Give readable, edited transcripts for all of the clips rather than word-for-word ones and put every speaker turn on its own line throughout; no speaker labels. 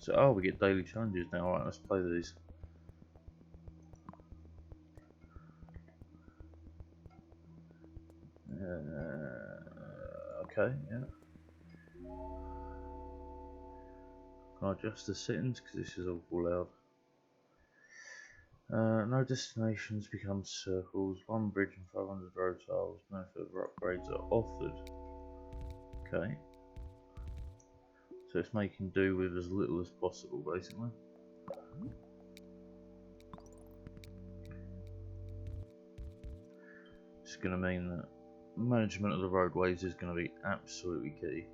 So, oh, we get daily challenges now. Alright, let's play these. Okay, yeah. Can I adjust the settings? Because this is awful loud. No destinations become circles. 1 bridge and 500 road tiles. No further upgrades are offered. Okay. So it's making do with as little as possible, basically. It's going to mean that management of the roadways is going to be absolutely key.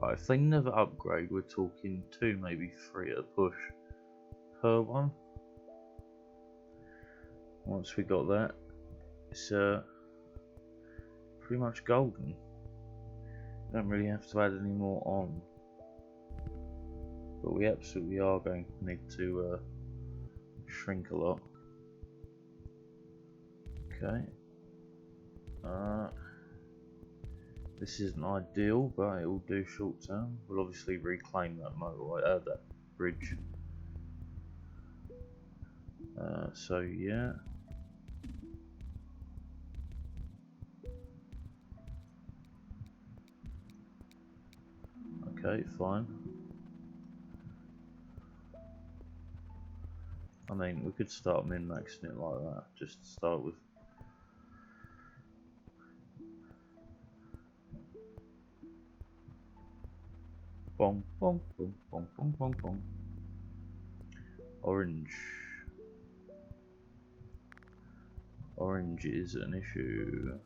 Right, if they never upgrade, we're talking 2, maybe 3 at a push per one. Once we got that, it's pretty much golden. Don't really have to add any more on, but we absolutely are going to need to shrink a lot. Okay. This isn't ideal, but it will do short term. We'll obviously reclaim that motorway, that bridge. So yeah. Okay, fine. I mean, we could start min-maxing it like that, just to start with. Bong, bong, bong, bong, bong, bong, bong. Orange. Orange is an issue.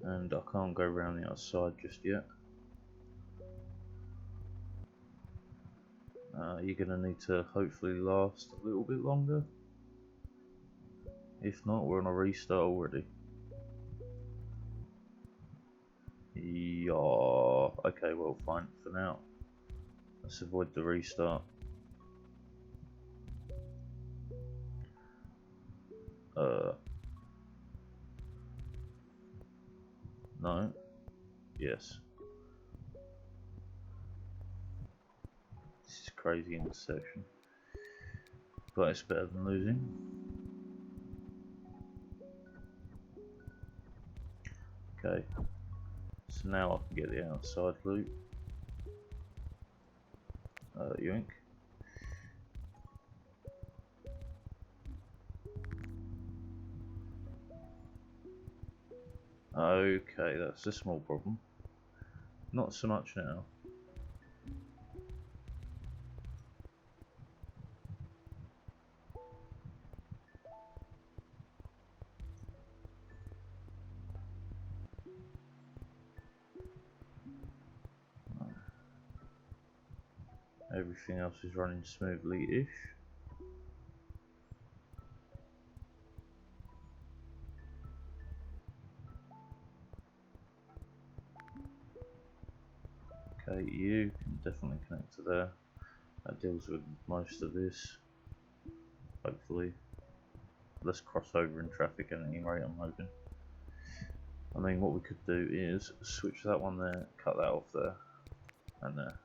And I can't go around the outside just yet. You're going to need to hopefully last a little bit longer. If not, we're on a restart already. Yeah, okay, well, fine for now. Let's avoid the restart. No. Yes. This is crazy intersection. But it's better than losing. Okay. So now I can get the outside loop. Yoink. Okay, that's a small problem. Not so much now. Everything else is running smoothly-ish. Okay, you can definitely connect to there. That deals with most of this. Hopefully. Less crossover in traffic at any rate, I'm hoping. I mean, what we could do is switch that one there, cut that off there, and there.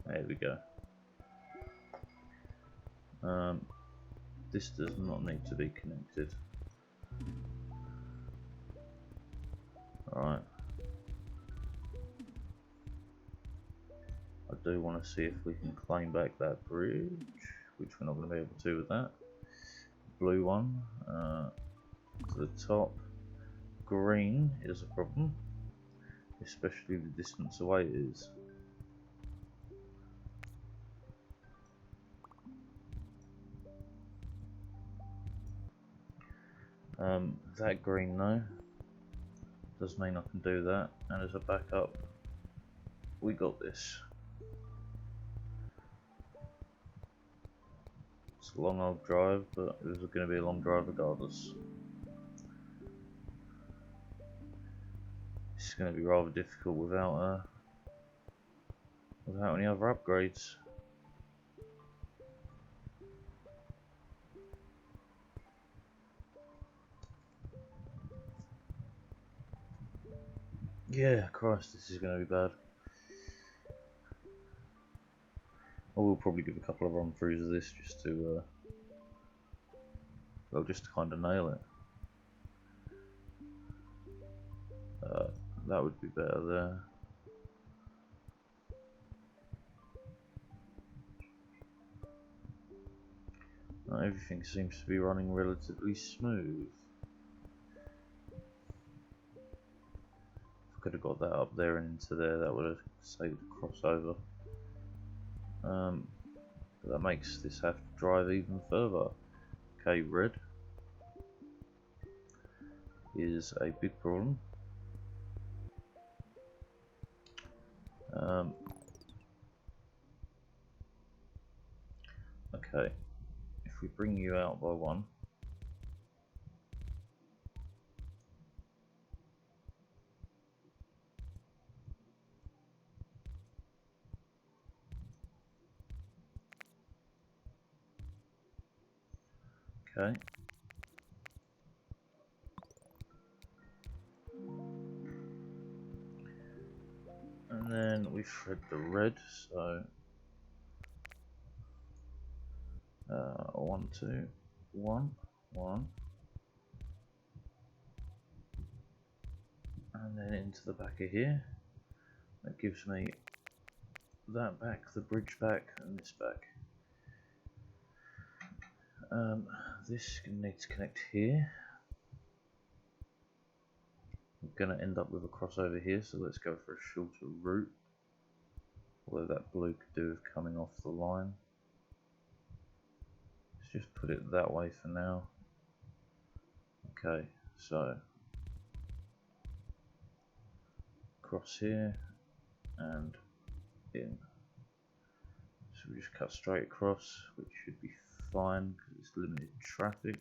There we go. This does not need to be connected. Alright. I do want to see if we can claim back that bridge, which we're not going to be able to do with that. Blue one, to the top. Green is a problem, especially the distance away it is. That green though, does mean I can do that, and as a backup, we got this. It's a long old drive, but it was going to be a long drive regardless. It's going to be rather difficult without any other upgrades. Yeah, Christ, this is going to be bad. I will probably give a couple of run throughs of this just to, well, just to kind of nail it. That would be better there. Everything seems to be running relatively smooth. If I could have got that up there and into there, that would have saved the crossover. But that makes this have to drive even further. Okay, red is a big problem. Okay, if we bring you out by one, okay. And then we thread the red, so 1, 2, 1, 1, and then into the back of here. That gives me that back, the bridge back, and this back. This needs to connect here. We're going to end up with a crossover here, so let's go for a shorter route. Although that blue could do with coming off the line. Let's just put it that way for now. Okay, so cross here and in. So we just cut straight across, which should be fine because it's limited traffic.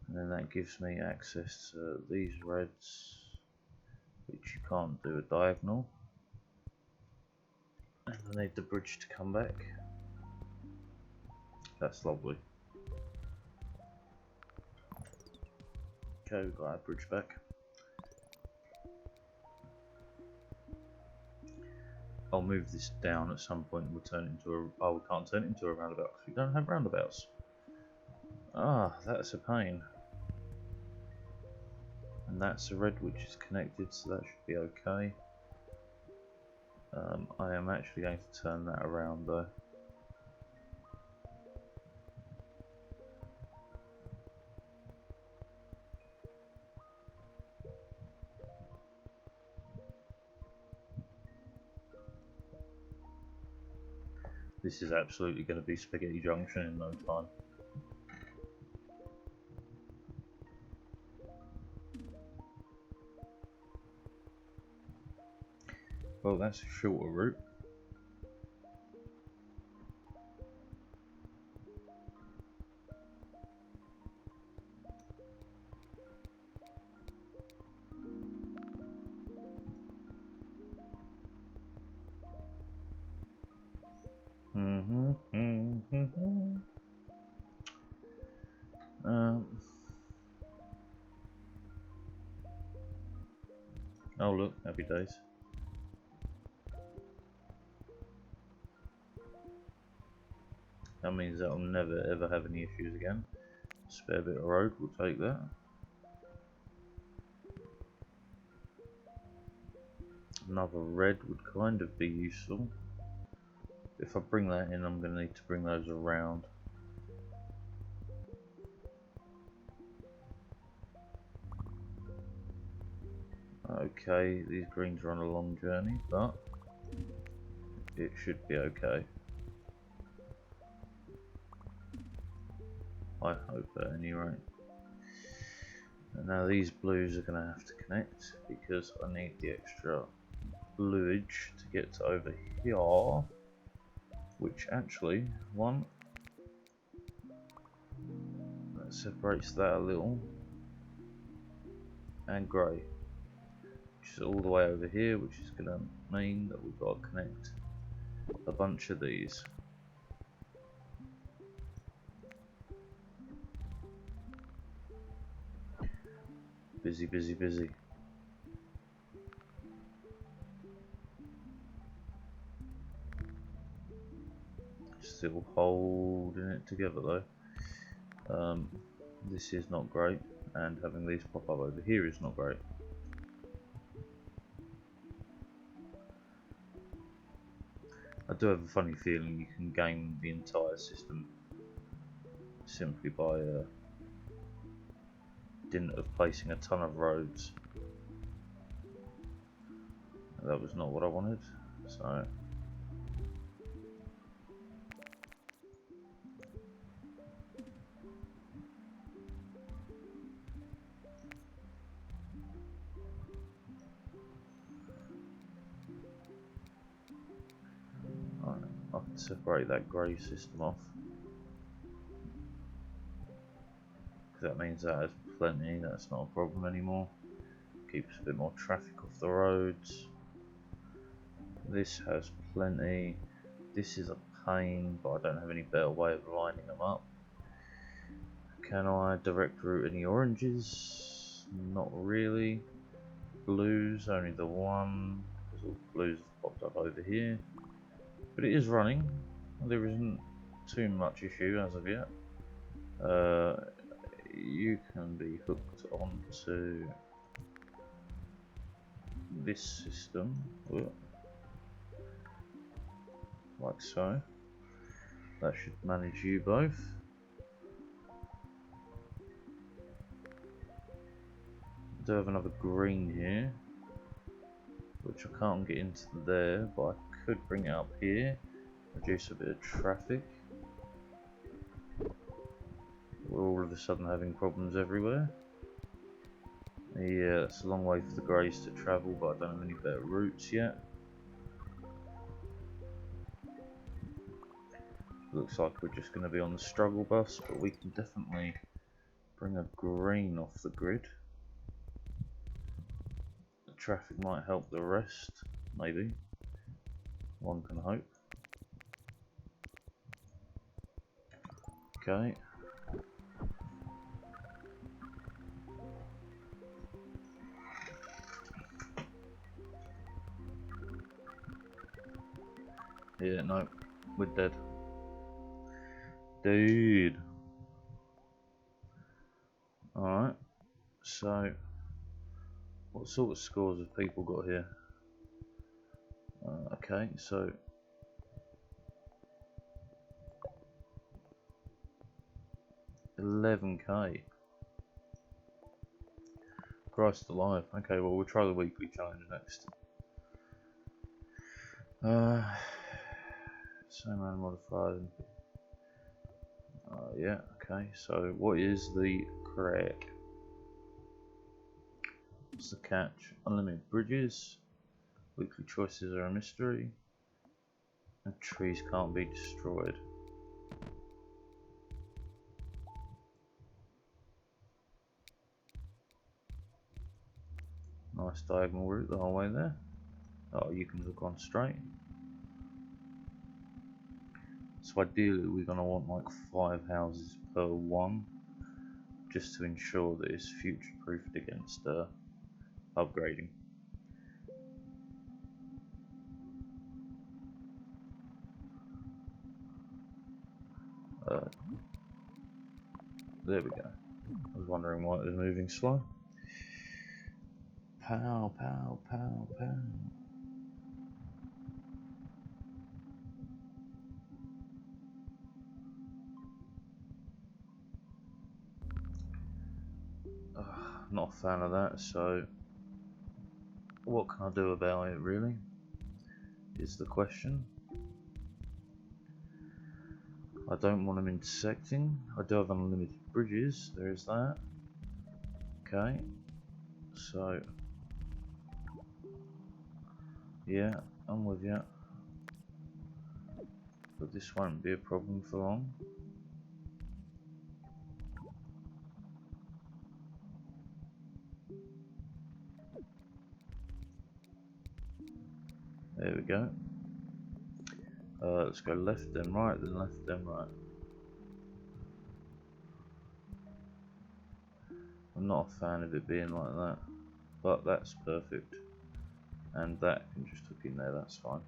And then that gives me access to these reds, which you can't do a diagonal. And I need the bridge to come back. That's lovely. Okay, we've got our bridge back. I'll move this down at some point and we'll turn it into a... Oh, we can't turn it into a roundabout because we don't have roundabouts. Ah, that's a pain. And that's a red which is connected, so that should be okay. I am actually going to turn that around though. This is absolutely going to be Spaghetti Junction in no time. Well, that's a shorter route. Oh look, happy days. That means that I'll never ever have any issues again. Spare bit of road, we'll take that. Another red would kind of be useful. If I bring that in, I'm going to need to bring those around. Okay, these greens are on a long journey, but it should be okay. I hope at any rate. And now these blues are going to have to connect because I need the extra bluage to get to over here, which actually, one, that separates that a little, and grey, which is all the way over here, which is going to mean that we've got to connect a bunch of these. Busy, busy, busy. Still holding it together though. This is not great, and having these pop up over here is not great. I do have a funny feeling you can game the entire system simply by dint of placing a ton of roads. That was not what I wanted, so I can separate that grey system off, because that means that has plenty. That's not a problem anymore. Keeps a bit more traffic off the roads. This has plenty. This is a pain, but I don't have any better way of lining them up. Can I direct route any oranges? Not really. Blues, only the one, because all the blues have popped up over here. But it is running. There isn't too much issue as of yet. You can be hooked onto this system, like so. That should manage you both. I do have another green here, which I can't get into there, but I could bring it up here, reduce a bit of traffic. We're all of a sudden having problems everywhere. Yeah, it's a long way for the greys to travel, but I don't have any better routes yet. Looks like we're just going to be on the struggle bus, but we can definitely bring a green off the grid. The traffic might help the rest, maybe. One can hope. Okay. Yeah, no, we're dead. Dude. Alright, so what sort of scores have people got here? Okay, so $11K. Christ alive. Okay, well we'll try the weekly challenge next. Same man modified. Yeah, okay, so what is the crack? What's the catch? Unlimited bridges, weekly choices are a mystery, and trees can't be destroyed. Nice diagonal route the whole way there. Oh, you can have gone straight. So ideally we're going to want like 5 houses per one, just to ensure that it's future proofed against upgrading. There we go. I was wondering why it was moving slow. Pow, pow, pow, pow. Not a fan of that, so what can I do about it really, is the question. I don't want them intersecting. I do have unlimited bridges, there is that. Okay, so yeah, I'm with you. But this won't be a problem for long. There we go. Let's go left then right, then left then right. I'm not a fan of it being like that, but that's perfect. And that can just hook in there, that's fine.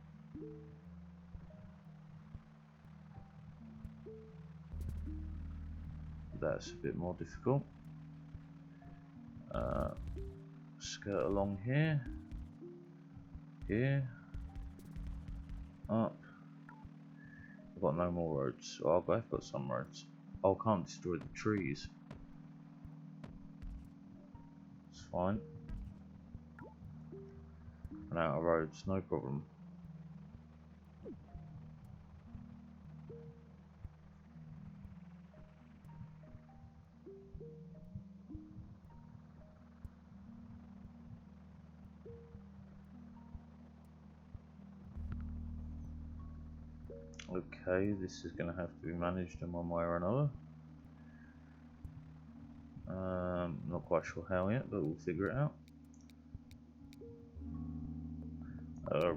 That's a bit more difficult. Skirt along here, up. I've got no more roads. Oh, I've got some roads. Oh, I can't destroy the trees. It's fine. Run out of roads, no problem. Okay, this is going to have to be managed in one way or another. Not quite sure how yet, but we'll figure it out.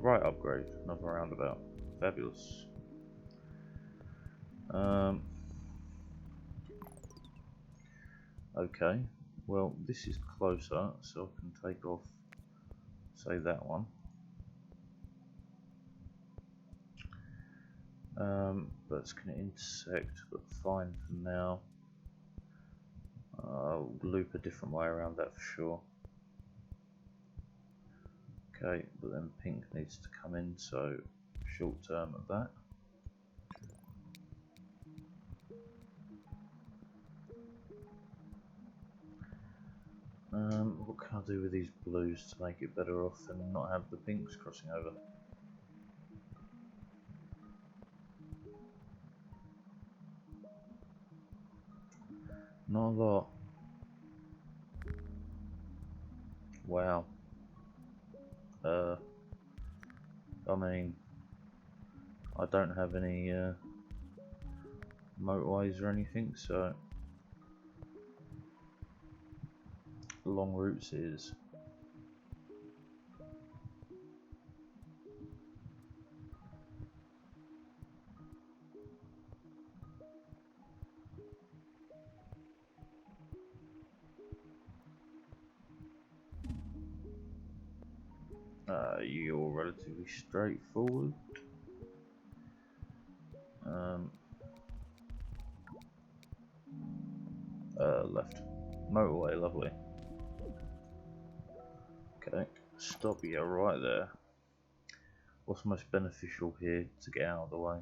Right upgrade, another roundabout. Fabulous. Okay, well this is closer, so I can take off, say, that one. But it's going to intersect, but fine for now. I'll loop a different way around that for sure. Okay, but then pink needs to come in, so short term of that. What can I do with these blues to make it better off and not have the pinks crossing over? Not a lot. Wow. I mean, I don't have any motorways or anything, so long routes is. You're relatively straightforward. Left. Motorway, lovely. Okay, stop you right there. What's most beneficial here to get out of the way?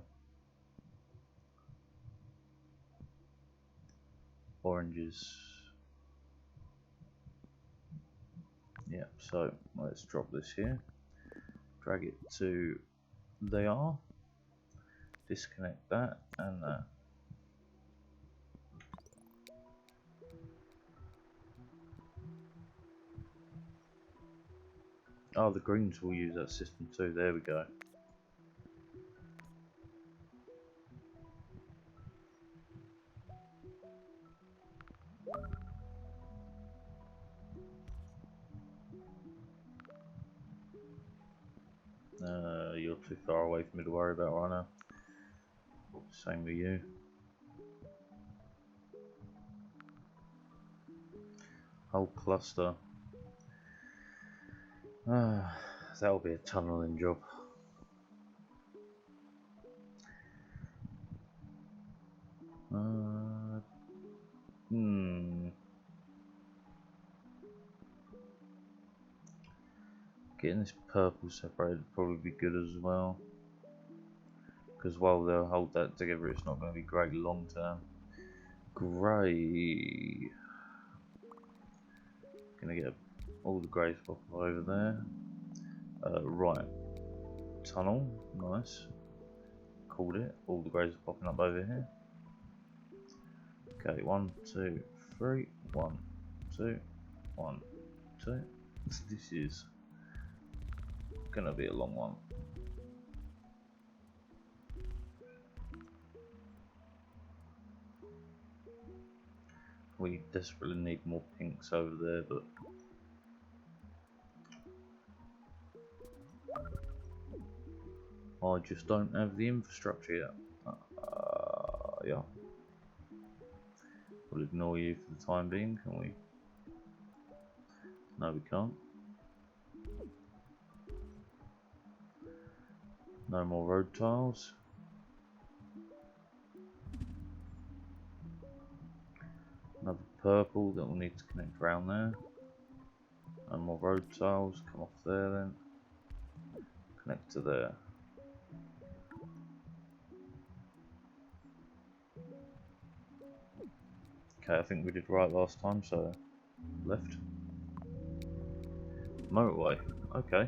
Oranges. Yep, so let's drop this here. Drag it to there. Disconnect that and that. Oh, the greens will use that system too. There we go. You're too far away for me to worry about right now. Same with you. Whole cluster. That'll be a tunneling job. Getting this purple separated would probably be good as well. Because while they'll hold that together, it's not going to be great long term. Grey. Gonna get all the greys pop over there. Right. Tunnel. Nice. Called it. All the greys are popping up over here. Okay, 1, 2, 3, 1, 2, 1, 2. This is gonna be a long one. We desperately need more pinks over there, but I just don't have the infrastructure yet. Yeah. We'll ignore you for the time being, can we? No, we can't. No more road tiles. Another purple that we'll need to connect around there. No more road tiles. Come off there then. Connect to there. Okay, I think we did right last time, so left. Motorway. Okay.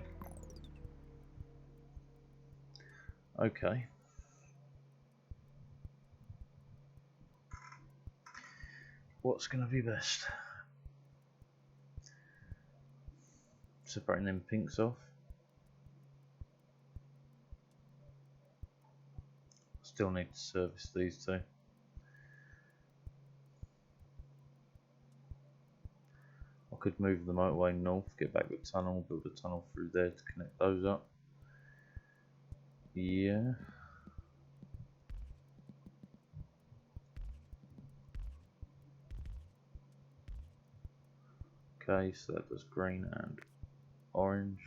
Okay. What's gonna be best? Separating them pinks off. Still need to service these two. I could move the motorway north, get back the tunnel, build a tunnel through there to connect those up. Yeah. Okay, so that does green and orange.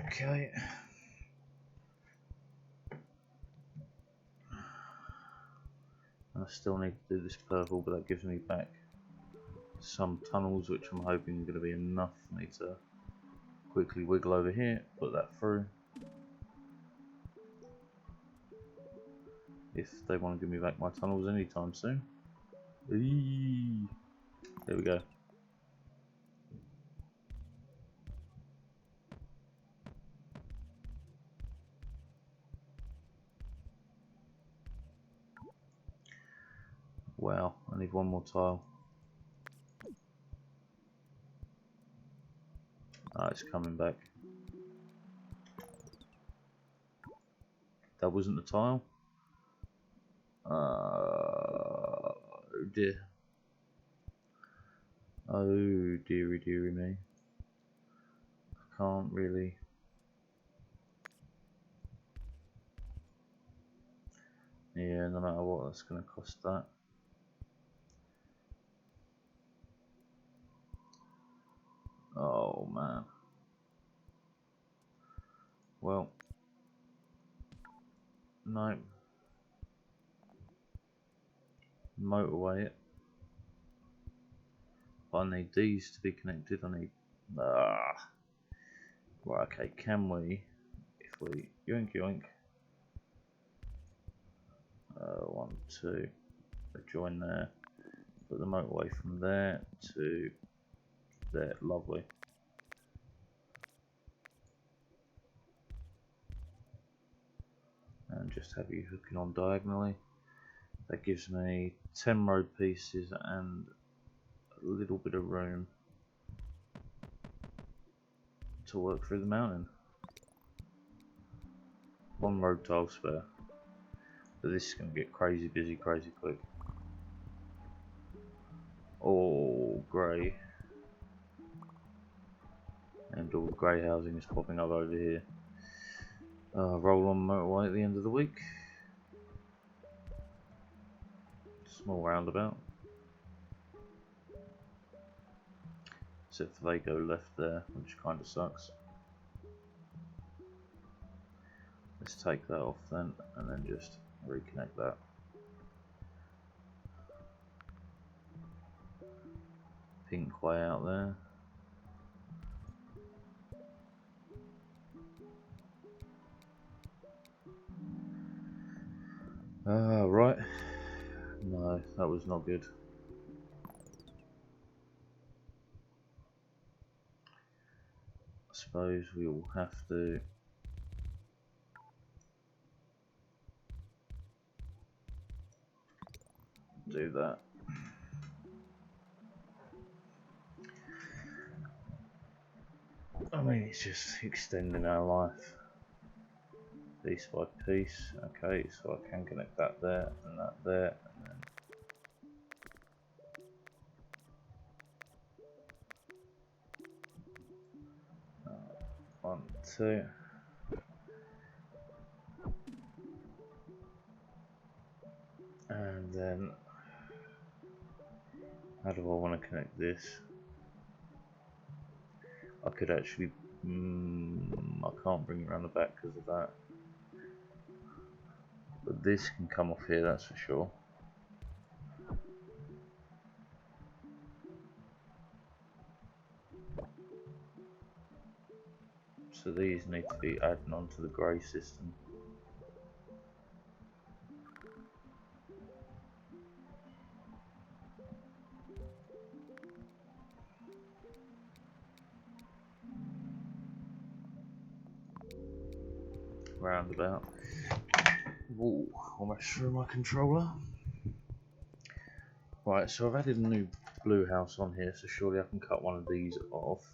Okay. I still need to do this purple, but that gives me back some tunnels, which I'm hoping are going to be enough for me to quickly wiggle over here, put that through. If they want to give me back my tunnels anytime soon. Eee. There we go. Wow, I need one more tile. Ah, it's coming back. That wasn't the tile. Oh dear. Oh dearie dearie me. I can't really. Yeah, no matter what, that's going to cost that. Oh man. Well. No. Motorway it. But I need these to be connected. I need. Right, okay, can we. If we. Yoink yoink. 1, 2. Join there. Put the motorway from there to there. Lovely. And just have you hooking on diagonally. That gives me 10 road pieces and a little bit of room to work through the mountain. 1 road tile spare. But this is going to get crazy busy, crazy quick. Oh, grey. And all the grey housing is popping up over here. Roll on motorway at the end of the week. Small roundabout. Except for they go left there, which kind of sucks. Let's take that off then, and then just reconnect that. Pink way out there. Right. No, that was not good. I suppose we will have to that. I mean, it's just extending our life piece by piece. Okay, so I can connect that there and that there, and then 1, 2. And then, how do I want to connect this? I could actually, I can't bring it around the back because of that. But this can come off here, that's for sure. So these need to be added onto the grey system. Roundabout. Ooh, almost threw my controller. Right, so I've added a new blue house on here, so surely I can cut one of these off.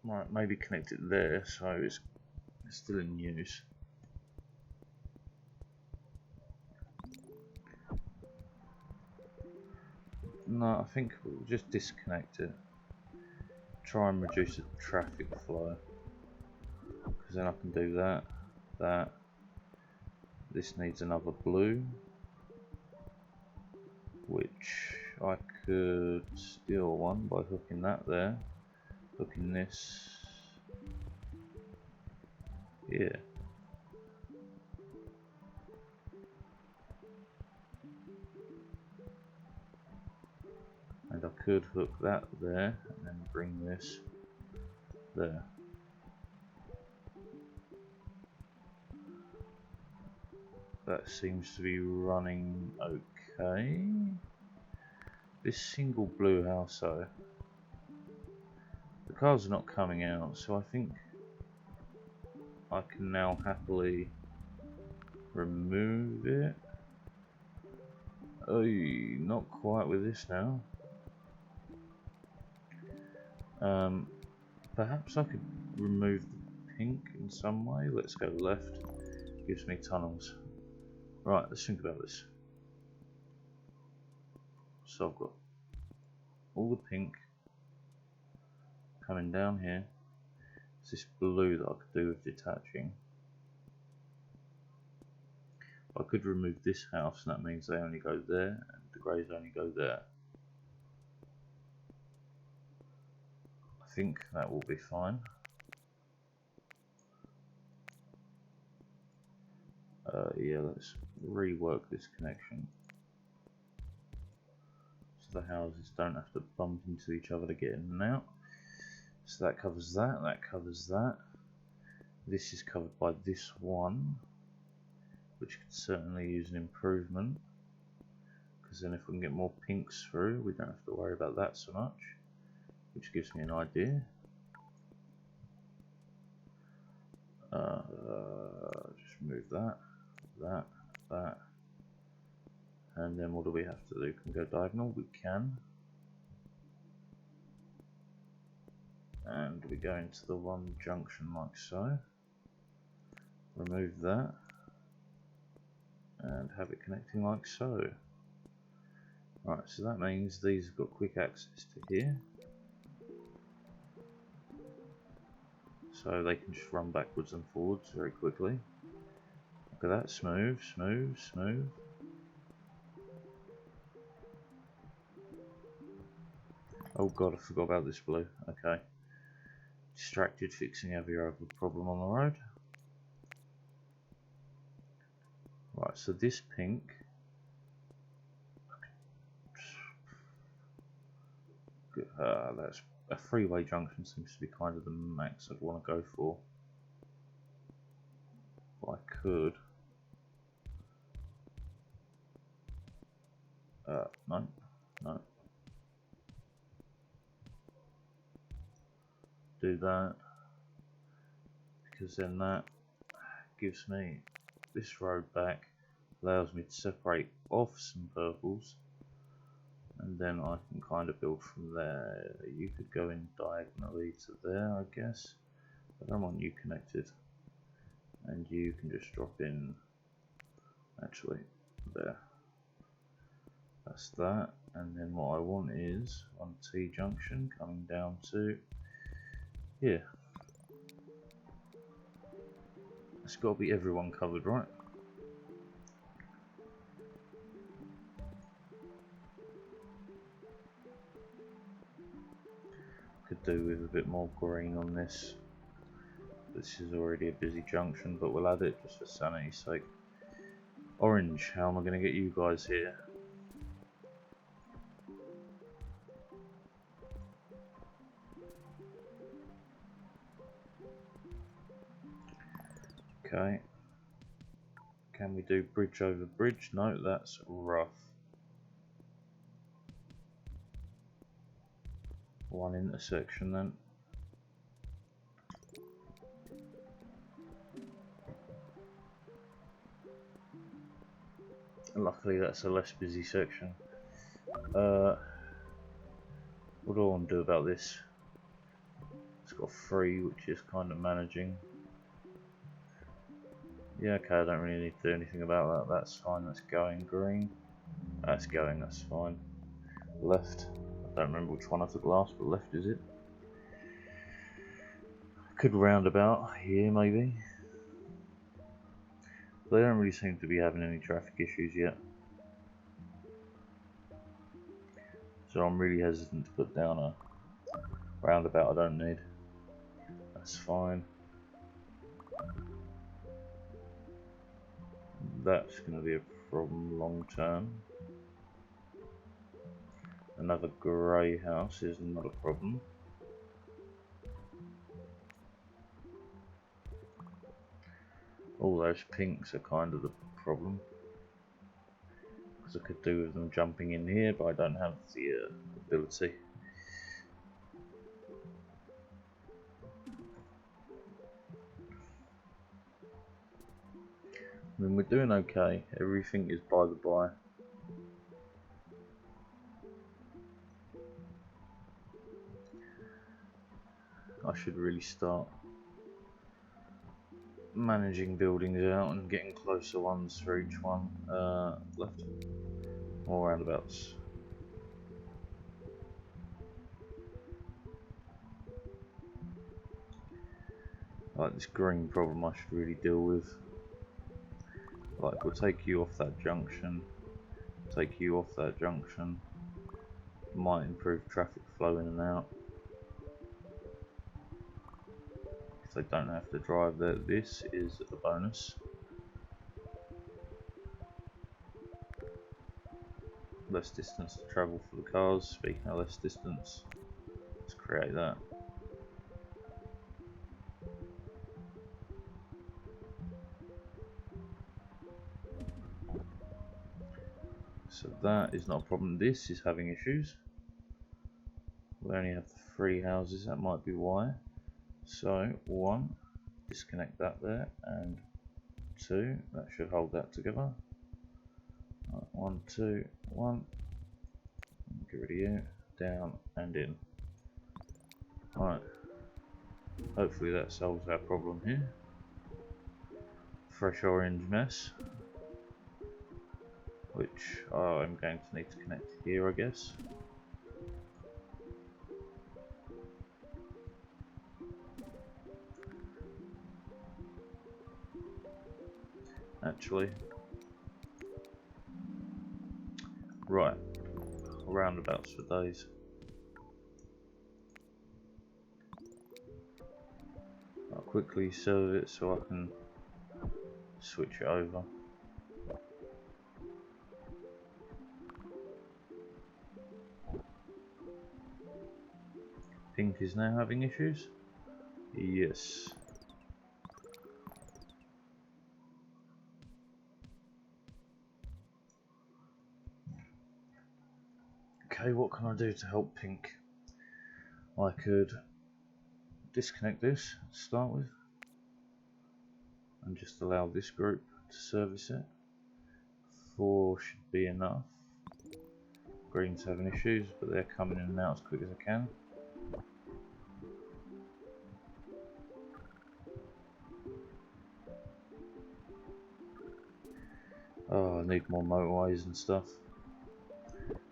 Right, maybe connect it there so it's still in use. No, I think we'll just disconnect it. Try and reduce the traffic flow. Because then I can do that, that. This needs another blue, which I could steal one by hooking that there, hooking this here. And I could hook that there and then bring this there. That seems to be running okay. This single blue house though, the cars are not coming out, so I think I can now happily remove it. Oh, not quite with this now. Perhaps I could remove the pink in some way. Let's go left. Gives me tunnels. Right, let's think about this. So I've got all the pink coming down here. It's this blue that I could do with detaching. I could remove this house, and that means they only go there, and the greys only go there. I think that will be fine. Yeah, let's rework this connection so the houses don't have to bump into each other to get in and out. So that covers that, that covers that. This is covered by this one, which could certainly use an improvement, because then if we can get more pinks through, we don't have to worry about that so much, which gives me an idea. Just move that, that, that, and then what do we have to do? Can we go diagonal? We can. And we go into the one junction like so. Remove that, and have it connecting like so. Right, so that means these have got quick access to here. So they can just run backwards and forwards very quickly. Look at that, smooth, smooth, smooth. Oh god, I forgot about this blue. Okay. Distracted fixing every other problem on the road. Right, so this pink. That's a freeway junction seems to be kind of the max I'd want to go for. If I could. No, no. Do that, because then that gives me this road back, allows me to separate off some purples, and then I can kind of build from there. You could go in diagonally to there, I guess. I don't want you connected, and you can just drop in, actually, there. That's that, and then what I want is one T junction coming down to here. It's got to be everyone covered, right? Could do with a bit more green on this. This is already a busy junction, but we'll add it just for sanity's sake. Orange, how am I going to get you guys here? Okay. Can we do bridge over bridge? No, that's rough. One intersection then. Luckily that's a less busy section. What do I want to do about this? It's got 3, which is kind of managing. Yeah, okay, I don't really need to do anything about that. That's fine, that's going green. That's going, that's fine. Left. I don't remember which one I took last, but left is it. Could roundabout here maybe. They don't really seem to be having any traffic issues yet. So I'm really hesitant to put down a roundabout I don't need. That's fine. That's going to be a problem long term. Another grey house is not a problem. All those pinks are kind of the problem. Because I could do with them jumping in here, but I don't have the ability. I mean, we're doing okay. Everything is by the by. I should really start managing buildings out and getting closer ones for each one. Left. More roundabouts. Like this green problem I should really deal with. Like, we'll take you off that junction, take you off that junction. Might improve traffic flow in and out. If they don't have to drive there, this is a bonus. Less distance to travel for the cars. Speaking of less distance, let's create that. So that is not a problem. This is having issues. We only have 3 houses, that might be why. So 1, disconnect that there, and 2, that should hold that together. Right, 1, 2, 1. Get rid of you. Down and in. Right. Hopefully that solves our problem here. Fresh orange mess. Which I'm going to need to connect here, I guess. Actually. Right. Roundabouts for days. I'll quickly serve it so I can switch it over. Pink is now having issues? Yes. Okay, what can I do to help pink? I could disconnect this to start with and just allow this group to service it. 4 should be enough. Green's having issues, but they're coming in and out as quick as I can. Oh, I need more motorways and stuff.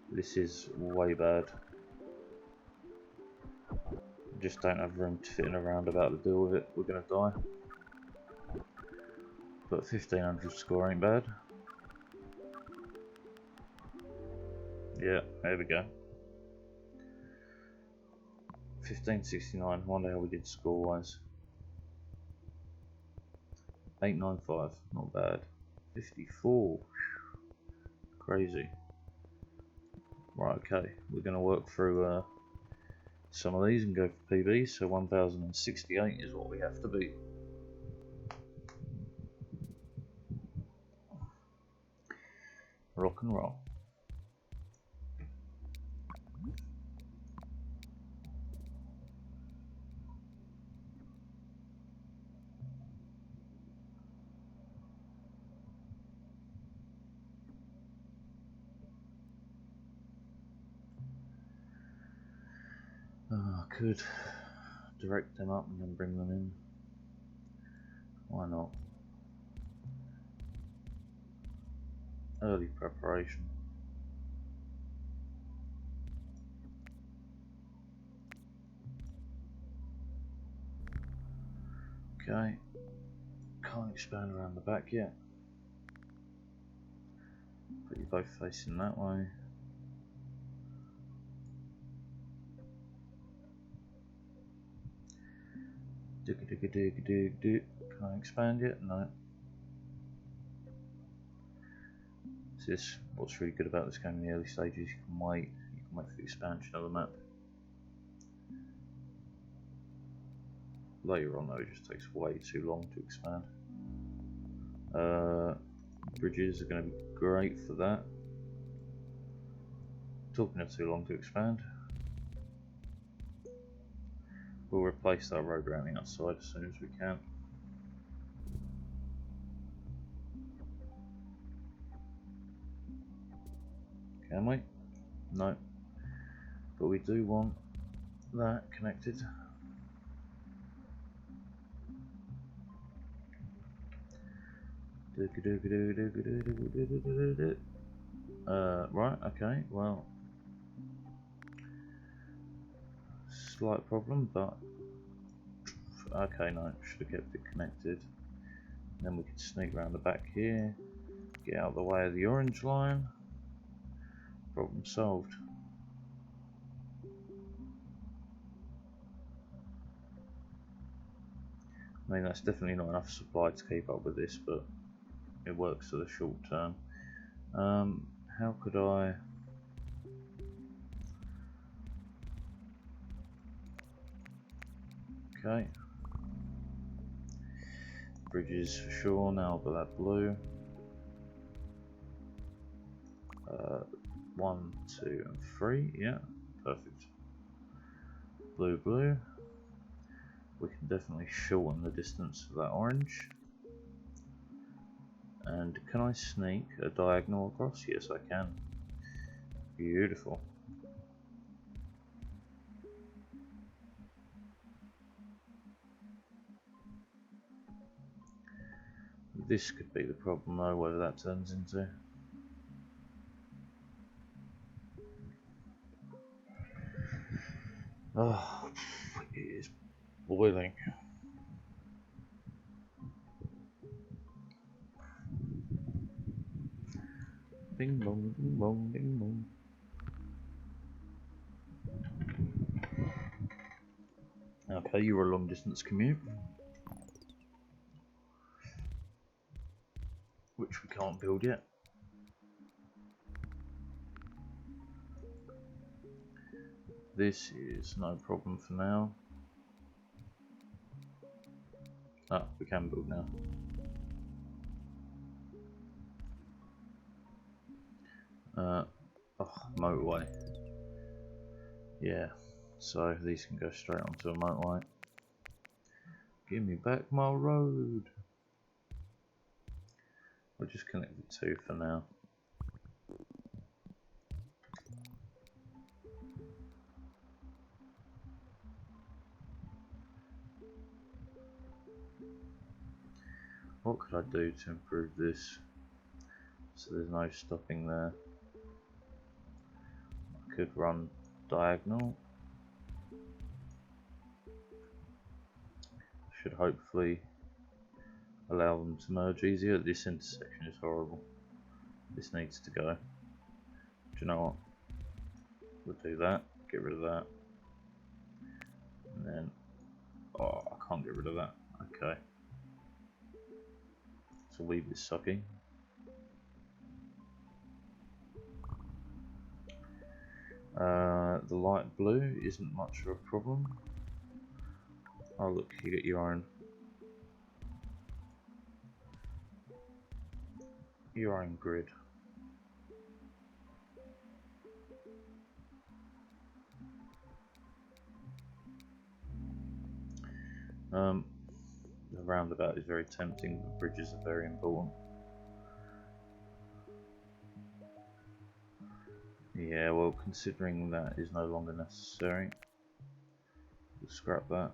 This is way bad. Just don't have room to fit in a roundabout to deal with it. We're gonna die. But 1500 score ain't bad. Yeah, there we go. 1569. Wonder how we did score wise. 895. Not bad. 54. Crazy. Right, okay. We're gonna work through some of these and go for PB. So 1068 is what we have to beat. Rock and roll. I could direct them up and then bring them in. Why not? Early preparation. Okay. Can't expand around the back yet. Put you both facing that way. Dig. Can I expand yet? No. This what's really good about this game in the early stages. You can wait for the expansion of the map. Later on though, it just takes way too long to expand. Bridges are going to be great for that. Talking of too long to expand, we'll replace our road routing outside as soon as we can. Can we? No. But we do want that connected. Right, okay, well, slight problem, but okay, no, should have kept it connected. Then we can sneak around the back here, get out of the way of the orange line. Problem solved. I mean, that's definitely not enough supply to keep up with this, but it works for the short term. How could I... Okay. Bridges for sure, now I've got that blue. 1, 2 and 3, yeah, perfect. Blue. We can definitely shorten the distance of that orange. And can I sneak a diagonal across? Yes, I can. Beautiful. This could be the problem though, whether that turns into. Oh, it is boiling. Bing bong, bing bong, bing bong. Okay, you're a long distance commute, which we can't build yet. This is no problem for now. Ah, we can build now. Oh, motorway. Yeah, so these can go straight onto a motorway. Give me back my road. We'll just connect the two for now. What could I do to improve this so there's no stopping there? I could run diagonal. Should hopefully allow them to merge easier. This intersection is horrible. This needs to go. Do you know what? We'll do that. Get rid of that. And then, oh, I can't get rid of that. Okay. So leave this sucking. The light blue isn't much of a problem. Oh look, you get your own grid. The roundabout is very tempting, but bridges are very important. Yeah, well, considering that is no longer necessary, we'll scrap that.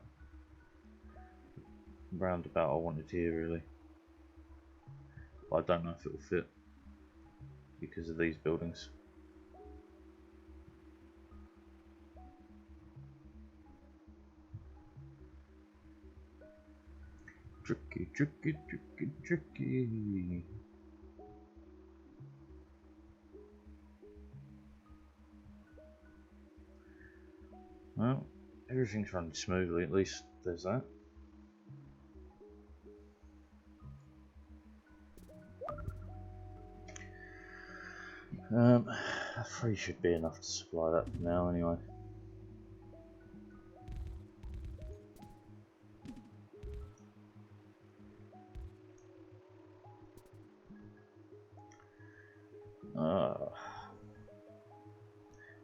Roundabout I wanted here really, but I don't know if it will fit because of these buildings. Tricky, tricky, tricky, tricky. Well, everything's running smoothly, at least there's that. Three should be enough to supply that for now anyway.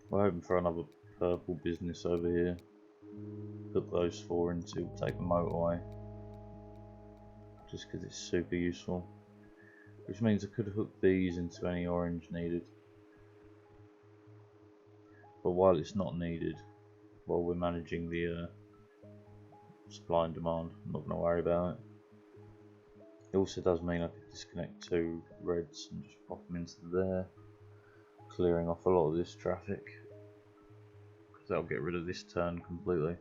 We're hoping for another purple business over here. Put those four into, take the motorway. Just because it's super useful. Which means I could hook these into any orange needed. But while it's not needed, while we're managing the supply and demand, I'm not going to worry about it. It also does mean I could disconnect two reds and just pop them into there, clearing off a lot of this traffic. Because that'll get rid of this turn completely.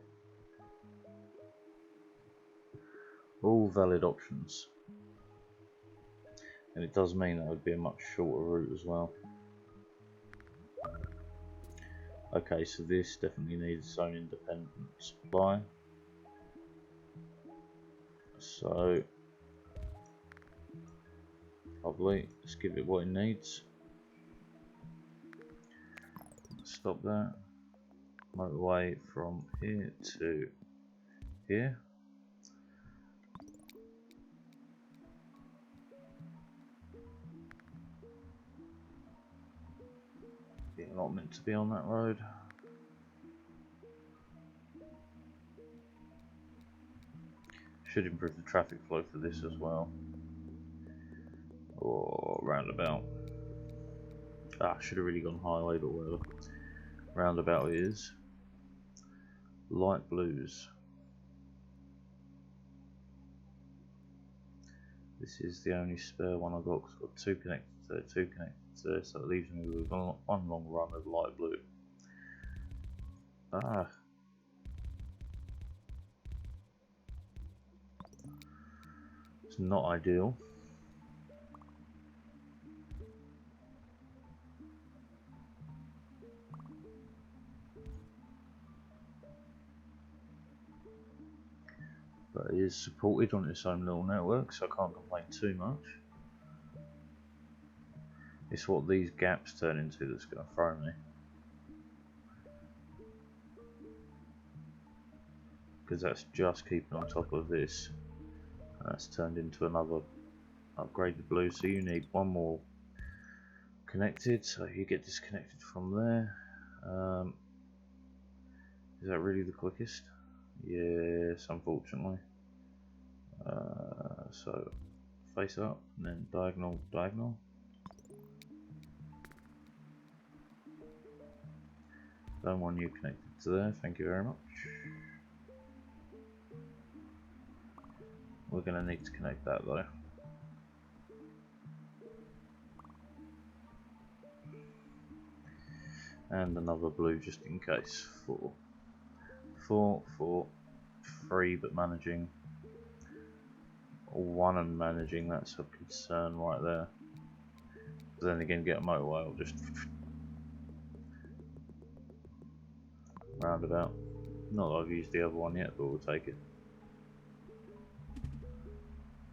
All valid options. And it does mean that would be a much shorter route as well. Okay, so this definitely needs its own independent supply. So, lovely, let's give it what it needs. Stop that. Motorway from here to here. You're not meant to be on that road. Should improve the traffic flow for this as well. Or roundabout. Should have really gone highway, but whatever. Roundabout is light blues. This is the only spare one I've got, 'cause I've got two connected there, two connected there, so it leaves me with one long run of light blue. It's not ideal. But it is supported on its own little network, so I can't complain too much. It's what these gaps turn into that's going to throw me. Because that's just keeping on top of this. And that's turned into another upgraded blue, so you need one more connected, so you get disconnected from there. Is that really the quickest? Yes, unfortunately. So face up and then diagonal, diagonal. Don't want you connected to there, thank you very much. We're going to need to connect that though. And another blue just in case. 4, 4, 4, 3 but managing. 1 and managing, that's a concern right there. But then again, get a motorway, I'll just roundabout. Not that I've used the other one yet, but we'll take it.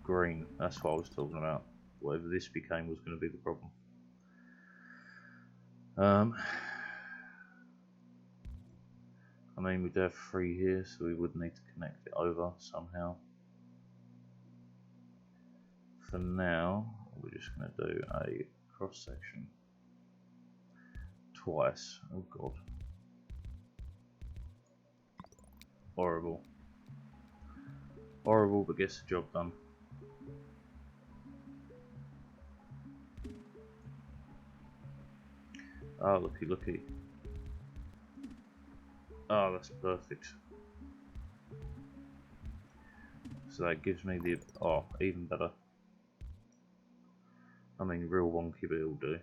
Green, that's what I was talking about. Whatever this became was going to be the problem. I mean, we do have 3 here, so we would need to connect it over somehow. For now, we're just going to do a cross section twice. Oh god. Horrible. Horrible, but gets the job done. Oh, looky, looky. Oh, that's perfect. So that gives me the... oh, even better. I mean, real wonky, but it'll do.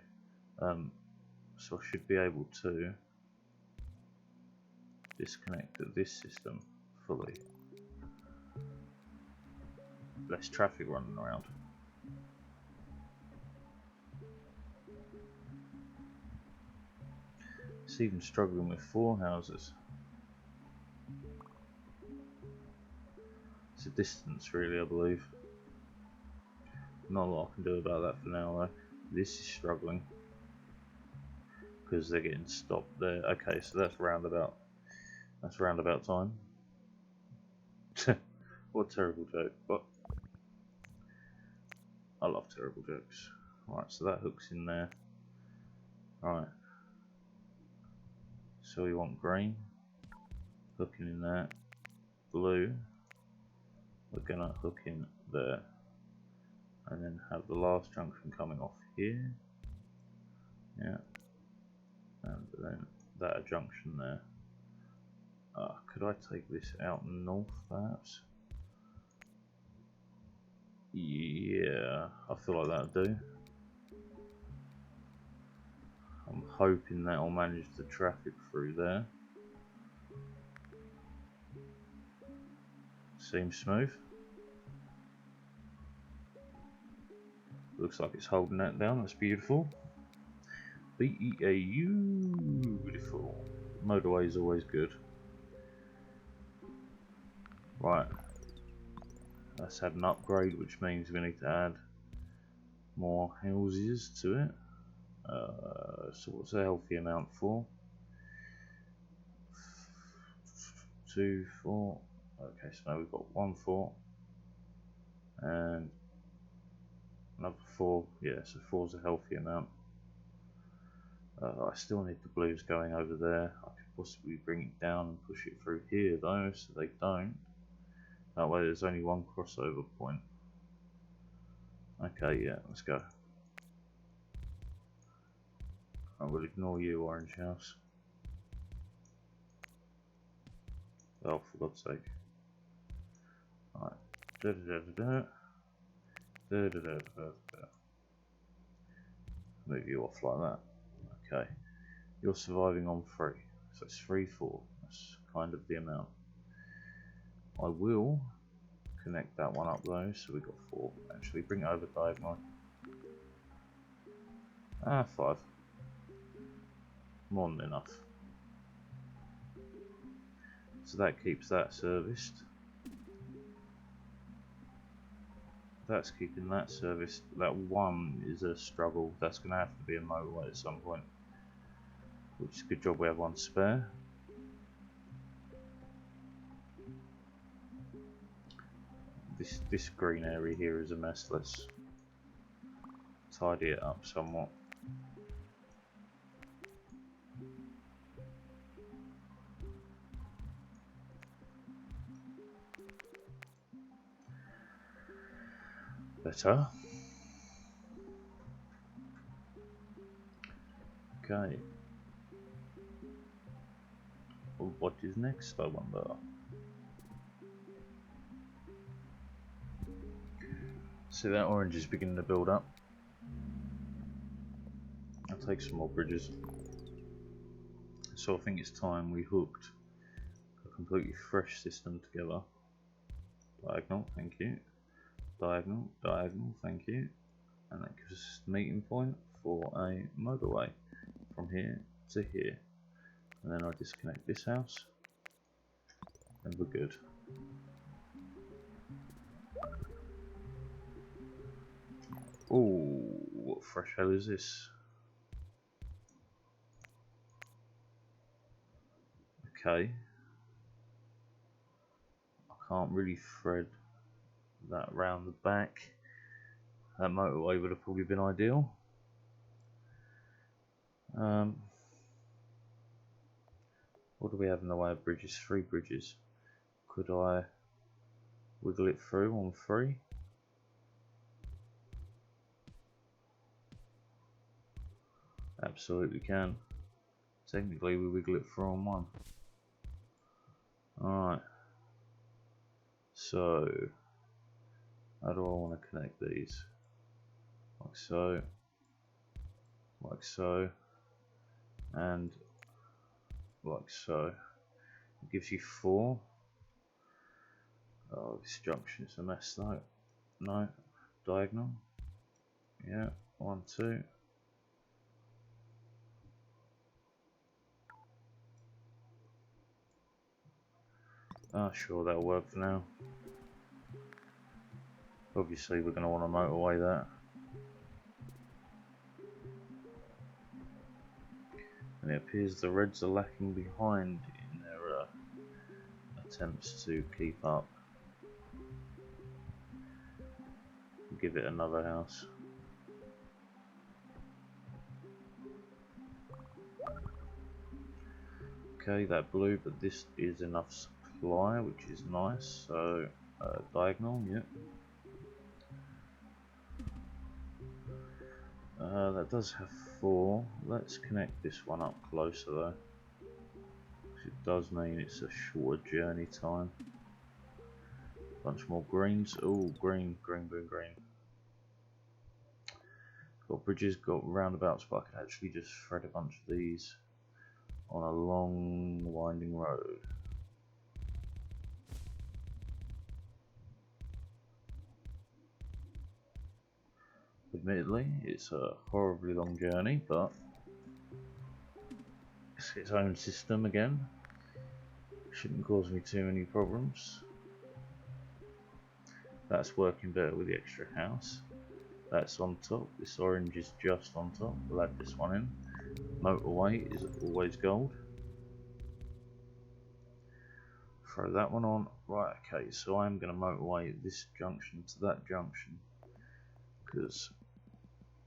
So I should be able to disconnect this system fully. Less traffic running around. It's even struggling with 4 houses. It's a distance really, I believe. Not a lot I can do about that for now though. This is struggling because they're getting stopped there. Okay, so that's roundabout. That's roundabout time. What a terrible joke, but I love terrible jokes. Right, so that hooks in there. Right. So we want green, hooking in there. Blue, we're gonna hook in there. And then have the last junction coming off here. Yeah. And then that junction there. Could I take this out north perhaps? Yeah, I feel like that'll do. I'm hoping that'll manage the traffic through there. Seems smooth. Looks like it's holding that down, that's beautiful. Beautiful. Motorway is always good. Right. That's had an upgrade, which means we need to add more houses to it. So what's a healthy amount for? 2, 4. Okay, so now we've got 1, 4. And another 4. Yeah, so 4 is a healthy amount. I still need the blues going over there. I could possibly bring it down and push it through here though, so they don't. That way there's only one crossover point. Okay, yeah, let's go. I will ignore you, Orange House. Oh, for God's sake. Alright. Move you off like that. Okay. You're surviving on 3. So it's 3, 4. That's kind of the amount. I will connect that one up though, so we got 4. Actually, bring it over diagonally. 5. More than enough. So that keeps that serviced. That's keeping that serviced. That 1 is a struggle. That's going to have to be a motorway at some point. Which is a good job we have 1 spare. This green area here is a mess. Let's tidy it up somewhat. Better. Okay. Well, what is next, I wonder? See, that orange is beginning to build up. I'll take some more bridges. So I think it's time we hooked a completely fresh system together. Diagonal, thank you. Diagonal, diagonal, thank you. And that gives us the meeting point for a motorway from here to here. And then I disconnect this house and we're good. Oh, what fresh hell is this? Okay. I can't really thread that round the back. That motorway would have probably been ideal. What do we have in the way of bridges? 3 bridges. Could I wiggle it through on 3? Absolutely can. Technically we wiggle it through on 1. Alright. So, how do I want to connect these? Like so. Like so. And like so. It gives you 4. Oh, this junction is a mess though. No. Diagonal. Yeah. 1, 2. Ah, sure, that'll work for now. Obviously, we're going to want to motorway that. And it appears the Reds are lacking behind in their attempts to keep up. Give it another house. Okay, that blue, but this is enough supply, which is nice. So, diagonal, yeah. That does have 4. Let's connect this one up closer though. It does mean it's a shorter journey time. Bunch more greens. Oh, green, green, green, green. Got bridges, got roundabouts, but I can actually just thread a bunch of these on a long winding road. Admittedly, it's a horribly long journey, but it's its own system again. Shouldn't cause me too many problems. That's working better with the extra house. That's on top. This orange is just on top. We'll add this one in. Motorway is always gold. Throw that one on. Right, okay, so I'm going to motorway this junction to that junction because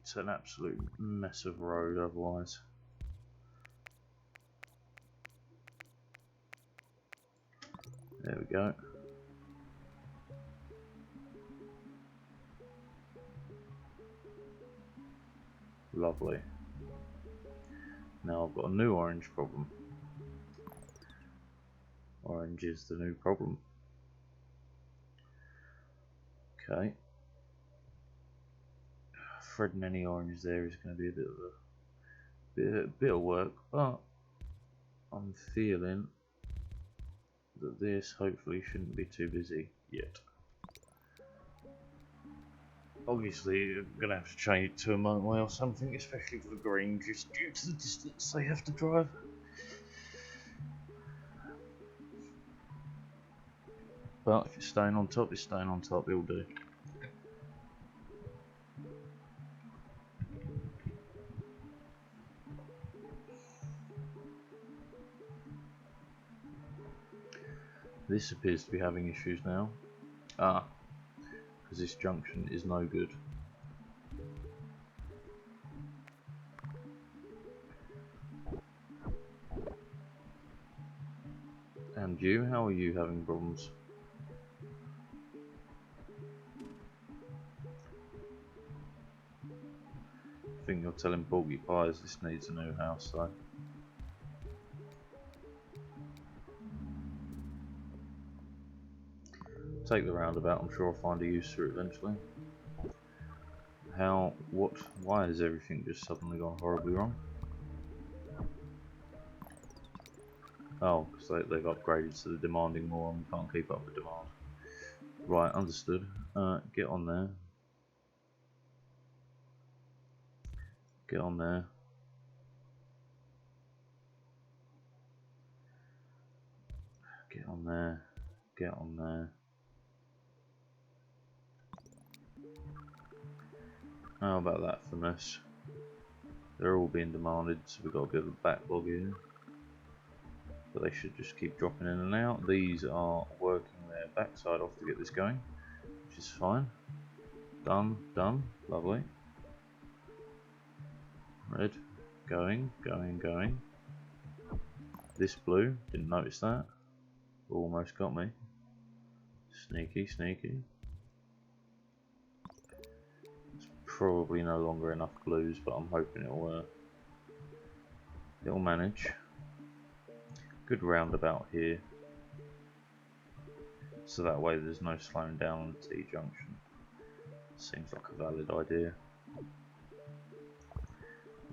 it's an absolute mess of road otherwise. There we go. Lovely. Now I've got a new orange problem. Orange is the new problem. Okay. Threading any orange there is going to be a bit of work, but I'm feeling that this hopefully shouldn't be too busy yet. Obviously, you're going to have to change it to a motorway or something, especially for the green, just due to the distance they have to drive. But if it's staying on top, it's staying on top, it'll do. This appears to be having issues now. Because this junction is no good. And you, how are you having problems? I think you're telling porcupines this needs a new house though. Take the roundabout, I'm sure I'll find a use for it eventually. How, what, why has everything just suddenly gone horribly wrong? Oh, because they've upgraded, so they're demanding more and we can't keep up with demand. Right, understood. Get on there. Get on there. Get on there. Get on there. How about that finesse? They're all being demanded, so we've got a bit of a backlog here. But they should just keep dropping in and out. These are working their backside off to get this going, which is fine. Done, done, lovely. Red, going, going, going. This blue, didn't notice that. Almost got me. Sneaky, sneaky. It's probably no longer enough blues, but I'm hoping it'll manage. Good roundabout here, so that way there's no slowing down on the T-junction. Seems like a valid idea.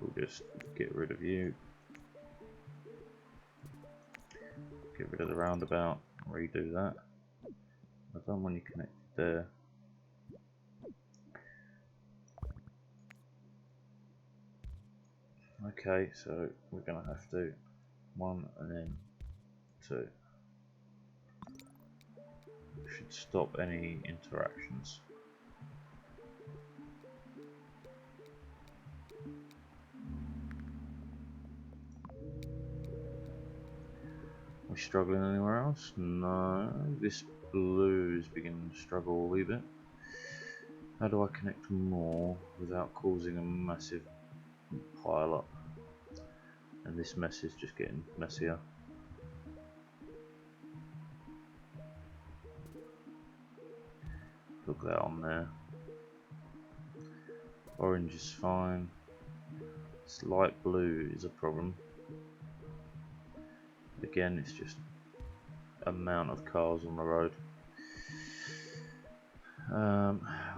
We'll just get rid of you. Get rid of the roundabout, redo that. I don't want you connected there. Okay, so we're going to have to 1 and then 2. Should stop any interactions. We struggling anywhere else? No. This blue is beginning to struggle a wee bit. How do I connect more without causing a massive pile up? And this mess is just getting messier. Look that on there. Orange is fine. This light blue is a problem. Again, it's just amount of cars on the road.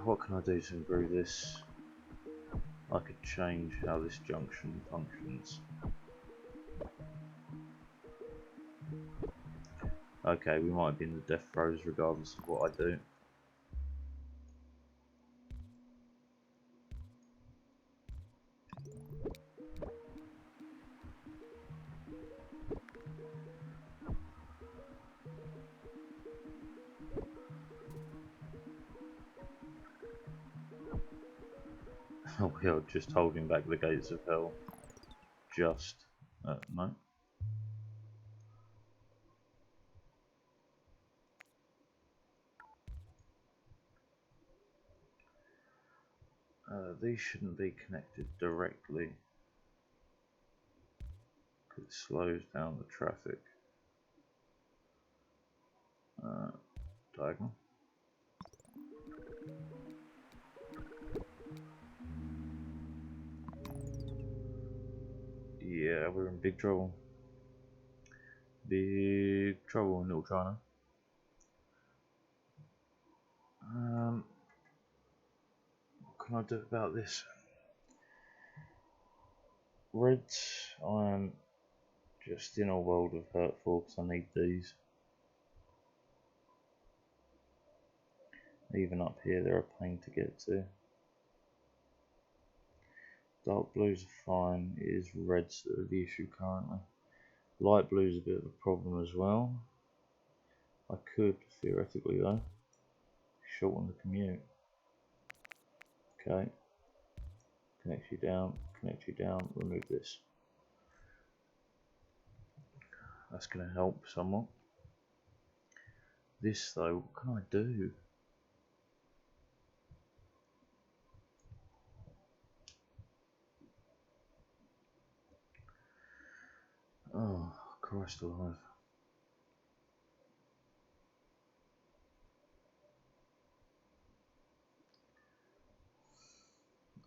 What can I do to improve this? I could change how this junction functions. Okay, we might be in the death throes regardless of what I do. We are just holding back the gates of hell. Just. No. These shouldn't be connected directly because it slows down the traffic. Diagonal. Yeah, we're in big trouble. Big trouble in Little China. What can I do about this? Reds, I'm just in a world of hurt for because I need these. Even up here, they're a pain to get to. Dark blues are fine. It is reds that are the issue currently. Light blue is a bit of a problem as well. I could, theoretically though, shorten the commute. Okay. Connect you down, remove this. That's going to help somewhat. This though, what can I do? Oh, Christ alive.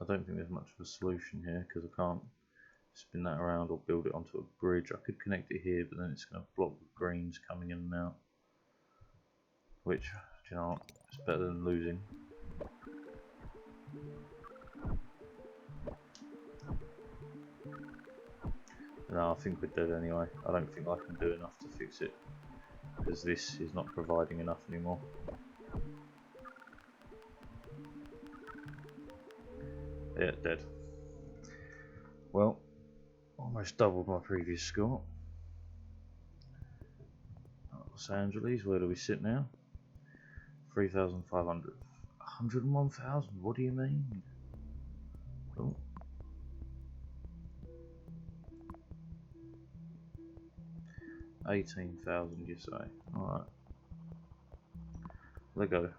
I don't think there's much of a solution here because I can't spin that around or build it onto a bridge. I could connect it here, but then it's going to block the greens coming in and out. Which, do you know what, it's better than losing. No, I think we're dead anyway. I don't think I can do enough to fix it, because this is not providing enough anymore. Yeah, dead. Well, almost doubled my previous score. Los Angeles, where do we sit now? 3,500. 101,000, what do you mean? Oh. $18,000, you say? Alright. Let go.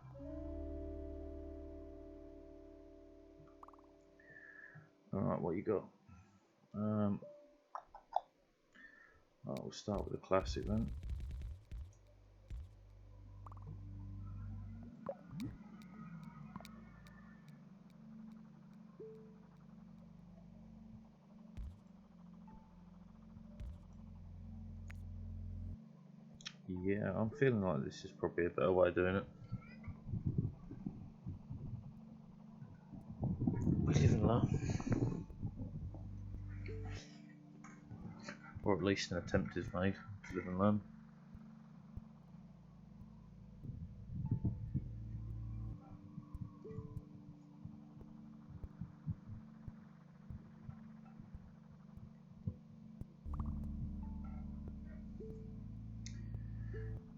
Alright, what you got? We'll start with the classic then. Yeah, I'm feeling like this is probably a better way of doing it. We live and learn. Or at least an attempt is made to live and learn.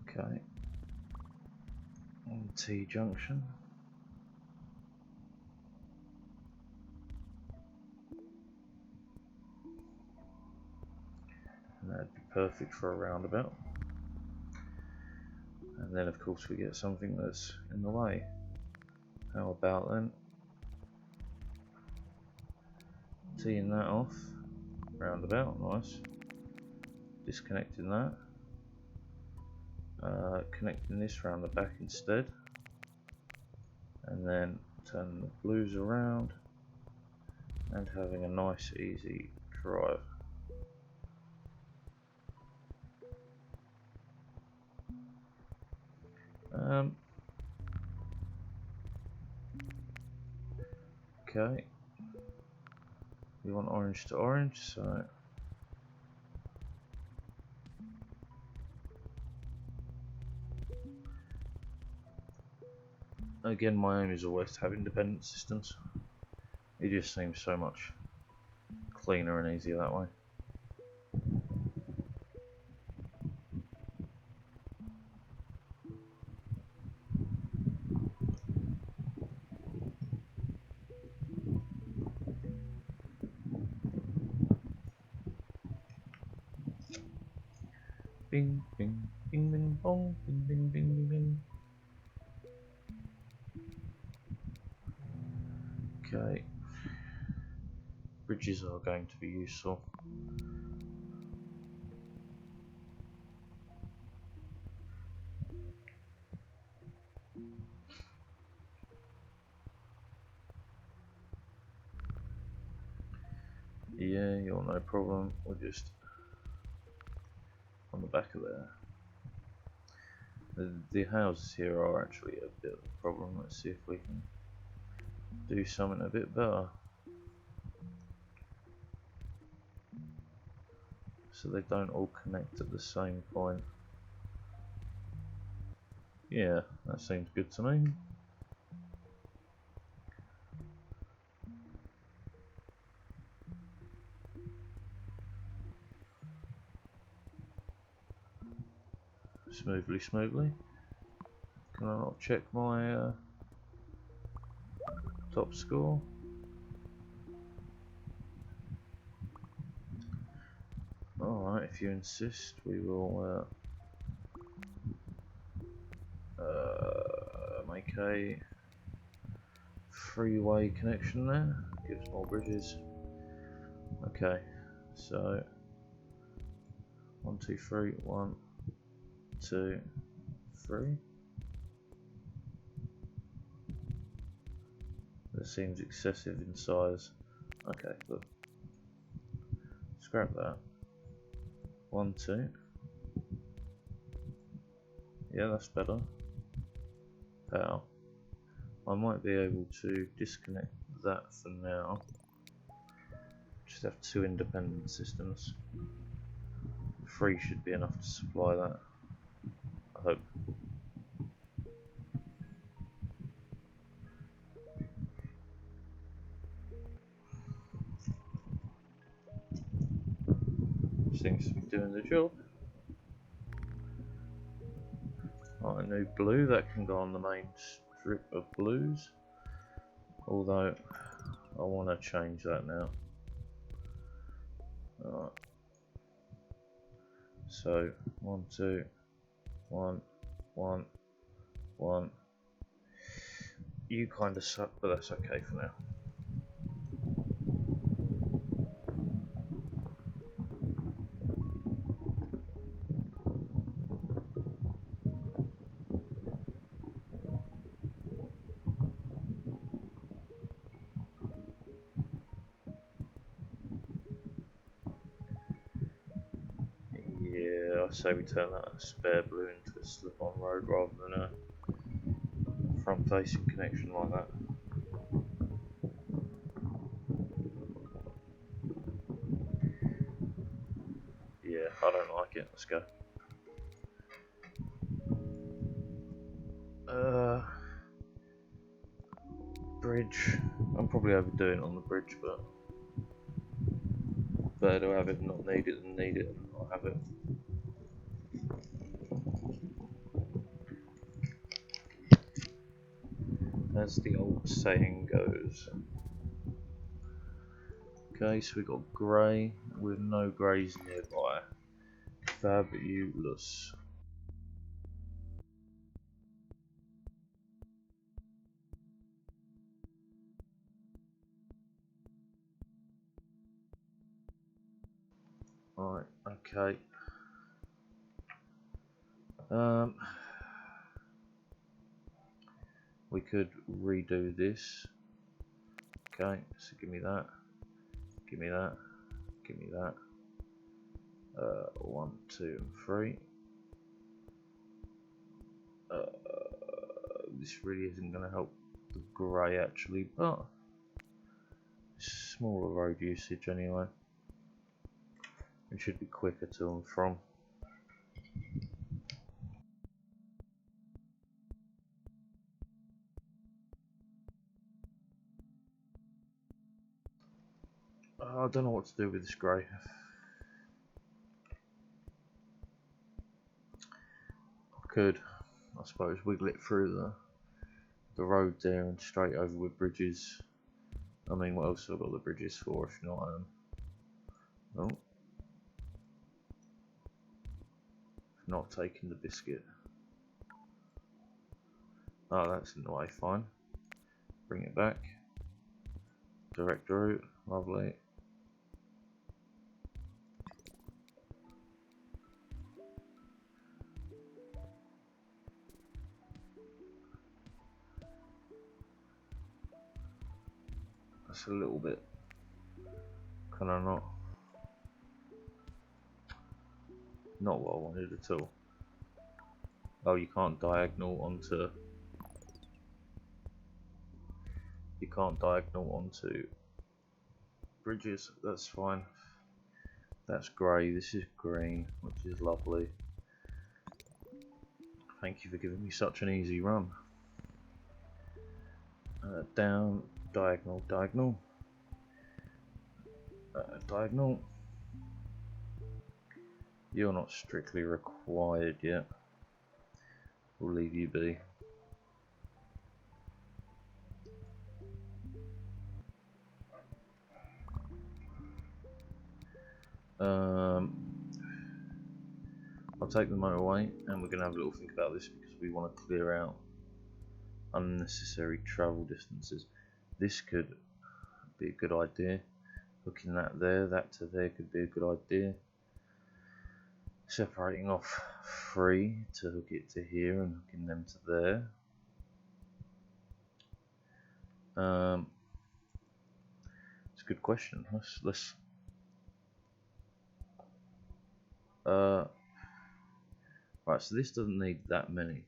Okay. And T junction. And that'd be perfect for a roundabout. And then of course we get something that's in the way. How about then teeing that off, roundabout, nice. Disconnecting that. Connecting this round the back instead. And then turning the blues around and having a nice easy drive. Okay, we want orange to orange, so again my aim is always to have independent systems. It just seems so much cleaner and easier that way. Bing, bing, bing, bing, bong, bing, bing, bing, bing, bing. Okay. Bridges are going to be useful. Yeah, you're no problem. We're just on the back of there. The houses here are actually a bit of a problem. Let's see if we can do something a bit better. So they don't all connect at the same point. Yeah, that seems good to me. Smoothly, smoothly. Can I not check my top score? Alright, if you insist, we will make a freeway connection there. Gives more bridges. Okay, so 1, 2, 3, 1, 2, 3. That seems excessive in size. Okay, good. Scrap that. 1, 2. Yeah, that's better. Power. I might be able to disconnect that for now. Just have 2 independent systems. 3 should be enough to supply that, I hope. Seems to be doing the job. Right, a new blue that can go on the main strip of blues. Although I want to change that now. Alright. So 1, 2, 1, 1, 1. You kind of suck, but that's okay for now. Yeah, I say we turn that spare blue into a slip-on road rather than a front-facing connection like that. Yeah, I don't like it. Let's go. Bridge. I'm probably overdoing it on the bridge, but better to have it and not need it than need it and not have it. As the old saying goes. Okay, so we got grey with no greys nearby. Fabulous. Right, okay. We could redo this. Okay, so give me that. Give me that. Give me that. 1, 2, and 3. This really isn't going to help the grey actually, but smaller road usage anyway. It should be quicker to and from. I don't know what to do with this grey. I could, I suppose, wiggle it through the road there and straight over with bridges. I mean, what else have I got the bridges for if not? Oh, not taking the biscuit. Oh, that's in the way. Fine. Bring it back. Direct route. Lovely. That's a little bit. Can I not? Not what I wanted at all. Oh, you can't diagonal onto. You can't diagonal onto bridges. That's fine. That's grey. This is green, which is lovely. Thank you for giving me such an easy run. Down, diagonal, diagonal, diagonal. You're not strictly required yet. We'll leave you be. I'll take the motorway and we're going to have a little think about this because we want to clear out unnecessary travel distances. This could be a good idea. Hooking that there, that to there could be a good idea. Separating off 3 to hook it to here and hooking them to there. It's a good question. Let's right, so this doesn't need that many.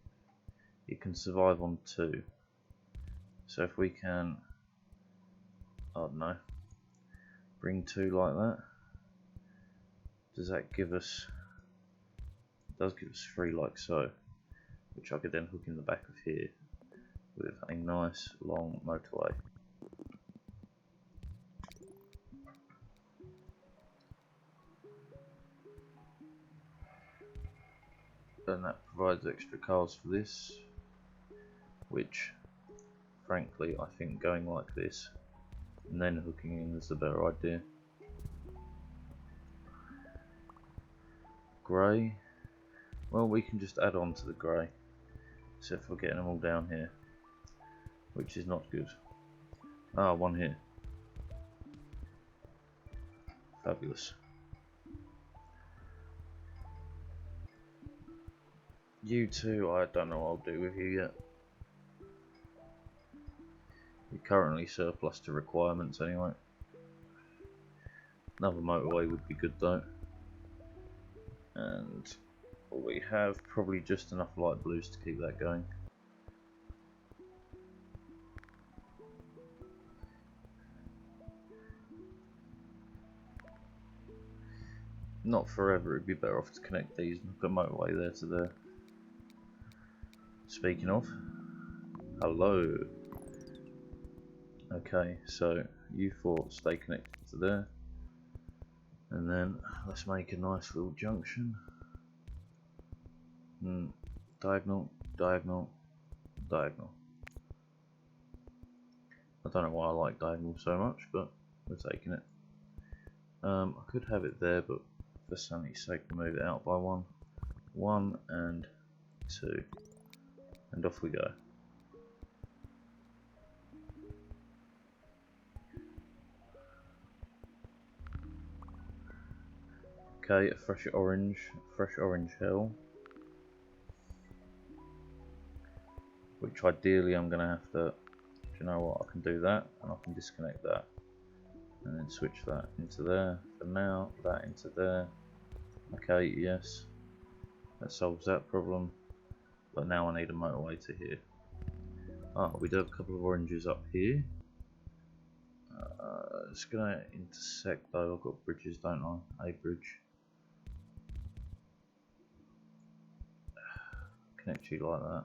It can survive on 2. So if we can, I don't know, bring 2 like that. Does that give us, it does give us 3 like so, which I could then hook in the back of here with a nice long motorway. And that provides extra cars for this, which frankly I think going like this and then hooking in is the better idea. Grey, well, we can just add on to the grey, except for getting them all down here, which is not good. Ah, one here. Fabulous. You two, I don't know what I'll do with you yet. You're currently surplus to requirements anyway. Another motorway would be good though. And we have probably just enough light blues to keep that going. Not forever, it'd be better off to connect these and put a motorway there to there. Speaking of, hello. Okay, so you 4 stay connected to there, and then let's make a nice little junction. Diagonal, diagonal, diagonal. I don't know why I like diagonal so much, but we're taking it. I could have it there, but for sanity's sake, move it out by 1. 1 and 2. And off we go. Okay, a fresh orange hell. Which ideally I'm going to have to, do you know what, I can do that and I can disconnect that. And then switch that into there. For now, that into there. Okay, yes. That solves that problem. But now I need a motorway to here. Ah, we do have a couple of oranges up here. It's gonna intersect though. I've got bridges, don't I? A bridge. Connect you like that.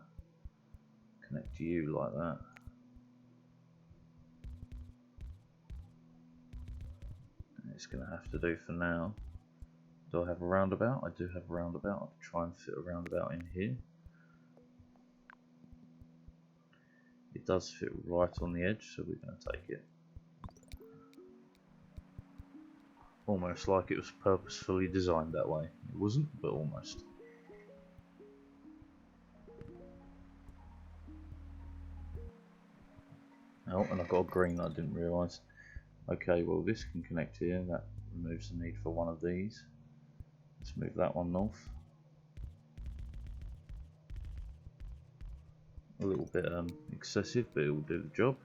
Connect you like that. And it's gonna have to do for now. Do I have a roundabout? I do have a roundabout. I can try and fit a roundabout in here. It does fit right on the edge, so we're going to take it. Almost like it was purposefully designed that way. It wasn't, but almost. Oh, and I've got a green I didn't realise. Okay, well this can connect here. That removes the need for one of these. Let's move that one north. A little bit excessive, but it will do the job.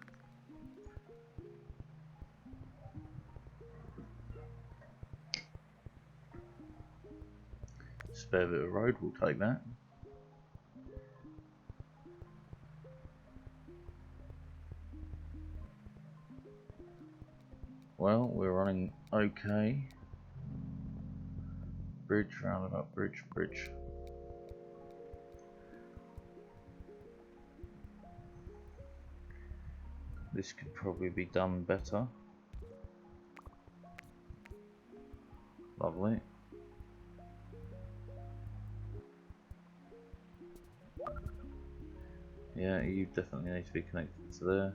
Spare bit of road, we'll take that. Well, we're running okay. Bridge, roundabout, bridge, bridge. This could probably be done better. Lovely. Yeah, you definitely need to be connected to there.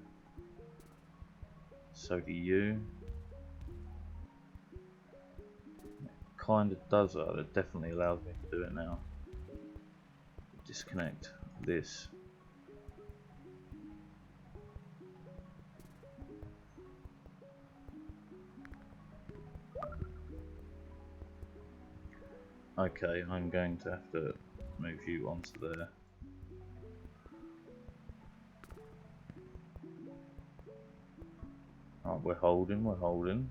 So do you. It kind of does that. It definitely allows me to do it now. Disconnect this. Okay, I'm going to have to move you onto there. Oh, we're holding, we're holding.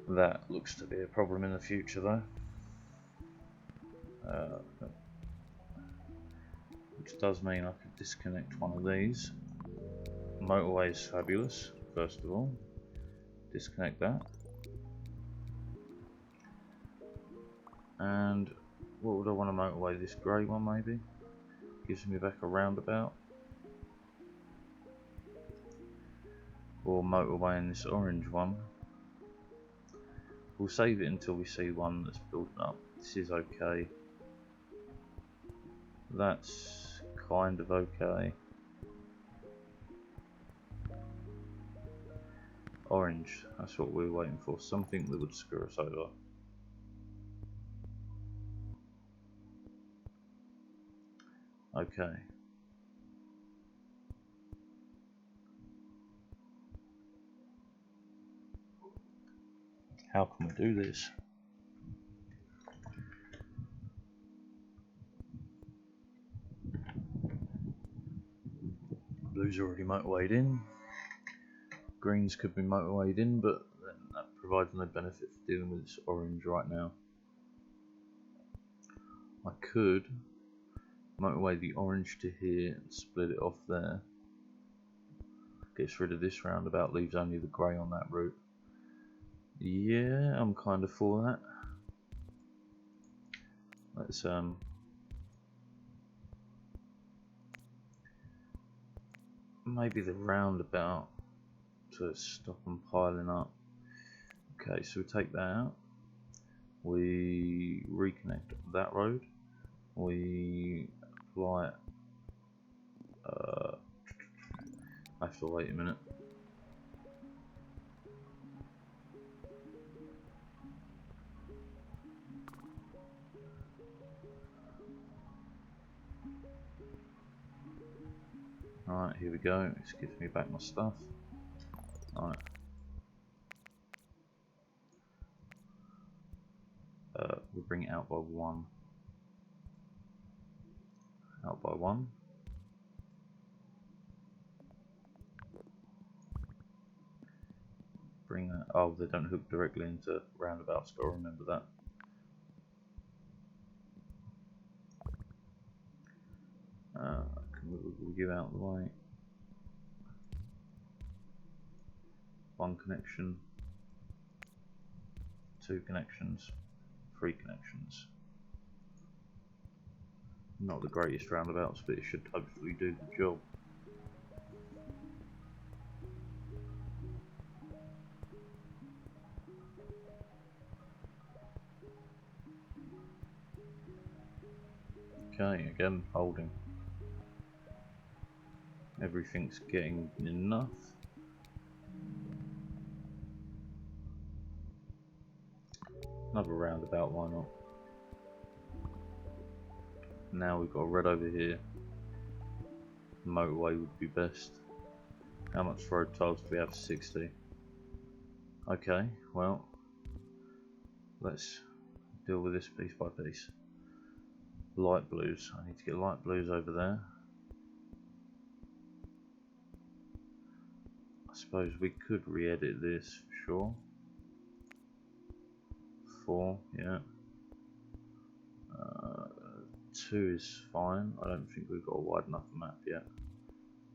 That looks to be a problem in the future though. Which does mean I could disconnect one of these. Motorway is fabulous, first of all. Disconnect that. And what would I want to motorway? This grey one maybe? Gives me back a roundabout. Or motorway in this orange one. We'll save it until we see one that's built up. This is okay. That's kind of okay. Orange, that's what we're waiting for. Something that would screw us over. Okay. How can we do this? Blue's already motorwayed in. Greens could be motorwayed in, but then that provides no benefit for dealing with this orange right now. I could motorway the orange to here and split it off there. Gets rid of this roundabout, leaves only the grey on that route. Yeah, I'm kind of for that. Let's maybe the roundabout to stop them piling up. Okay, so we take that out. We reconnect that road. We apply. I have to wait a minute. Alright, here we go. This gives me back my stuff. Alright. We'll bring it out by one. Out by one. Bring that. Oh, they don't hook directly into roundabouts. Gotta remember that. We'll give out the way. One connection. Two connections. Three connections. Not the greatest roundabouts, but it should hopefully do the job. Okay, again holding. Everything's getting enough. Another roundabout, why not? Now we've got a red over here. Motorway would be best. How much road tiles do we have? 60. Okay, well, let's deal with this piece by piece. Light blues. I need to get light blues over there. I suppose we could re-edit this for sure. 4, yeah. 2 is fine. I don't think we've got a wide enough map yet.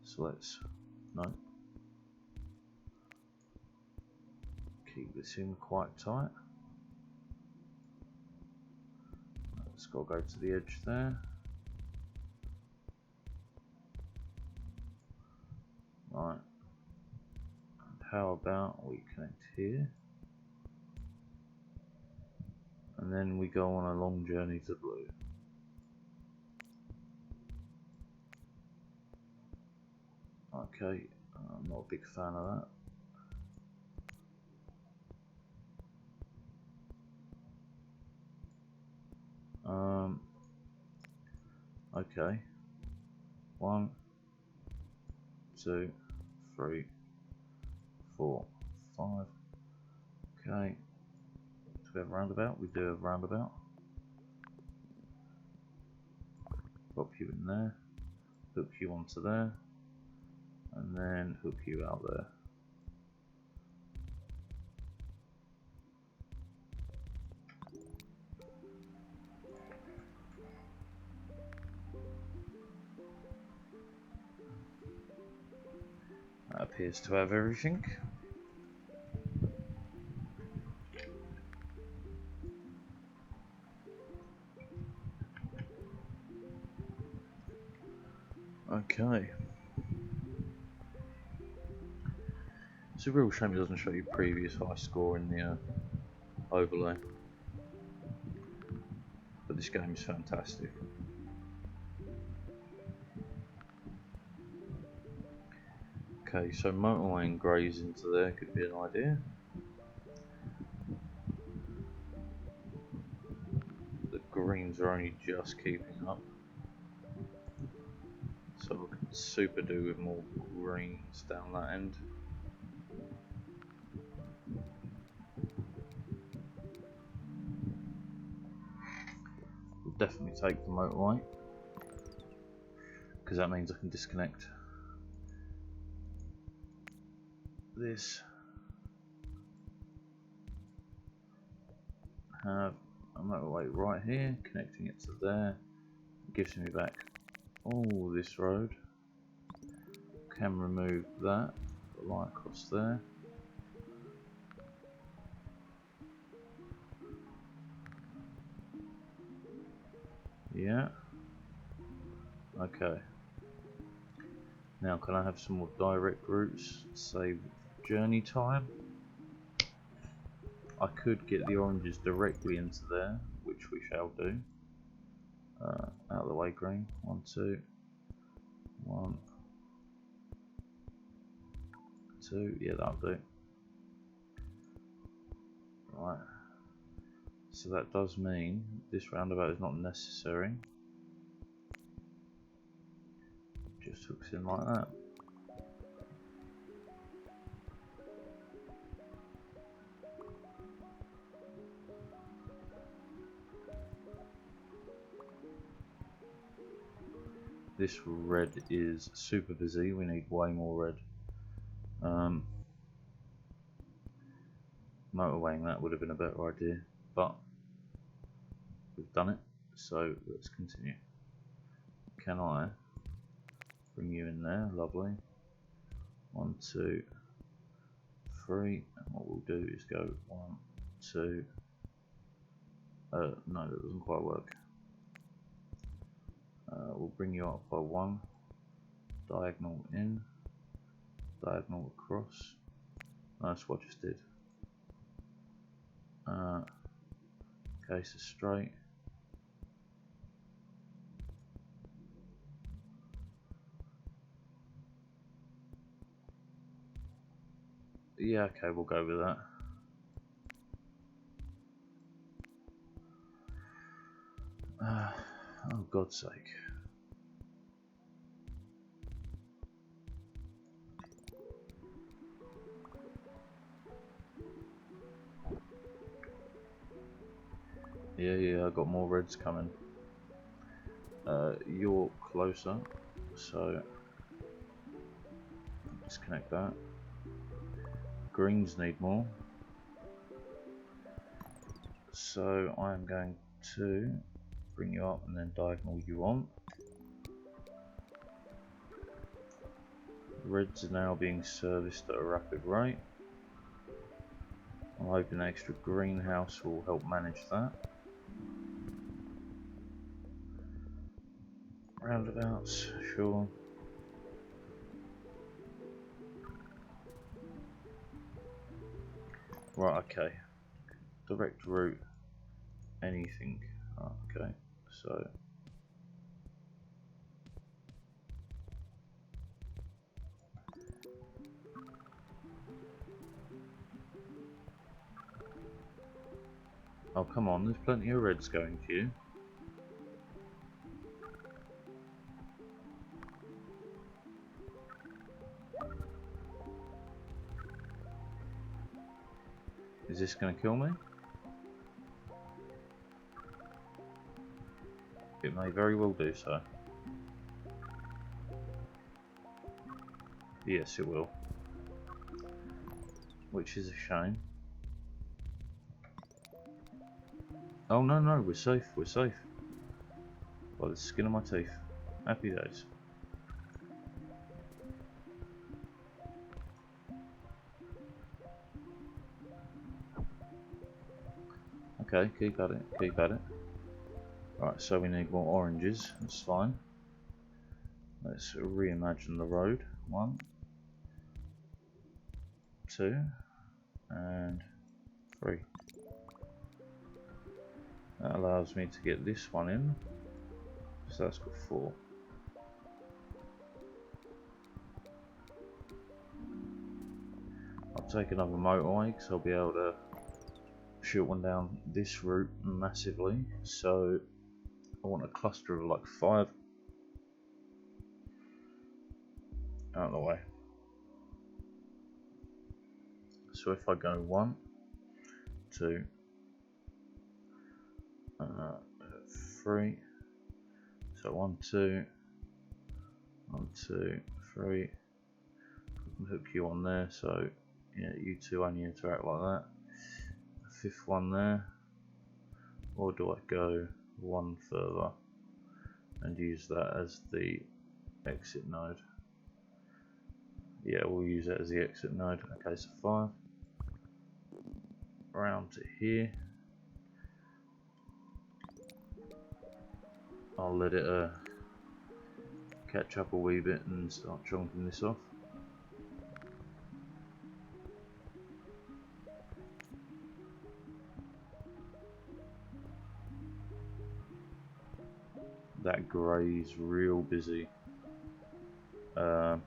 So let's, no. Keep this in quite tight. It's got to go to the edge there. Right. And how about we connect here? And then we go on a long journey to blue. Okay, I'm not a big fan of that. Okay. 1, 2, 3, 4, 5. Okay. Do we have a roundabout? We do have a roundabout. Pop you in there. Hook you onto there. And then hook you out there. appears to have everything. Okay. It's a real shame it doesn't show you previous high score in the overlay. But this game is fantastic. Okay, so motorway grays into there could be an idea. The greens are only just keeping up. So I can super do with more greens down that end. We'll definitely take the motorway, because that means I can disconnect this, have a motorway right here, connecting it to there. It gives me back all this road. Can remove that, put a line across there. Yeah. Okay. Now can I have some more direct routes, save journey time? I could get the oranges directly into there, which we shall do. Out of the way, green. 1, 2, 1, 2. Yeah, that'll do. Right. So that does mean this roundabout is not necessary. Just hooks in like that. This red is super busy, we need way more red. Motorwaying that would have been a better idea, but we've done it, so let's continue. Can I bring you in there? Lovely. 1, 2, 3, and what we'll do is go 1, 2. No, that doesn't quite work. We'll bring you up by 1, diagonal in, diagonal across. That's what I just did. Okay, so straight. Yeah, okay, we'll go with that. Oh, God's sake. Yeah, I got more reds coming. You're closer, so disconnect that. Greens need more, so I'm going to bring you up and then diagonal you on. Reds are now being serviced at a rapid rate. I'm hoping the extra greenhouse will help manage that. Roundabouts, sure. Right, okay. Direct route, anything. Oh, okay, so. Oh, come on, there's plenty of reds going to you. Is this going to kill me? It may very well do so. Yes, it will. Which is a shame. Oh no, we're safe, we're safe. By the skin of my teeth. Happy days. Okay, keep at it, keep at it. Right, so we need more oranges, that's fine. Let's reimagine the road. 1, 2, and 3. That allows me to get this one in, so that's got 4. I'll take another motorway because I'll be able to shoot one down this route massively. So I want a cluster of like 5 out of the way. So if I go 1, 2, 3, so 1, 2, 1, 2, 3, I can hook you on there, so yeah, you two only interact like that. A 5th one there, or do I go 1 further and use that as the exit node? Yeah, we'll use that as the exit node. Okay, so 5 around to here. I'll let it catch up a wee bit and start chunking this off. That grey's real busy. I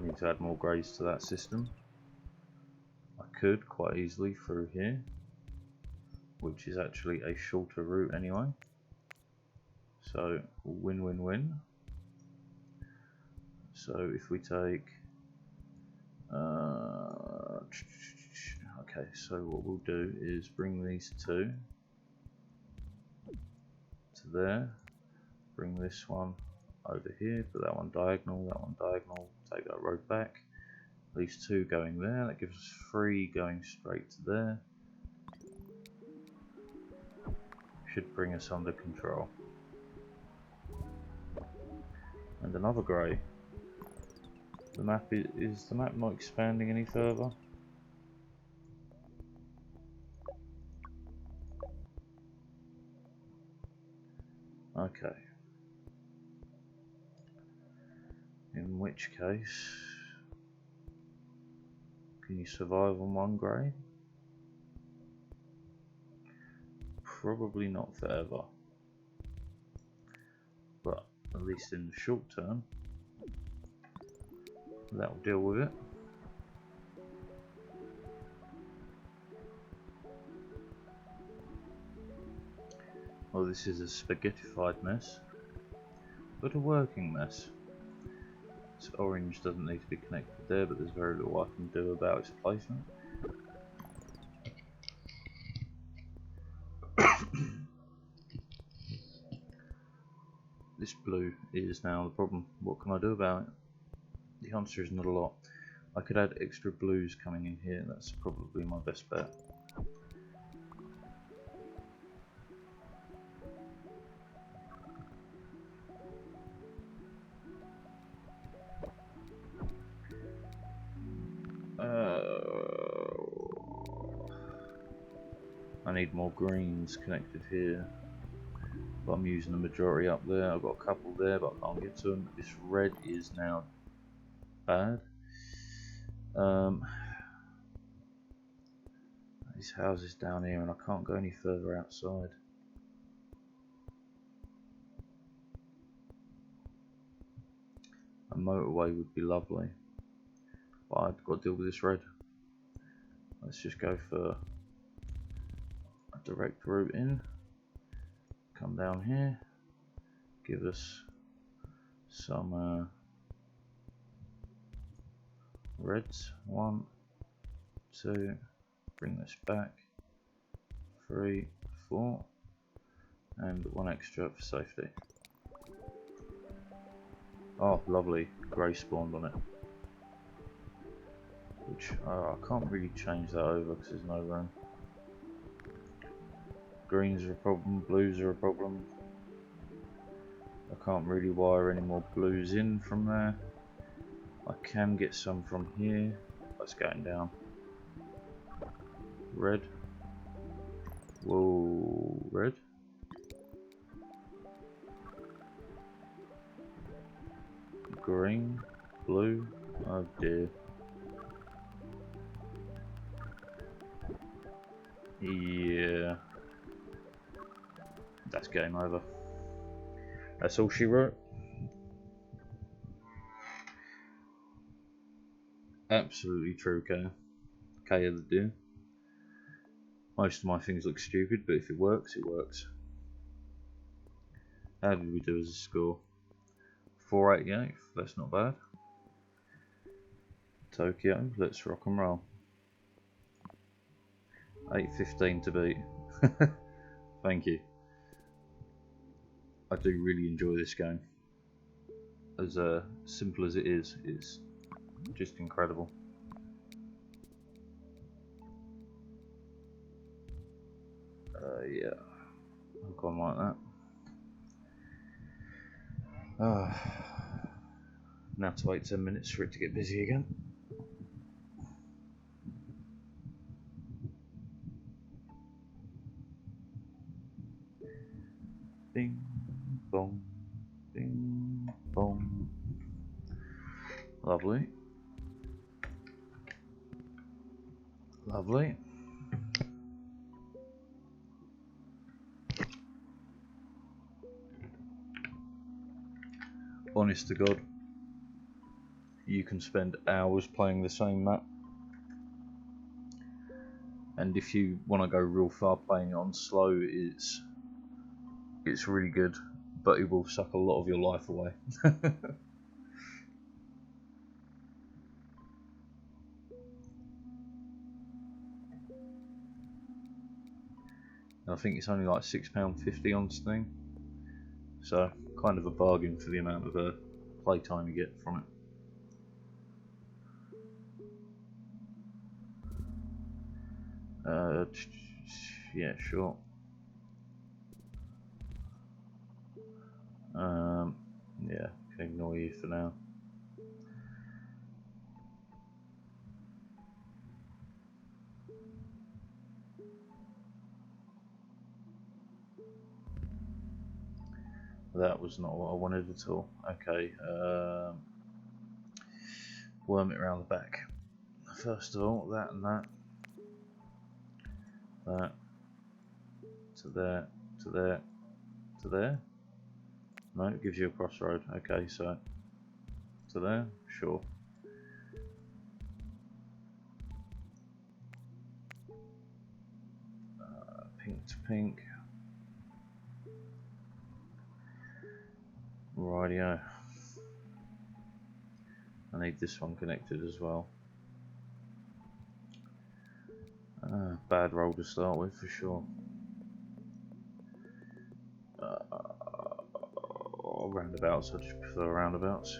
need to add more greys to that system. I could quite easily through here, which is actually a shorter route anyway. So win-win-win. So if we take okay, so what we'll do is bring these two to there, bring this one over here, put that one diagonal, take that road back, these 2 going there, that gives us 3 going straight to there. Should bring us under control. And another grey. The map is the map not expanding any further? Okay. In which case, can you survive on 1 grey? Probably not forever. But at least in the short term, that'll deal with it. Well, this is a spaghettified mess, but a working mess. This orange doesn't need to be connected there, but there's very little I can do about its placement. This blue is now the problem. What can I do about it? The answer is not a lot. I could add extra blues coming in here, that's probably my best bet. I need more greens connected here, but I'm using the majority up there. I've got a couple there, but I can't get to them. This red is now bad. These houses down here, and I can't go any further outside. A motorway would be lovely, but I've got to deal with this red. Let's just go for a direct route in. Come down here, give us some reds. 1, 2, bring this back. 3, 4, and 1 extra for safety. Oh, lovely, grey spawned on it. Which I can't really change that over because there's no room. Greens are a problem, blues are a problem. I can't really wire any more blues in from there. I can get some from here. That's going down. Red. Whoa, red. Green. Blue. Oh dear. Yeah. That's game over. That's all she wrote. Absolutely true, Kaya. Kaya the do. Most of my things look stupid, but if it works, it works. How did we do as a score? 488, that's not bad. Tokyo, let's rock and roll. 8:15 to beat. Thank you. I do really enjoy this game. As simple as it is, it's just incredible. Yeah, I've gone like that. Now to wait 10 minutes for it to get busy again. Bing, bong, bing, bong. Lovely. Lovely. Honest to God, you can spend hours playing the same map, and if you want to go real far playing it on slow, it's really good, but it will suck a lot of your life away. I think it's only like £6.50 on Steam, so kind of a bargain for the amount of playtime you get from it. Yeah, sure. Yeah, can ignore you for now. That was not what I wanted at all. Okay, worm it around the back. First of all, that and that. That. To there, to there, to there. No, it gives you a crossroad. Okay, so to there, sure. Pink to pink. Rightio. I need this one connected as well. Bad roll to start with for sure. Roundabouts, I just prefer roundabouts.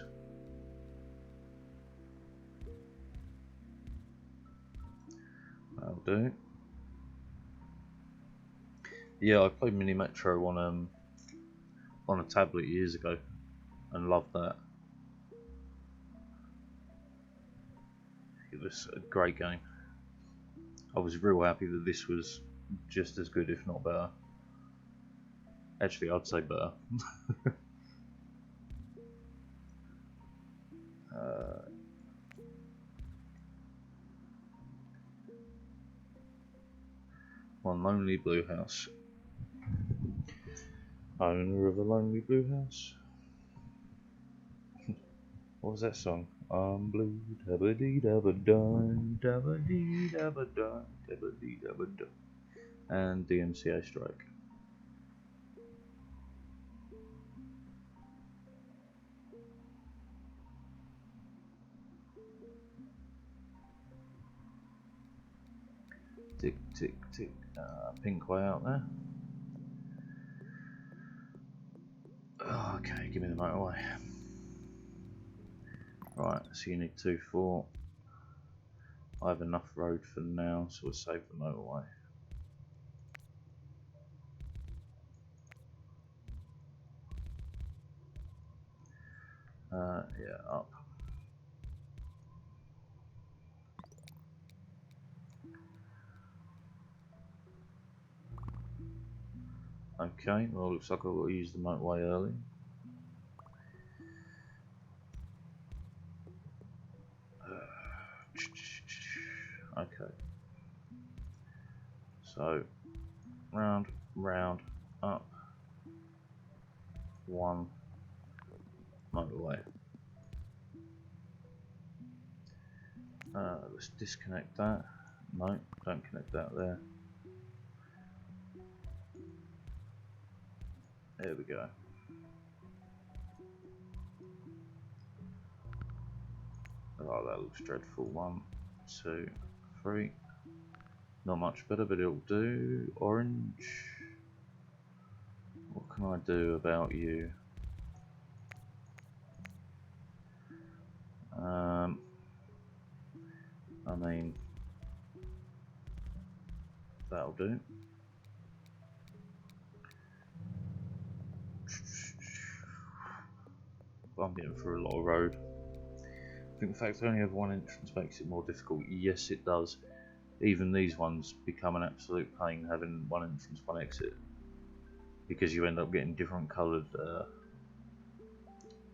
That'll do. Yeah, I played Mini Metro on a tablet years ago and loved that. It was a great game. I was real happy that this was just as good, if not better. Actually, I'd say better. One lonely blue house. Owner of a lonely blue house. What was that song? I'm blue, dabba dee dabba dun, dabba dee dabba dun, dabba dee dabba dun. And DMCA Strike. Tick, tick, tick. Pink way out there. Oh, okay, give me the motorway. Right, so you need 2-4. I have enough road for now, so we'll save the motorway. Yeah, up. Okay, well looks like I've got to use the motorway early. Okay. So, round, round, up, one, motorway. Let's disconnect that. No, don't connect that there. There we go. Oh, that looks dreadful. 1, 2, 3. Not much better, but it'll do. Orange. What can I do about you? I mean, that'll do. I'm getting through a lot of road. I think the fact I only have one entrance makes it more difficult. Yes, it does. Even these ones become an absolute pain having one entrance, one exit, because you end up getting different coloured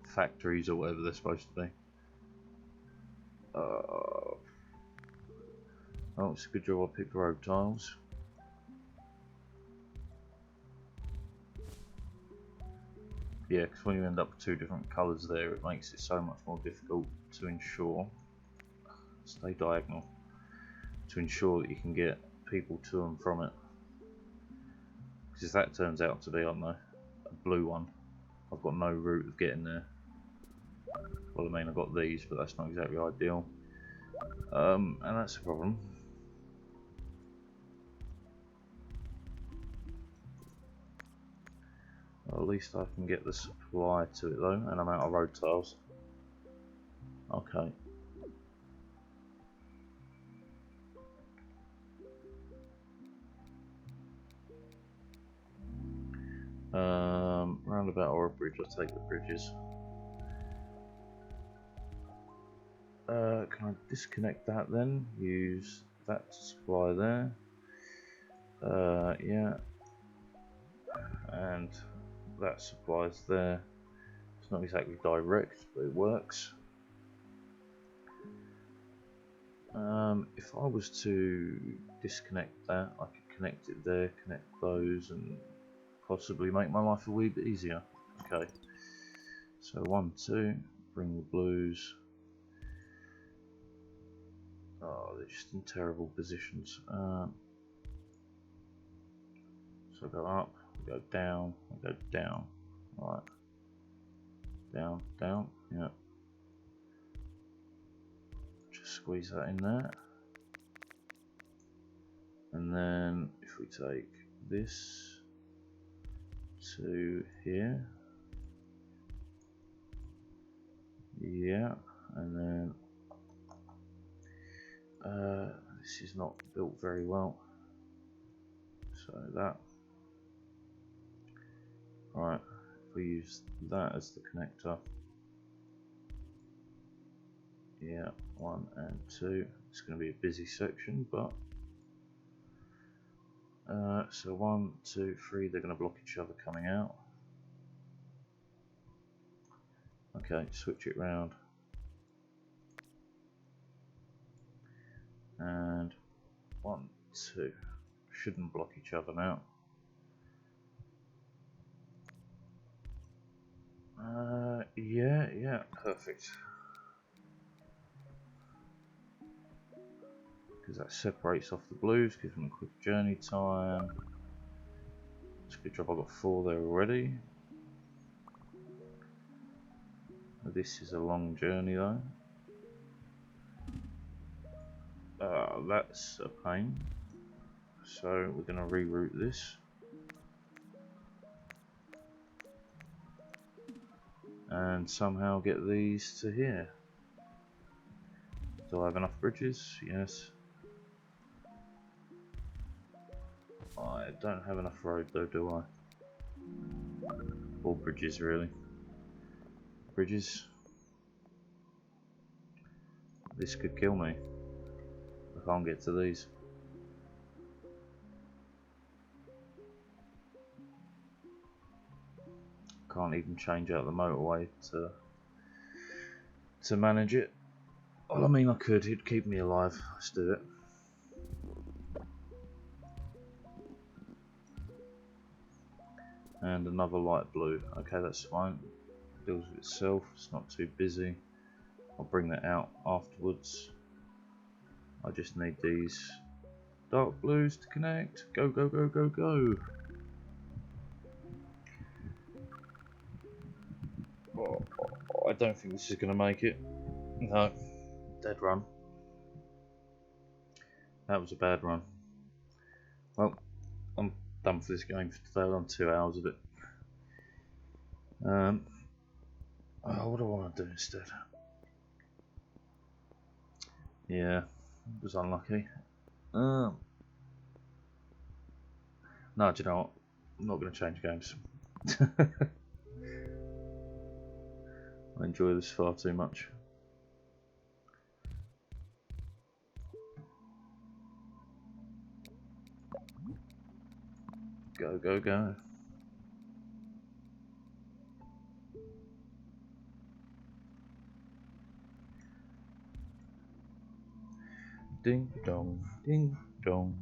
factories or whatever they're supposed to be. Oh, it's a good job I picked road tiles. Yeah, because when you end up with two different colours there, it makes it so much more difficult to ensure, stay diagonal, to ensure that you can get people to and from it. Because if that turns out to be, I don't know, a blue one, I've got no route of getting there. Well, I mean, I've got these, but that's not exactly ideal. And that's a problem. Well, at least I can get the supply to it though, and I'm out of road tiles. Okay. Roundabout or a bridge, I'll take the bridges. Can I disconnect that then? Use that to supply there. Yeah. And that supplies there. It's not exactly direct, but it works. If I was to disconnect that, I could connect it there, connect those, and possibly make my life a wee bit easier. Okay. So 1, 2, bring the blues. Oh, they're just in terrible positions. So go up, go down, go down. Right. Down, down, yeah. Just squeeze that in there. And then if we take this to here. Yeah, and then this is not built very well. So that. Right, if we use that as the connector. Yeah, 1 and 2. It's going to be a busy section, but so 1, 2, 3. They're going to block each other coming out. Okay, switch it round. And 1, 2. Shouldn't block each other now. Yeah, perfect. Because that separates off the blues, gives them a quick journey time. It's a good job I got 4 there already. This is a long journey though. That's a pain. So we're going to reroute this. And somehow get these to here. Do I have enough bridges? Yes. I don't have enough road though, do I? Or bridges really. Bridges. This could kill me. I can't get to these. Can't even change out the motorway to manage it. Well, I mean, I could. It'd keep me alive. Let's do it. And another light blue. Okay, that's fine. Deals with itself. It's not too busy. I'll bring that out afterwards. I just need these dark blues to connect. Go, go, go, go, go. Oh, I don't think this is going to make it. No. Dead run. That was a bad run. Well, I'm done for this game for today. I'm 2 hours of it. What do I want to do instead? Yeah, it was unlucky. No, do you know what? I'm not going to change games. I enjoy this far too much. Go, go, go. Ding dong, ding dong.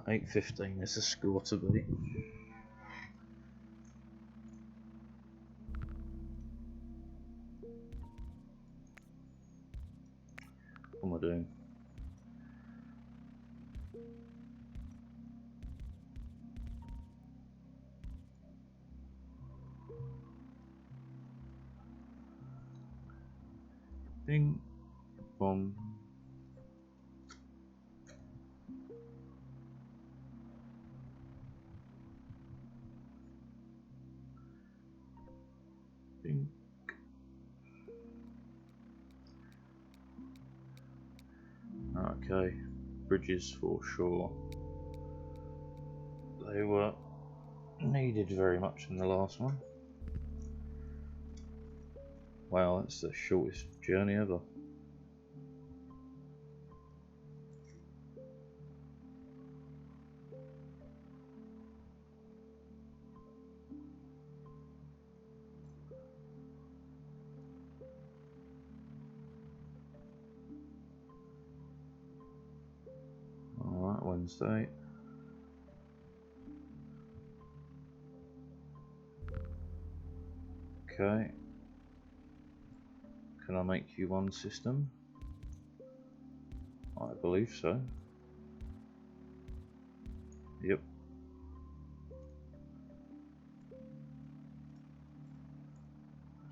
Right, 8:15 is the score to beat. What am I doing? Ding bong. Ding. Okay, bridges for sure. They were needed very much in the last one. Wow, that's the shortest journey ever. Alright, Wednesday. Okay. Can I make you one system? I believe so. Yep.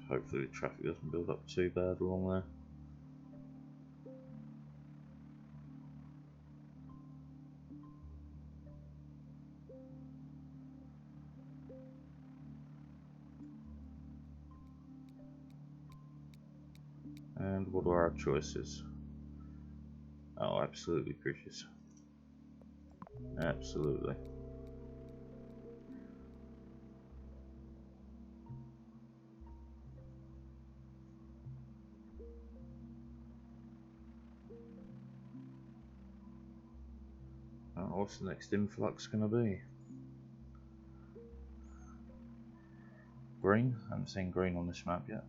Hopefully the traffic doesn't build up too bad along there. And what are our choices? Oh, absolutely bridges. Absolutely. What's the next influx going to be? Green? I haven't seen green on this map yet.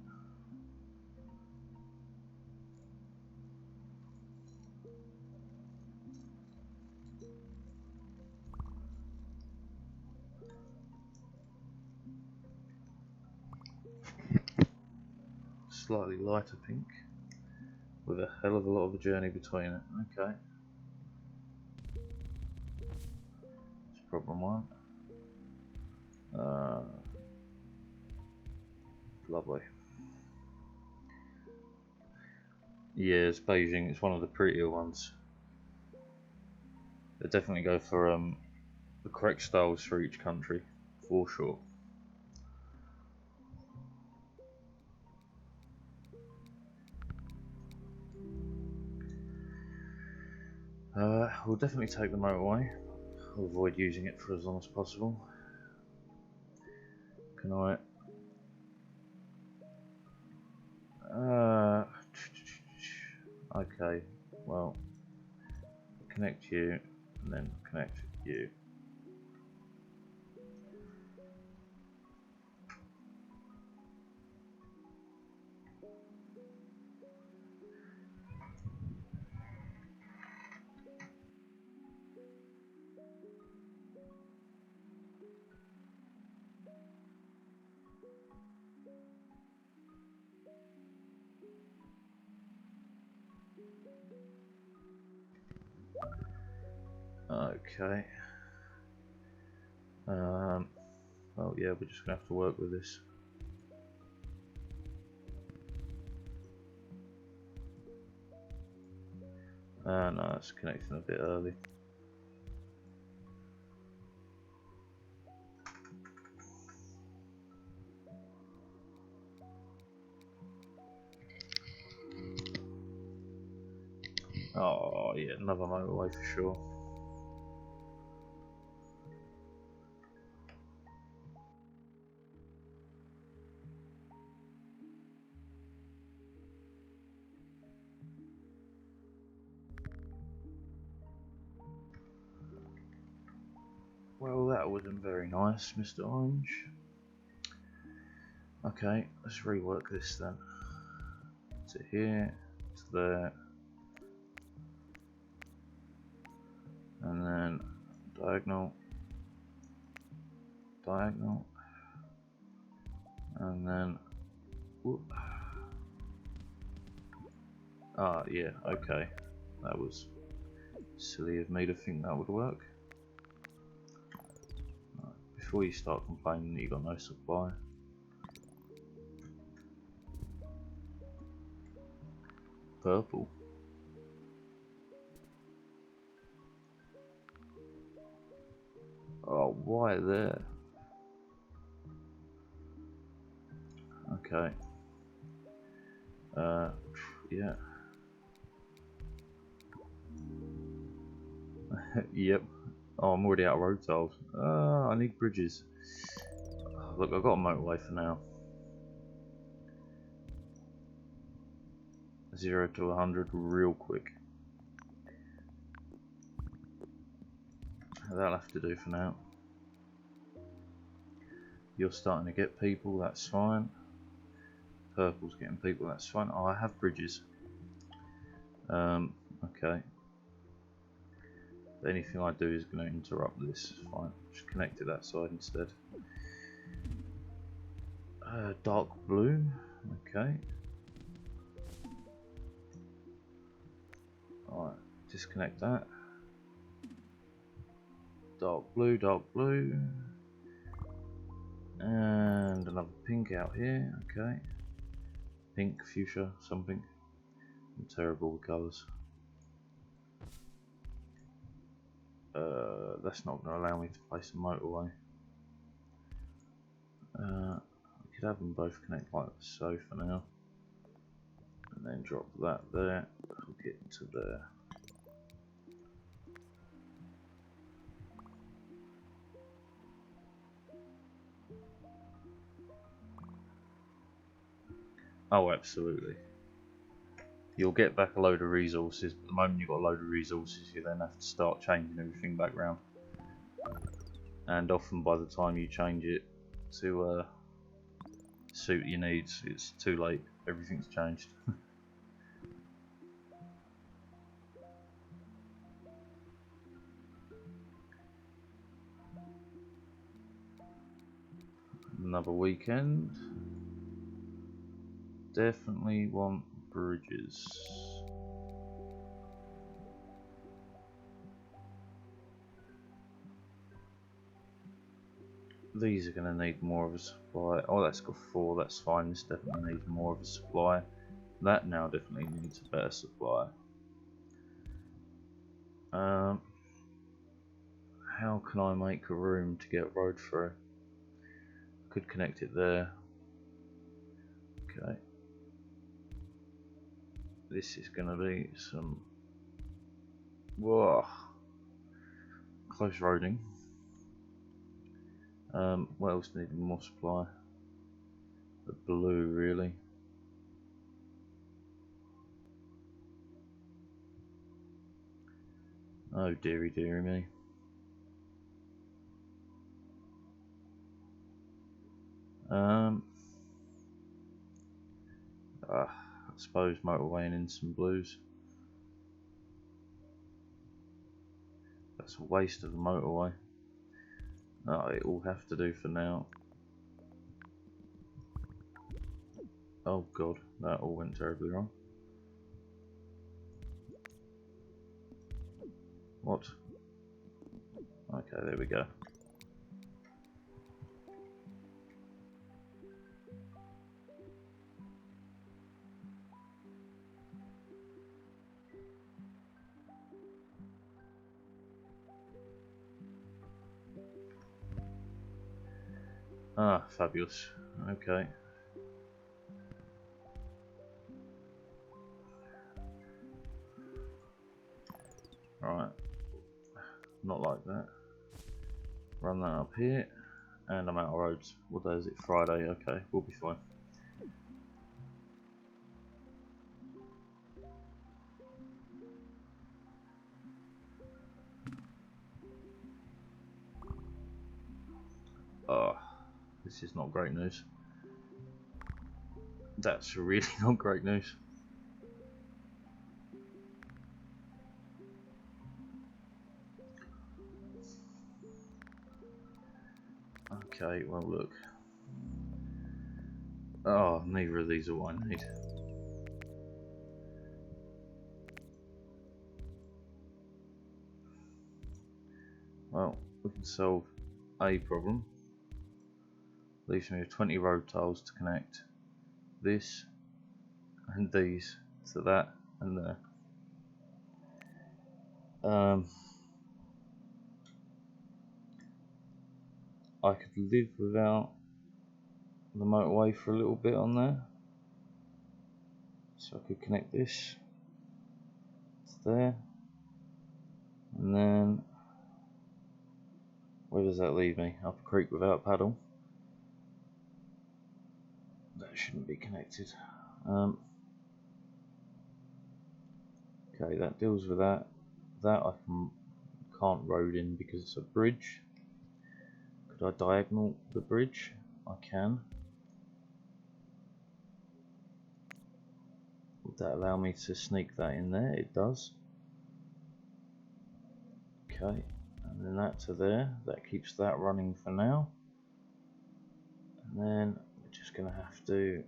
Slightly lighter pink with a hell of a lot of a journey between it. Okay. That's problem one. Lovely. Yeah, it's Beijing. It's one of the prettier ones. They definitely go for the correct styles for each country, for sure. We'll definitely take the motorway. I'll avoid using it for as long as possible. Can I? Okay, well, connect you and then connect you. Okay. Well, yeah, we're just gonna have to work with this. No, it's connecting a bit early. Oh, yeah, another motorway for sure. Well, that wasn't very nice, Mr. Orange. Okay, let's rework this then. To here, to there, and then diagonal, diagonal, and then whoop. Ah, yeah, okay. That was silly of me to think that would work. Right, before you start complaining that you got no supply. Purple. Oh, why there? Okay. Yeah. Yep. Oh, I'm already out of road tiles. I need bridges. Oh, look, I've got a motorway for now. 0 to 100 real quick. That'll have to do for now. You're starting to get people, that's fine. Purple's getting people, that's fine. Oh, I have bridges. Okay. Anything I do is going to interrupt this. Fine, just connect to that side instead. Dark blue. Okay. Alright, disconnect that. Dark blue. And another pink out here. Okay. Pink, fuchsia, something. I'm terrible with colours. That's not going to allow me to place a motorway. We could have them both connect like so for now. And then drop that there, hook it to there. Oh, absolutely. You'll get back a load of resources, but the moment you've got a load of resources, you then have to start changing everything back round. And often by the time you change it to suit your needs, it's too late. Everything's changed. Another weekend. Definitely want bridges. These are going to need more of a supply. Oh, that's got 4, that's fine. This definitely needs more of a supply. That now definitely needs a better supply. How can I make a room to get road through? Could connect it there. Okay. This is going to be some... Whoa. Close roading. What else needed more supply? The blue, really. Oh dearie, dearie me. I suppose motorwaying in some blues. That's a waste of the motorway. It will have to do for now. Oh god, that all went terribly wrong. What? Okay, there we go. Ah, fabulous. Okay. Right. Not like that. Run that up here. And I'm out of roads. What day is it? Friday. Okay, we'll be fine. Oh, this is not great news. That's really not great news. Okay, well look. Oh, neither of these are what I need. Well, we can solve a problem. Leaves me with 20 road tiles to connect this and these to that and there. I could live without the motorway for a little bit on there. So I could connect this to there. And then, where does that leave me? Up a creek without paddle. That shouldn't be connected. Okay, that deals with that. That I can't road in because it's a bridge. Could I diagonal the bridge? I can. Would that allow me to sneak that in there? It does. Okay, and then that to there. That keeps that running for now. And then we're just going to have to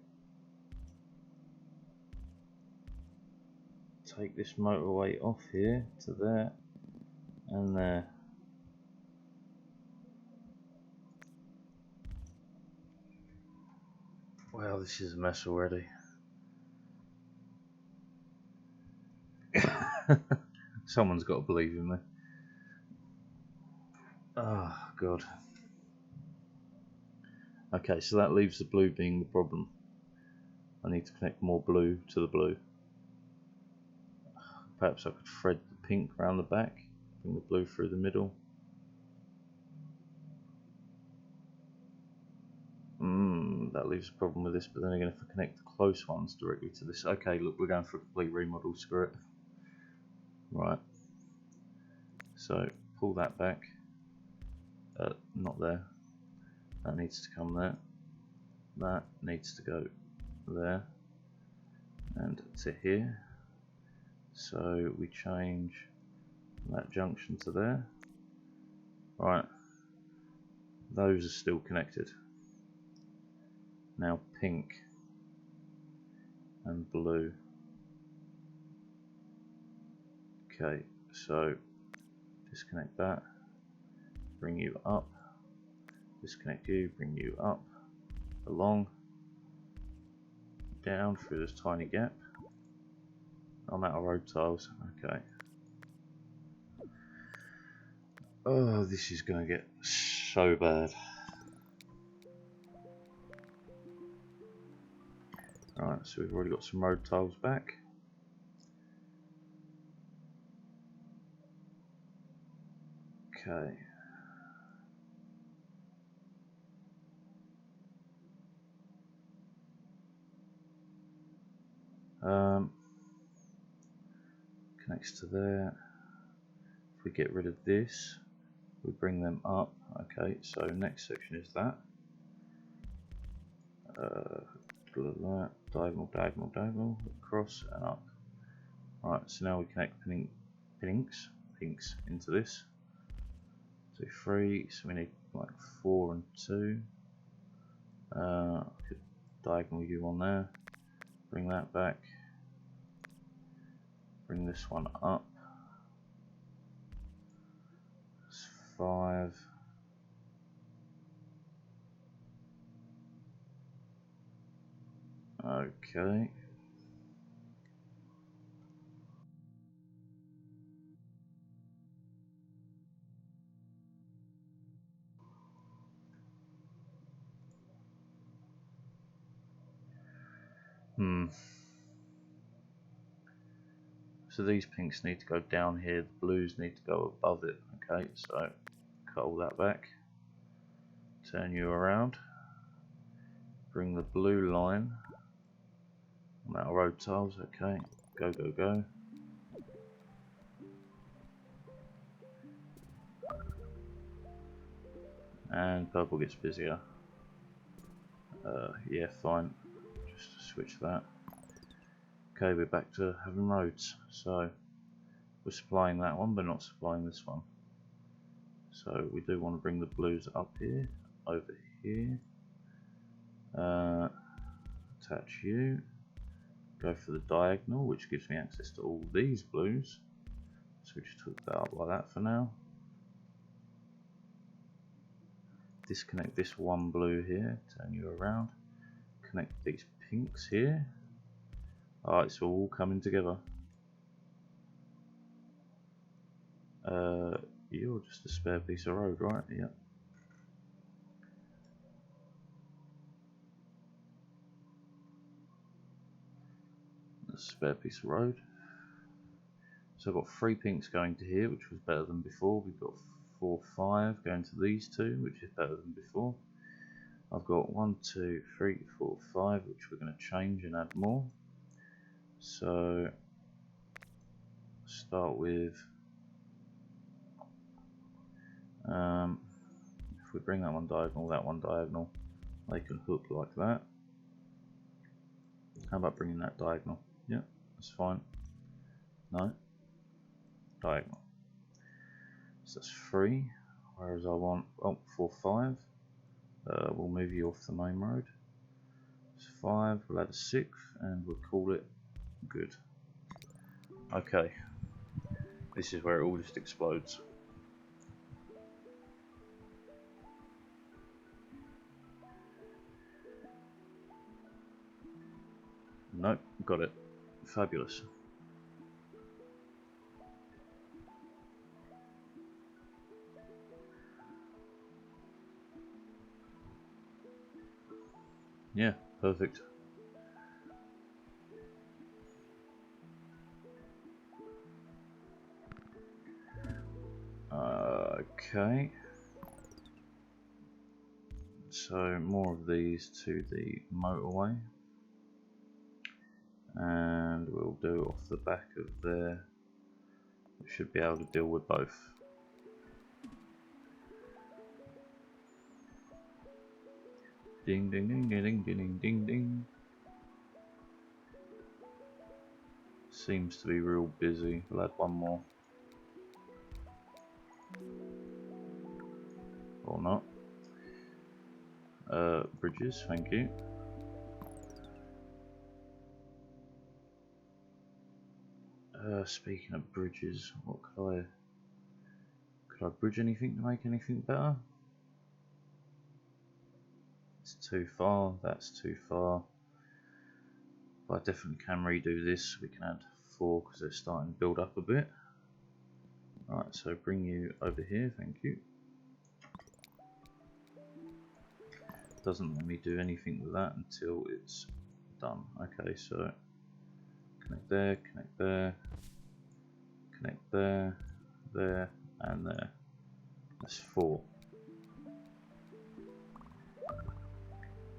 take this motorway off here to there and there. Well, this is a mess already. Someone's got to believe in me. Oh, God. Okay, so that leaves the blue being the problem. I need to connect more blue to the blue. Perhaps I could thread the pink around the back, bring the blue through the middle. That leaves a problem with this, but then again, if I connect the close ones directly to this. Okay, look, we're going for a complete remodel, screw it. Right. So, pull that back. Not there. That needs to come there. That needs to go there. And to here. So, we change that junction to there. Right. Those are still connected. Now pink and blue. Okay, so disconnect that, bring you up, disconnect you, bring you up, along, down through this tiny gap. I'm out of road tiles, okay. Oh, this is going to get so bad. Alright, so we've already got some road tiles back. Okay. Connects to there. we get rid of this, we bring them up. Okay, so next section is that. Diagonal, diagonal, diagonal, across and up. Right, so now we connect pinks into this. So 3, so we need like 4 and 2. Could diagonal you on there. Bring that back. Bring this one up. That's 5. Okay. So these pinks need to go down here, the blues need to go above it. Okay, so cut all that back. Turn you around. Bring the blue line on our road tiles. Okay, go, go, go. And purple gets busier. Yeah, fine. Just switch that. Okay, we're back to having roads. So we're supplying that one, but not supplying this one. So we do want to bring the blues up here, over here. Attach you. Go for the diagonal, which gives me access to all these blues. So we just took that up like that for now. Disconnect this one blue here, turn you around. Connect these pinks here. Alright, so all coming together. You're just a spare piece of road, right? Yep. A spare piece of road. So I've got 3 pinks going to here, which was better than before. We've got 4, 5 going to these 2, which is better than before. I've got 1, 2, 3, 4, 5, which we're going to change and add more. So start with if we bring that one diagonal, they can hook like that. How about bringing that diagonal? Yeah, that's fine. No, diagonal. So that's 3, whereas I want 4, 5. We'll move you off the main road. It's 5. We'll add a 6, and we'll call it good. Okay, this is where it all just explodes. Nope, got it. Fabulous. Yeah, perfect. Okay. So more of these to the motorway. And we'll do off the back of there. We should be able to deal with both. Ding ding ding ding ding ding ding ding. Seems to be real busy. We'll add one more. Or not. Bridges, thank you. Speaking of bridges, what could I bridge anything to make anything better? It's too far, that's too far. But I definitely can redo this. We can add 4 because they're starting to build up a bit. Right, so bring you over here, thank you. Doesn't let me do anything with that until it's done. Okay, so connect there, connect there, connect there, there, and there. That's 4.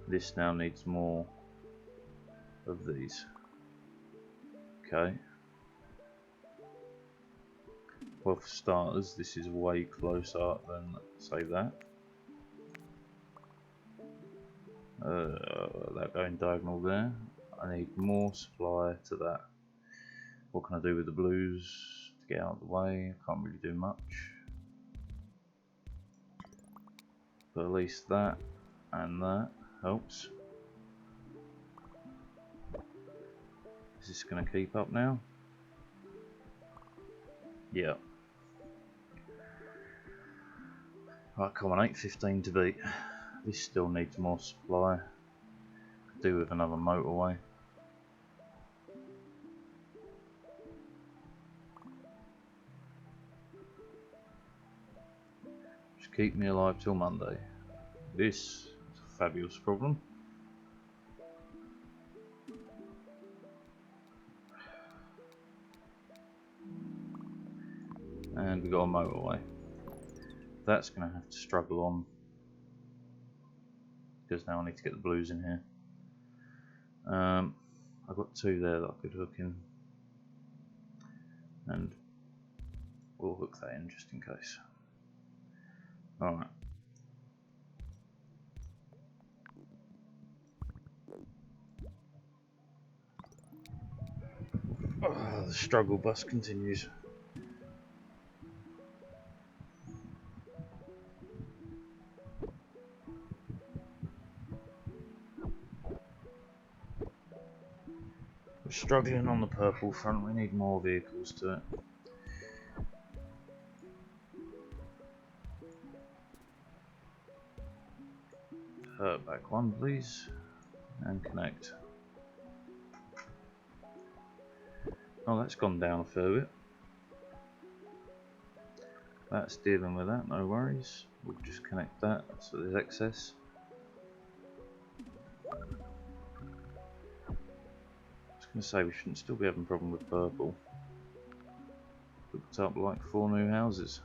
This now needs more of these. Okay. Well, for starters, this is way closer than, say, that. That going diagonal there. I need more supply to that. What can I do with the blues to get out of the way? I can't really do much. But at least that and that helps. Is this going to keep up now? Yeah. Right, come on, 8:15 to beat. This still needs more supply. Could do with another motorway. Just keep me alive till Monday. This is a fabulous problem. And we got a motorway. That's going to have to struggle on, because now I need to get the blues in here. I've got two there that I could hook in, and we'll hook that in just in case. Alright. Oh, the struggle bus continues. We're struggling on the purple front, we need more vehicles to it. Back one please, and connect. Oh, that's gone down a fair bit. That's dealing with that, no worries. We'll just connect that so there's excess. I was going to say we shouldn't still be having a problem with purple. Hooked up like 4 new houses.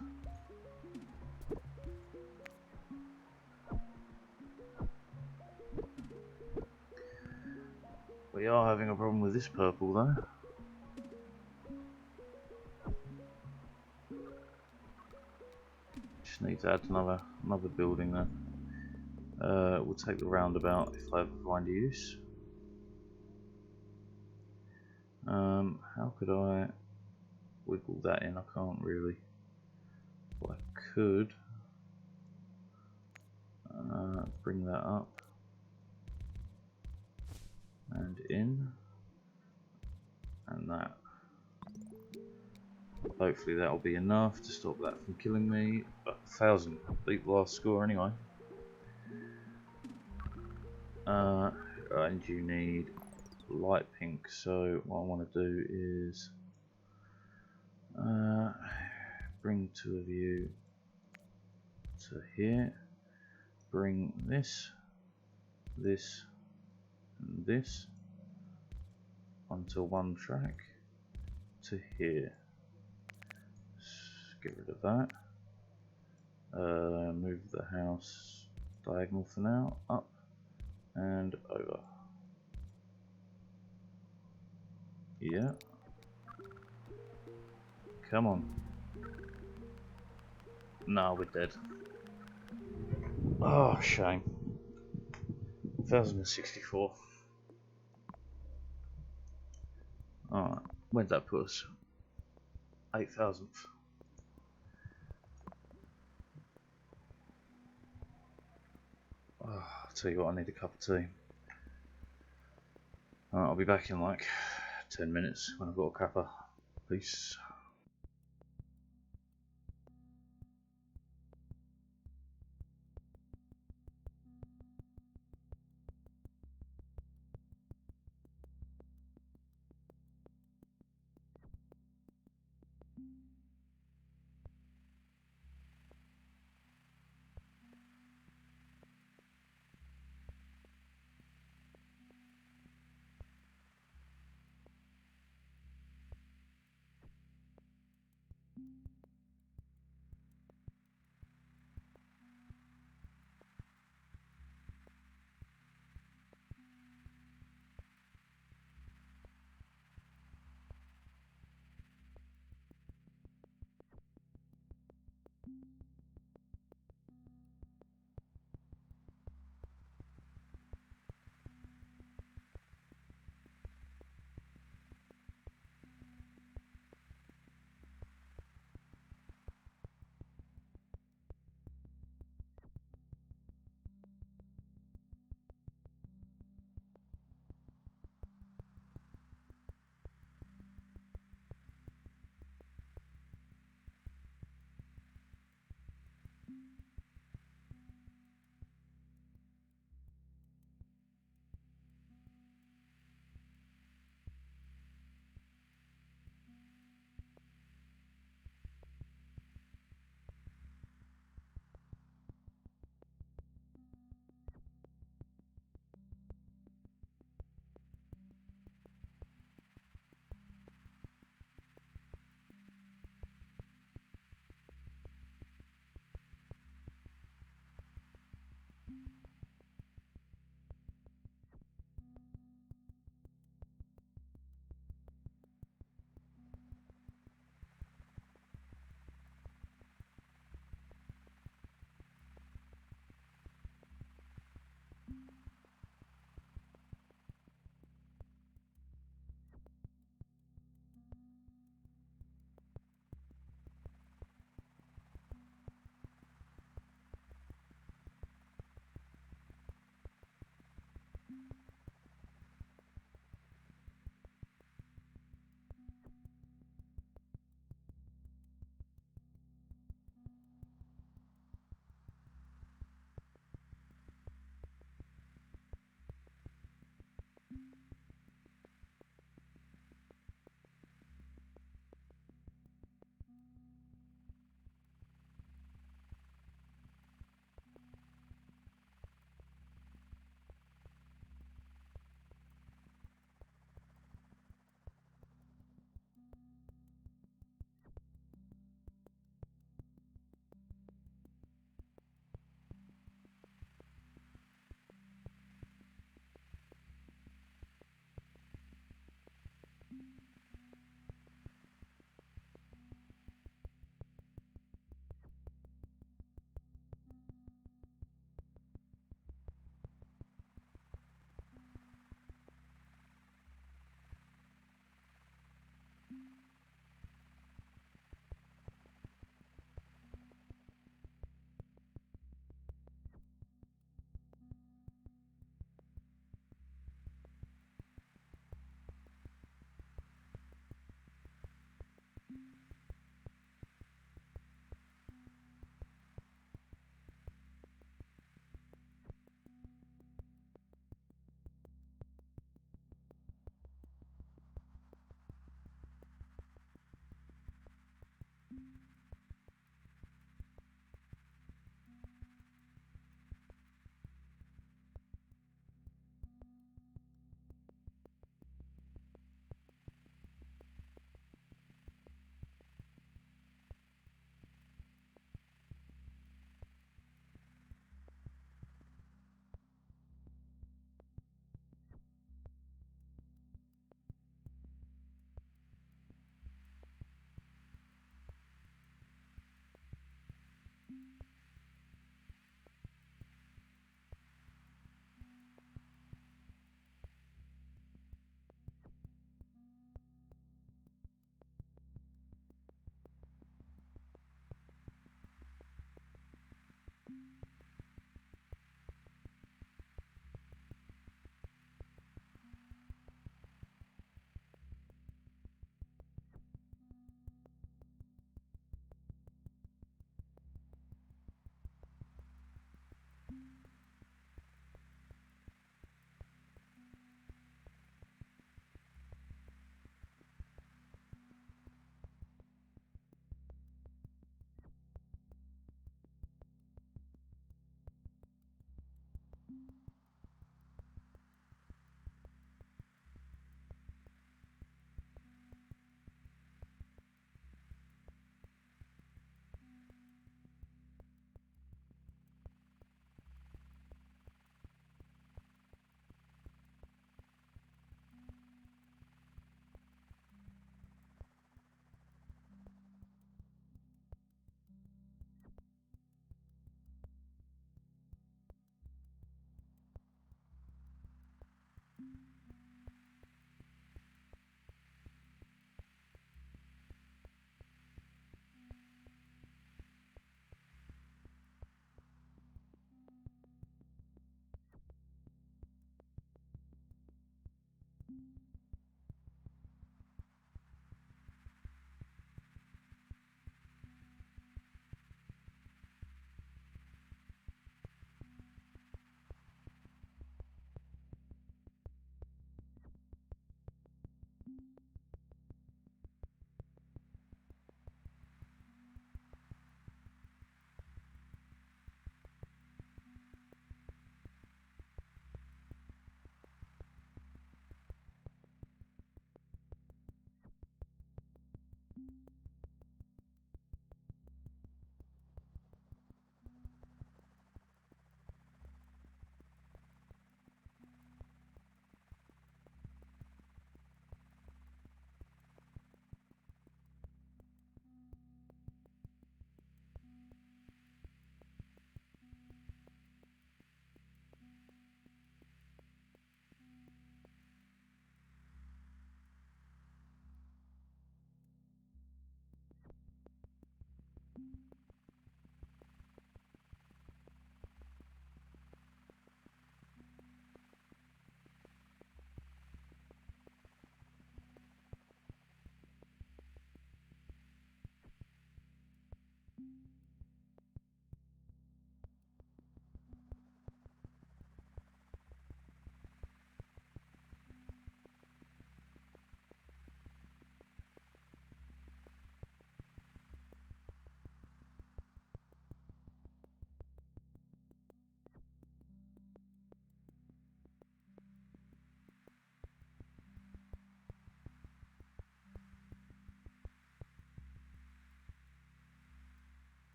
We are having a problem with this purple though. Just need to add another building there. We'll take the roundabout if I ever find a use. How could I wiggle that in? I can't really. Well, I could bring that up and in, and that. Hopefully that'll be enough to stop that from killing me. 1,000, beat the last score anyway. And you need light pink, so what I want to do is bring 2 of you to here, bring this, this, and this onto one track to here. Get rid of that. Move the house diagonal for now, up and over. Yeah. Come on. No, we're dead. Oh, shame. 1,064. Alright, where'd that put us? 8,000th. Oh, I'll tell you what, I need a cup of tea. Alright, I'll be back in like 10 minutes when I've got a cuppa. Peace.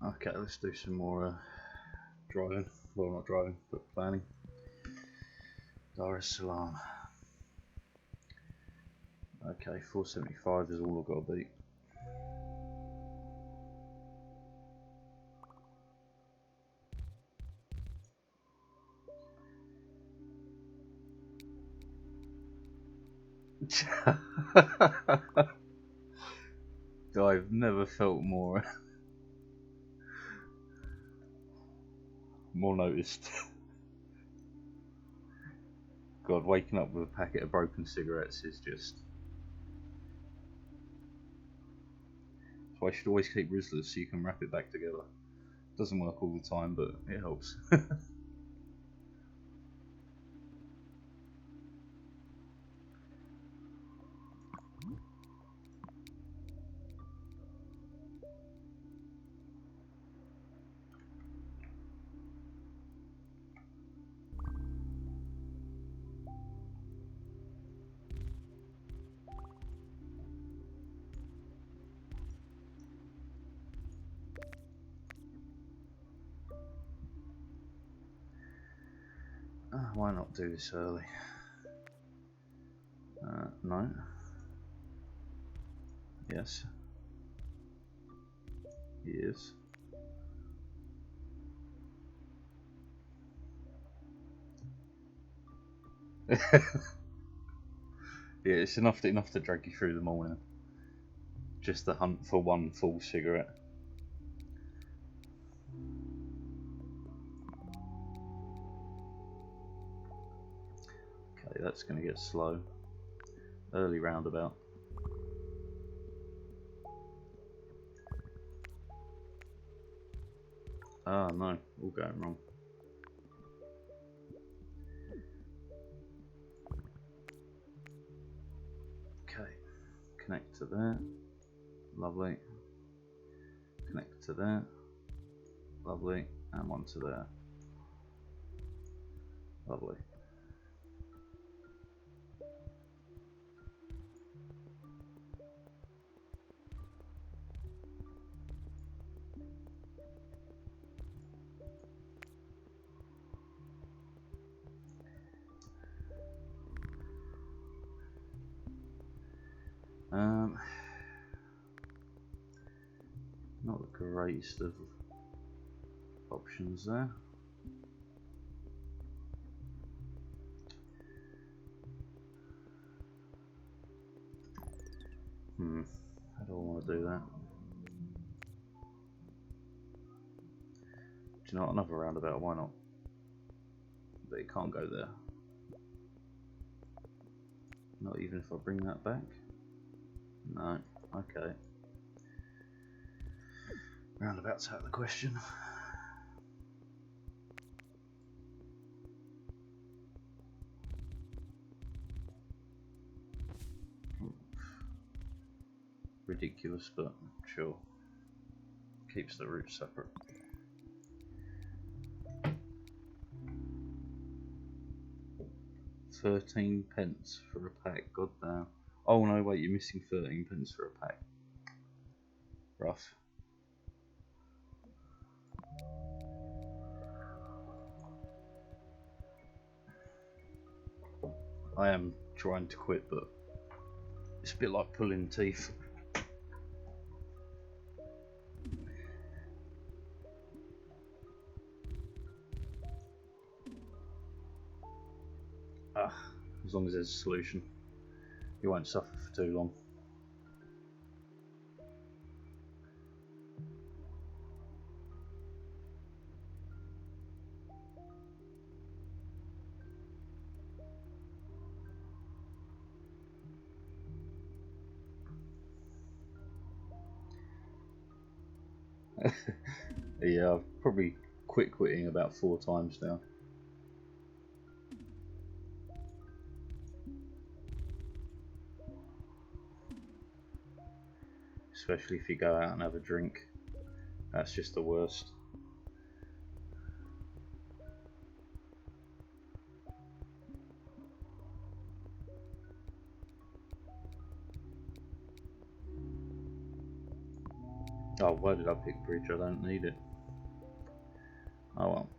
Okay, let's do some more driving. Well, not driving, but planning. Dar es Salaam. Okay, 475 is all I've got to beat. I've never felt more noticed. God, waking up with a packet of broken cigarettes is just... So I should always keep Rizzlers so you can wrap it back together. Doesn't work all the time, but it helps. Why not do this early? No. Yes. Yes. Yeah, it's enough to drag you through the morning. Just the hunt for one full cigarette. Okay, that's going to get slow. Early roundabout. Ah, no, all going wrong. Okay, connect to there. Lovely. Connect to there. Lovely. And one to there. Lovely. Not the greatest of options there. How do I want to do that? Do you know what, another roundabout, why not? But it can't go there. Not even if I bring that back? No, okay. Roundabout's out of the question. Ridiculous, but sure. Keeps the routes separate. £13 for a pack, god damn. Oh no, wait, you're missing 13 pence for a pack. Rough. I am trying to quit, but it's a bit like pulling teeth. As long as there's a solution, you won't suffer for too long. Yeah, I've probably quitting about 4 times now. Especially if you go out and have a drink. That's just the worst. Oh, why did I pick bridge? I don't need it. Oh well.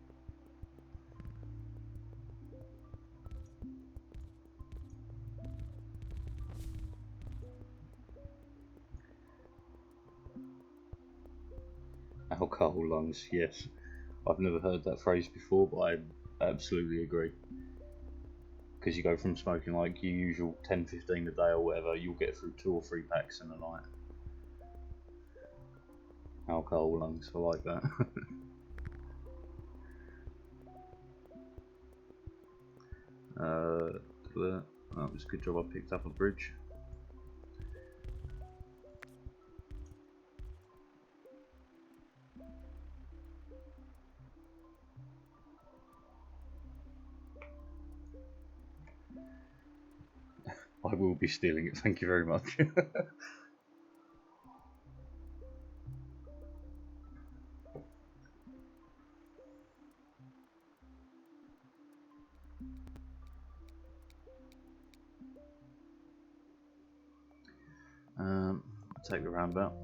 Alcohol lungs, yes. I've never heard that phrase before, but I absolutely agree. Because you go from smoking like your usual 10-15 a day or whatever, you'll get through 2 or 3 packs in a night. Alcohol lungs, I like that. That was a good job I picked up a bridge. I will be stealing it, thank you very much. I'll take the roundabout.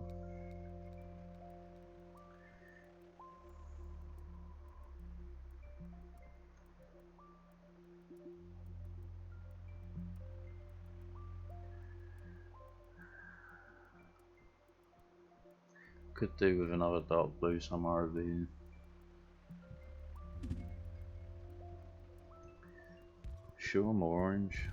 Could do with another dark blue somewhere over here. Sure, more orange.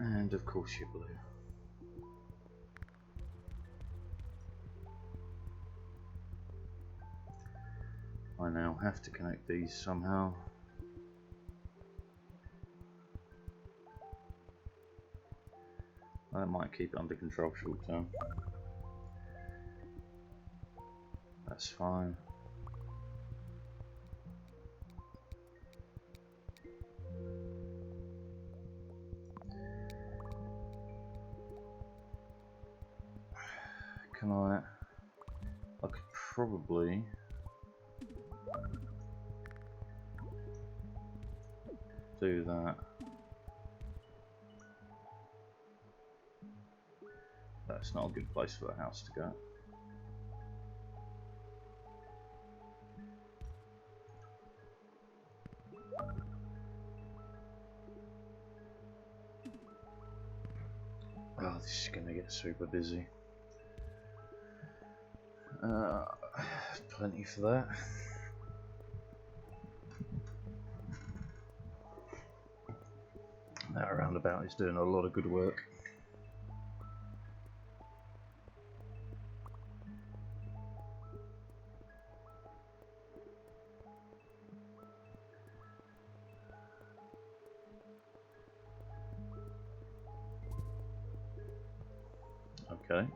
And of course your blue. I now have to connect these somehow. That might keep it under control short term. That's fine. Can I could probably do that. That's not a good place for the house to go. Oh, this is gonna get super busy. Plenty for that. That roundabout is doing a lot of good work. Okay.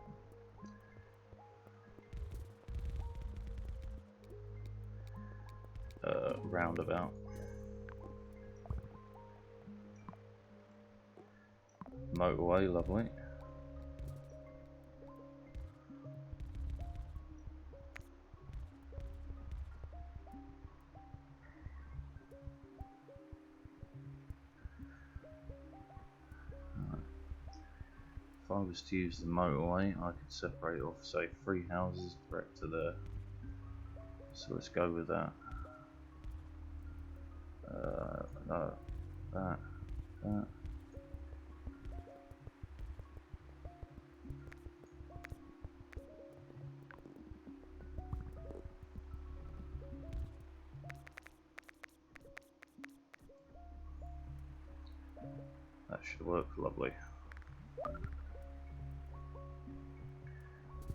Roundabout. Motorway, lovely. If I was to use the motorway, I could separate off, say, 3 houses direct to there. So let's go with that. No, that. That should work lovely.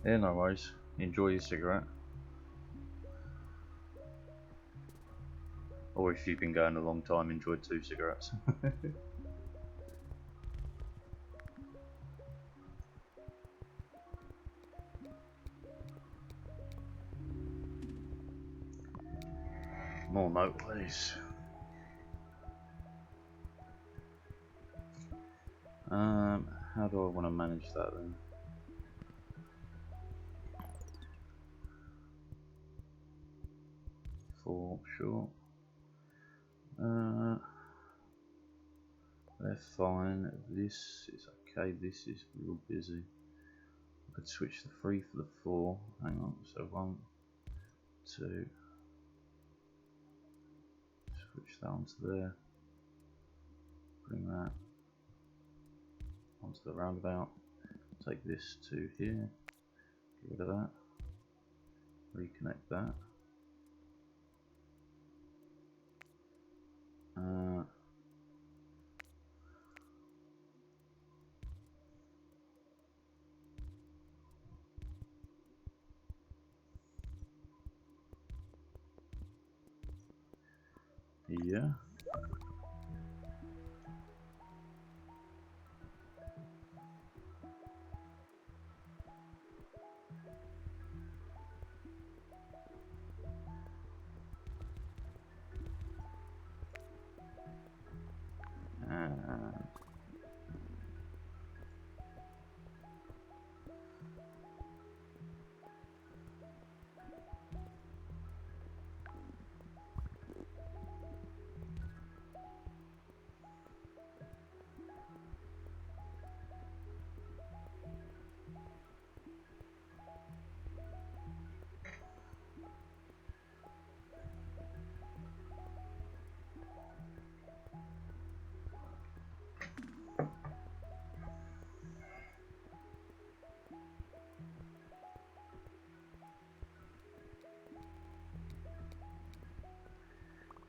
Yeah, no worries. Enjoy your cigarette. Or if you've been going a long time, enjoy 2 cigarettes. More motorways. How do I want to manage that then? sure. They're fine. This is okay. This is real busy. I could switch the 3 for the 4. Hang on. So 1, 2. Switch that onto there. Bring that onto the roundabout. Take this to here. Get rid of that. Reconnect that. Yeah.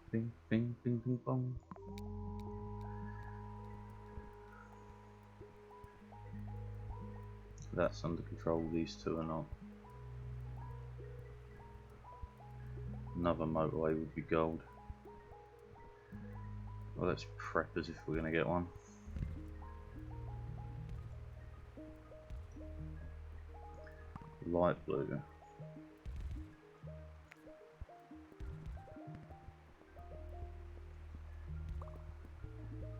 Bing, bing, bing, bing, bong. That's under control. These two are not. Another motorway would be gold. Well, let's prep as if we're going to get one. Light blue.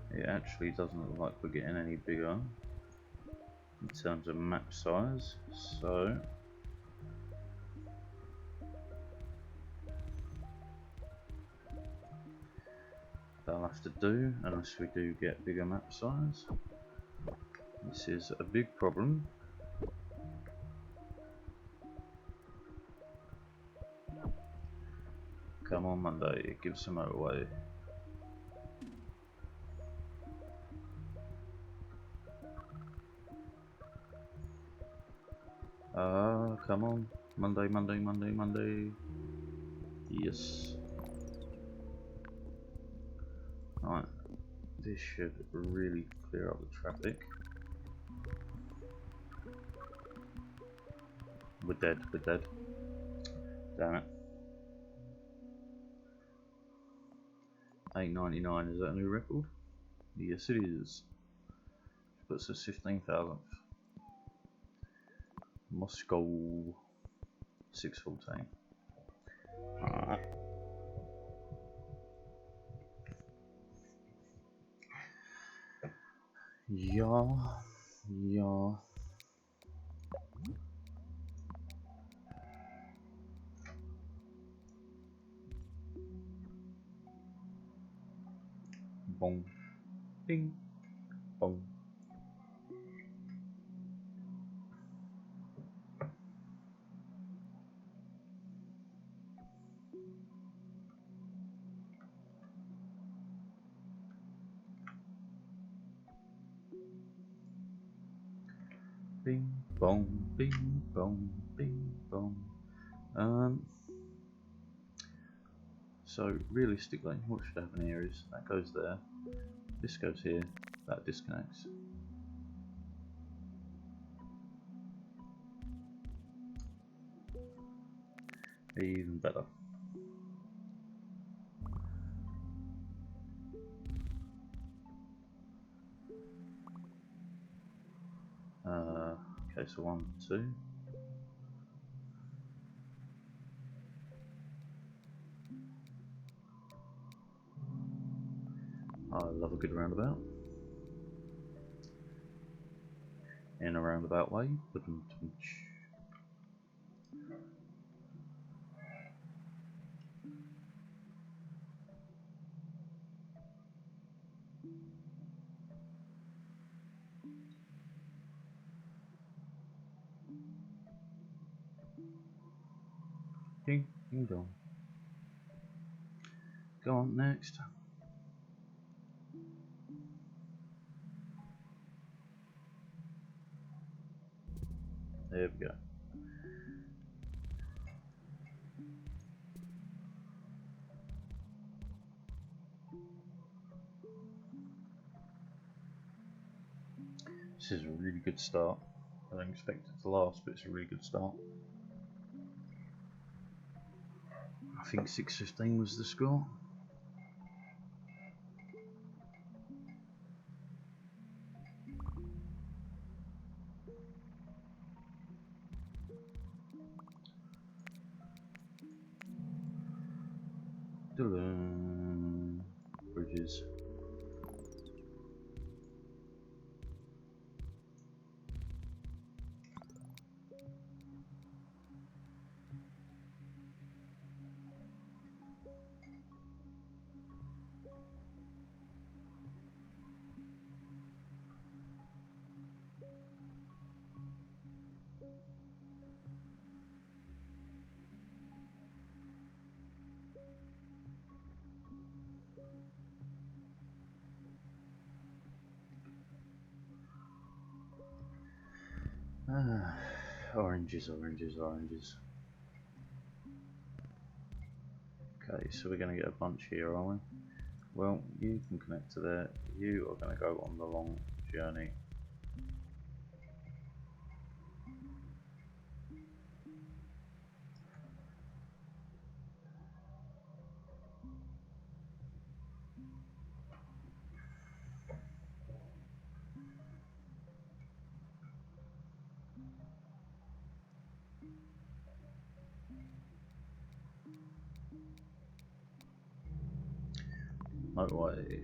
It actually doesn't look like we're getting any bigger in terms of map size, so that'll have to do unless we do get bigger map size. This is a big problem. Come on, Monday, give us a motorway. Come on, Monday, Monday, Monday, Monday. Yes. Right, this should really clear up the traffic. We're dead, we're dead. Damn it. 899, is that a new record? Yes it is. Puts us 15,000th. Moscow 614. Alright. Yeah. Bong. Bing. Bong. Bing bong, bing bong, bing bong. So realistically, what should happen here is that goes there, this goes here, that disconnects. Even better. Okay, so 1, 2. I love a good roundabout. In a roundabout way. Ding, ding dong. Go on, next. There we go. This is a really good start. I don't expect it to last, but it's a really good start. I think 6:15 was the score. Bridges. Oranges, oranges, oranges. Okay, so we're going to get a bunch here, are we? Well, you can connect to there. You are going to go on the long journey. Motorway.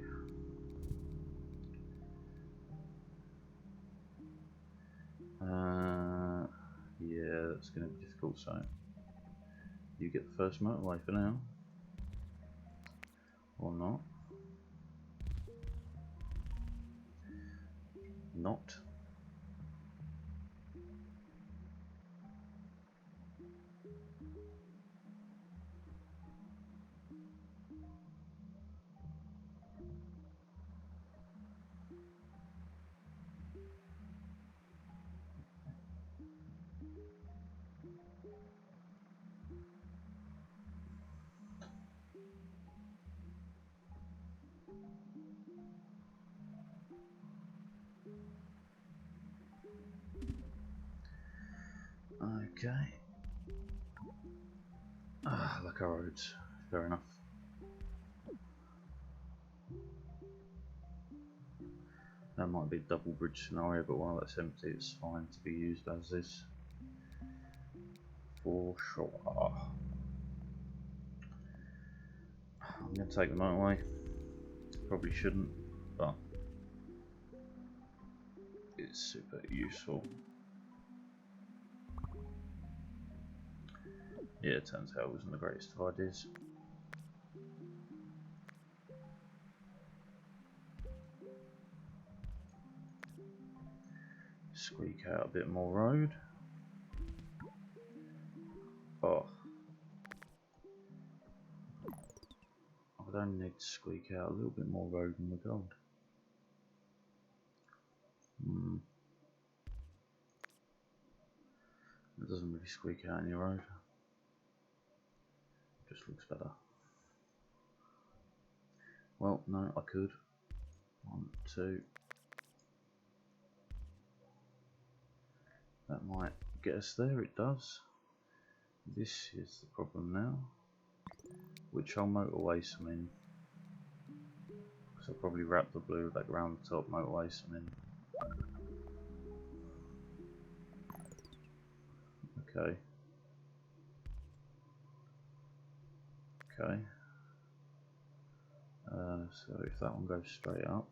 Yeah, that's going to be difficult, so you get the first motorway for now. Or not. Not. Okay. Like our roads. Fair enough. That might be a double bridge scenario, but while that's empty, it's fine to be used as is. For sure. I'm going to take the motorway. Probably shouldn't, but it's super useful. Yeah, it turns out it wasn't the greatest of ideas. Squeak out a bit more road. Oh. I would only need to squeak out a little bit more road than the gold. It doesn't really squeak out any road. Just looks better. Well, no, I could. 1, 2. That might get us there, it does. This is the problem now. Which I'll motorway some in. Because I'll probably wrap the blue like around the top, motorway some in. Okay. Okay. So if that one goes straight up.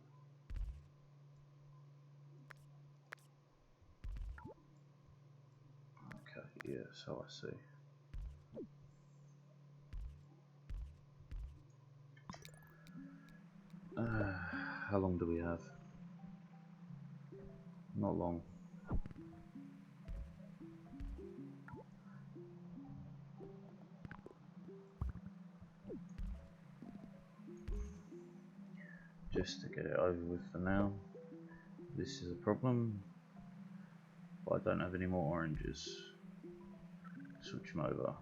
Okay, yeah, so I see. How long do we have? Not long. just to get it over with for now. This is a problem, but I don't have any more oranges. Switch them over.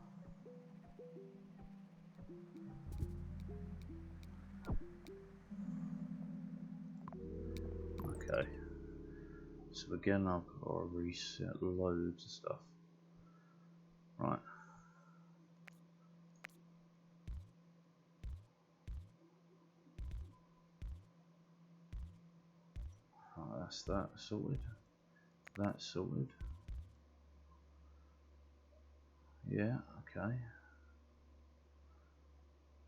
Okay, so again I've got to reset loads of stuff. Right. That's that sorted. That's sorted. Yeah, okay.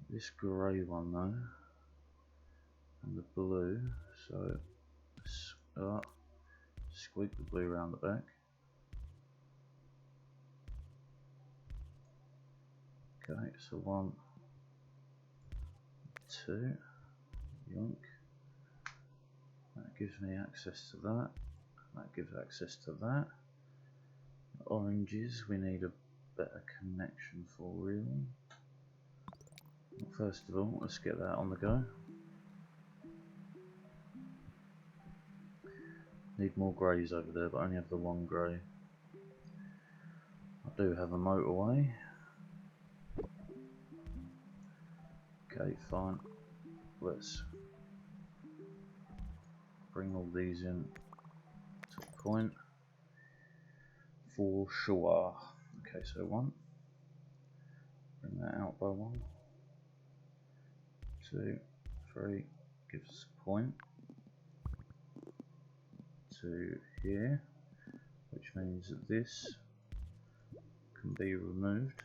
This grey one though, and the blue, so squeak the blue around the back. Okay, so 1, 2, yonk. That gives me access to that. That gives access to that. Oranges, we need a better connection for really. First of all, let's get that on the go. Need more greys over there, but I only have the one grey. I do have a motorway. Okay, fine. Let's bring all these in to a point for sure. Okay, so 1. Bring that out by 1. 2, 3. Gives us a point to here, which means that this can be removed.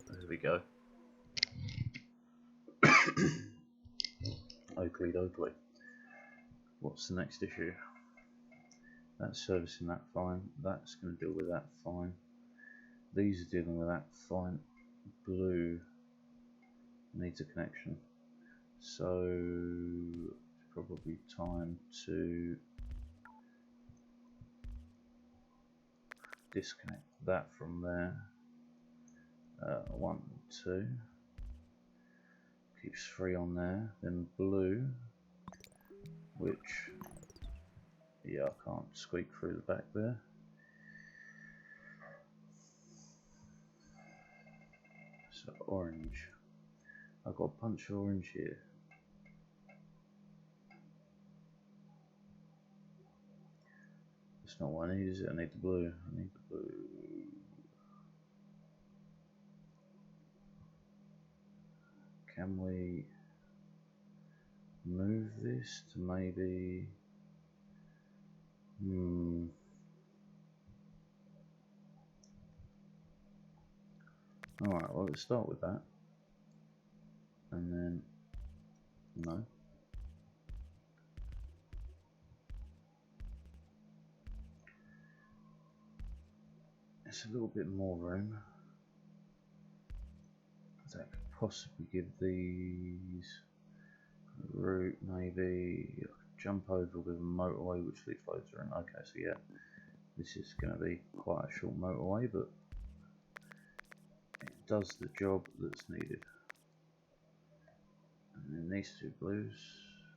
There we go. Oakley dokley. What's the next issue? That's servicing that fine. That's going to deal with that fine. These are dealing with that fine. Blue needs a connection. So it's probably time to disconnect that from there. 1, 2. Keeps 3 on there. Then blue, which, yeah, I can't squeak through the back there. So orange. I've got a bunch of orange here. That's not what I need, is it? I need the blue. I need the blue. Can we move this to maybe... Alright, well, let's start with that. And then... no. It's a little bit more room. That could possibly give these a route, maybe jump over with a motorway which leads closer in. Okay, so yeah, this is going to be quite a short motorway, but it does the job that's needed. And then these 2 blues,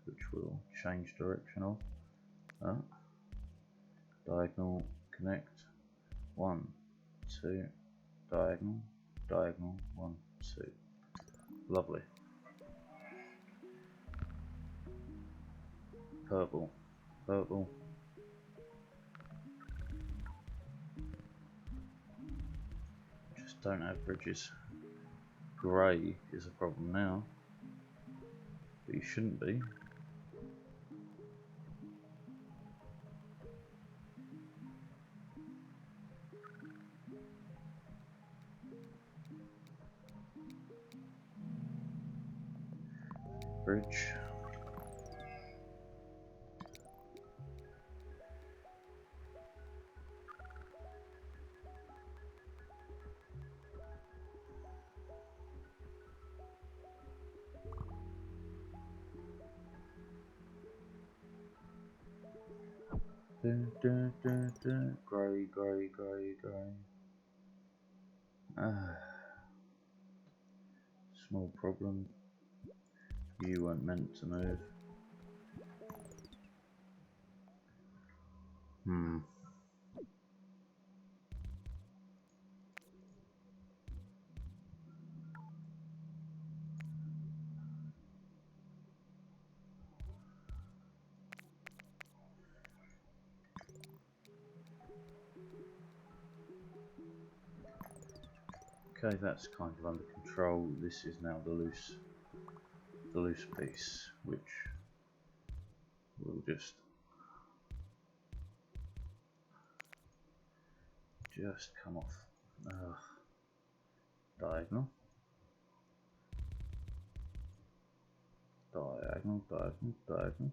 which will change direction of. Diagonal, connect, 1, 2, diagonal, diagonal, 1, 2. Lovely. Purple, purple. Just don't have bridges. Grey is a problem now, but you shouldn't be. Bridge. Grey, grey, grey, grey. Small problem. You weren't meant to move. Okay, that's kind of under control. This is now the loose piece, which will just come off. Diagonal, diagonal, diagonal, diagonal.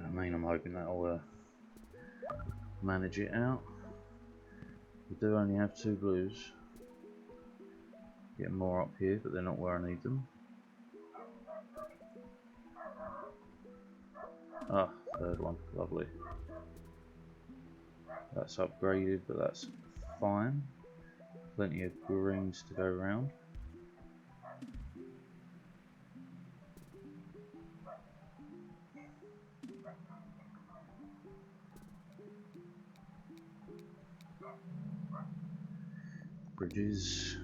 I mean, I'm hoping that'll manage it out. We do only have 2 blues. Get more up here, but they're not where I need them. Ah, 3rd one, lovely. That's upgraded, but that's fine. Plenty of greens to go around. Bridges.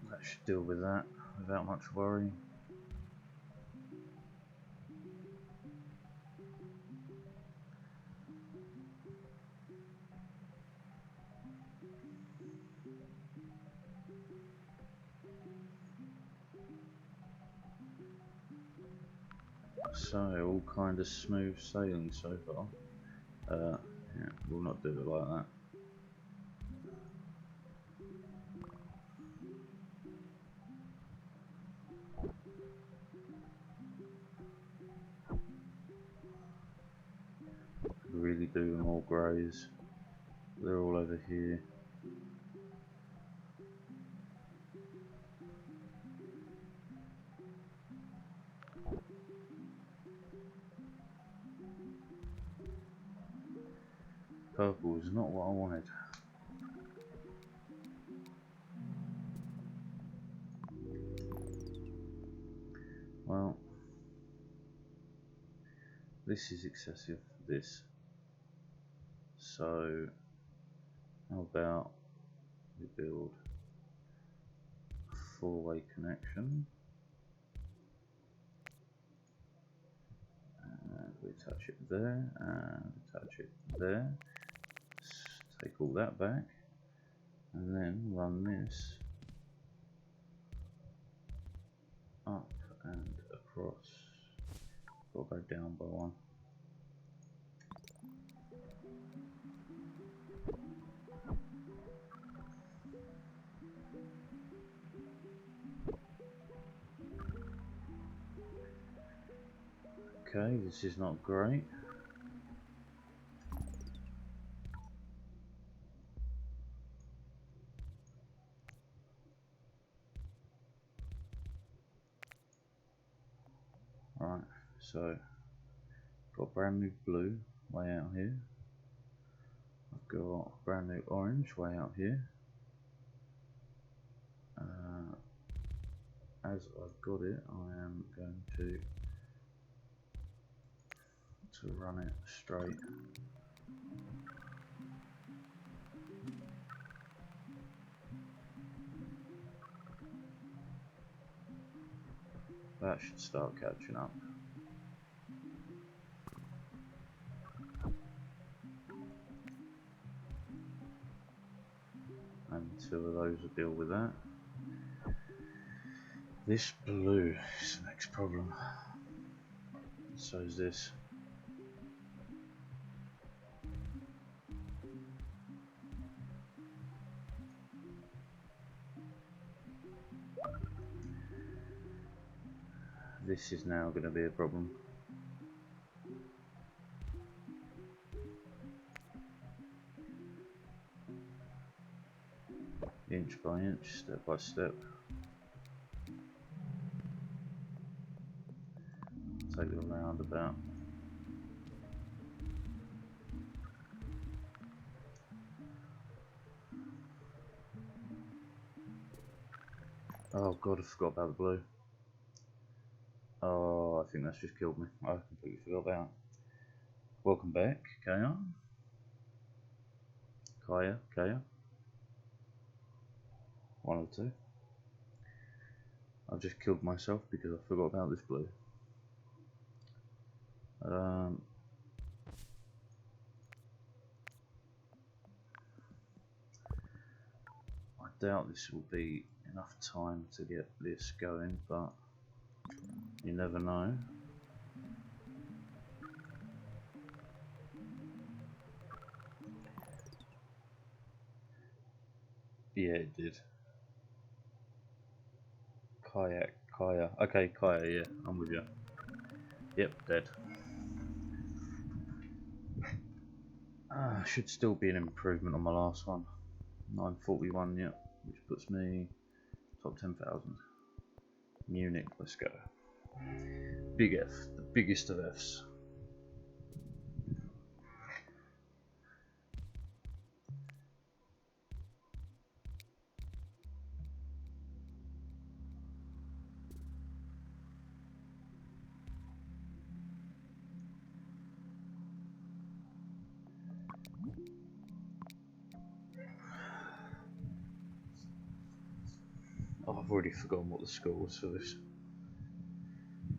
That should deal with that without much worry. So, all kind of smooth sailing so far. Yeah, we'll not do it like that. Really do more greys. They're all over here. Purple is not what I wanted. Well, this is excessive, this. So, how about we build a 4-way connection. And we touch it there, and touch it there. Let's take all that back, and then run this up and across. Got to go down by 1. Okay, this is not great. Right, so got brand new blue way out here. I've got brand new orange way out here. As I've got it, I am going to run it straight. That should start catching up. And 2 of those will deal with that. This blue is the next problem. So is this. This is now going to be a problem. by inch, step by step. Take it around about. Oh god, I forgot about the blue. Oh, I think that's just killed me. I completely forgot about it. Welcome back, Kaya. Kaya. One or two. I've just killed myself because I forgot about this blue. I doubt this will be enough time to get this going, but you never know. Yeah, it did. Kaya. Okay, Kaya, yeah, I'm with you. Yep, dead. Should still be an improvement on my last one. 941, yeah, which puts me top 10,000. Munich, let's go. Big F, the biggest of Fs. Oh, I've already forgotten what the score was for this.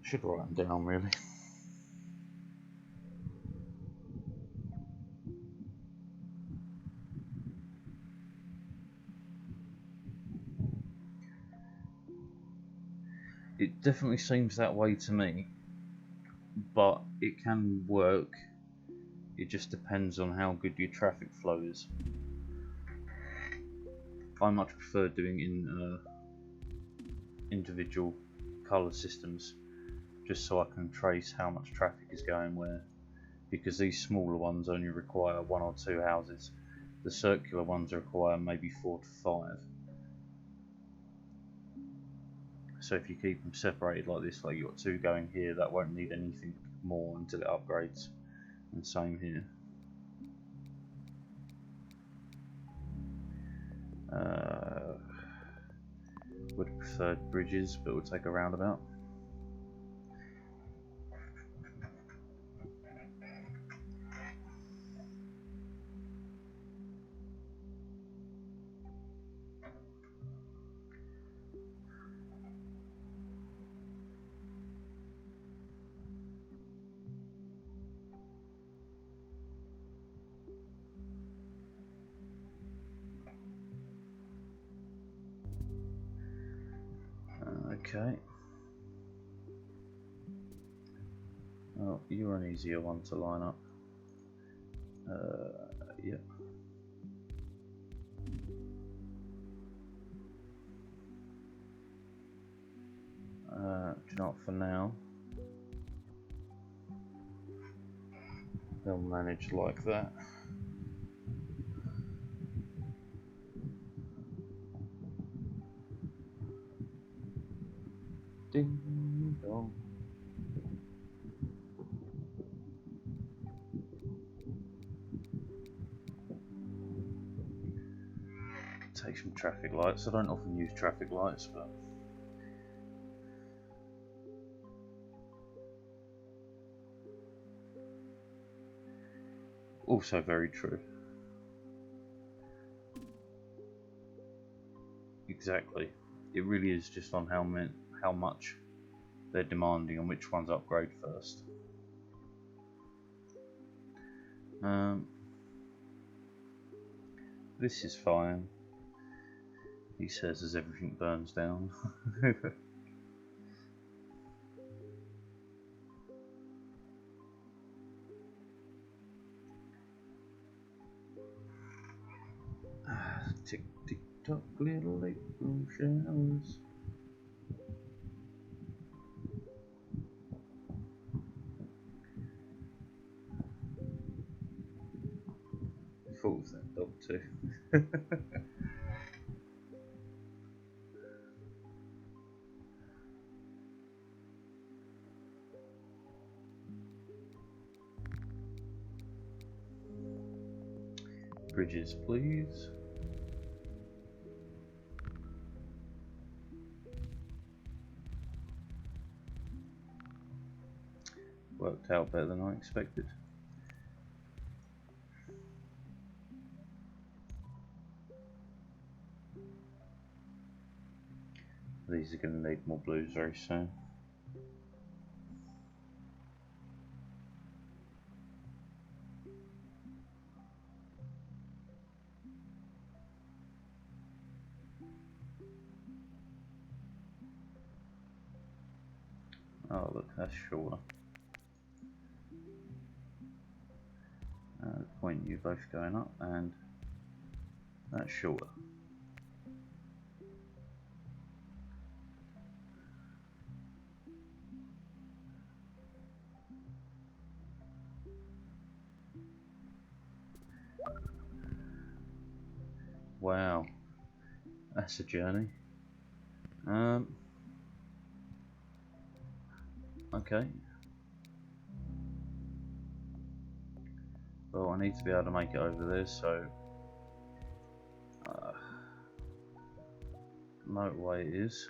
Should write them down, really. It definitely seems that way to me, but it can work. It just depends on how good your traffic flow is. I much prefer doing in individual colour systems, just so I can trace how much traffic is going where, because these smaller ones only require 1 or 2 houses. The circular ones require maybe 4 to 5. So if you keep them separated like this, like you've got 2 going here, that won't need anything more until it upgrades. And same here. Would have preferred bridges, but we'll take a roundabout. Okay. Oh, you're an easier one to line up. Yep. Do you know what, for now, they'll manage like that. Ding dong. Take some traffic lights. I don't often use traffic lights, but also very true. Exactly. It really is just on how much they're demanding and which ones upgrade first. This is fine, he says as everything burns down. Tick tick tock, little April showers. Thought of that dog too. Bridges, please. Worked out better than I expected. These are going to need more blues very soon. Oh look, that's shorter. The point you both going up, and that's shorter. Wow, that's a journey. Okay. Well, I need to be able to make it over there, so motorway it is.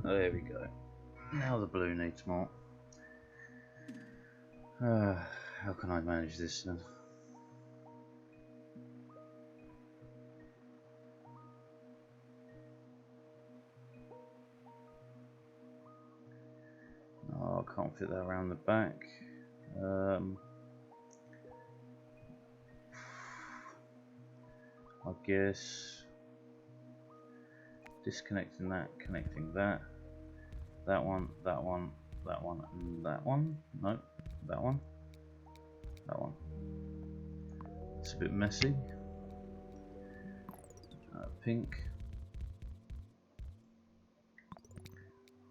There we go. Now the blue needs more. How can I manage this then? Oh, I can't fit that around the back. I guess disconnecting that, connecting that, that one, that one, that one, and that one. No, that one, that one. It's a bit messy. Pink.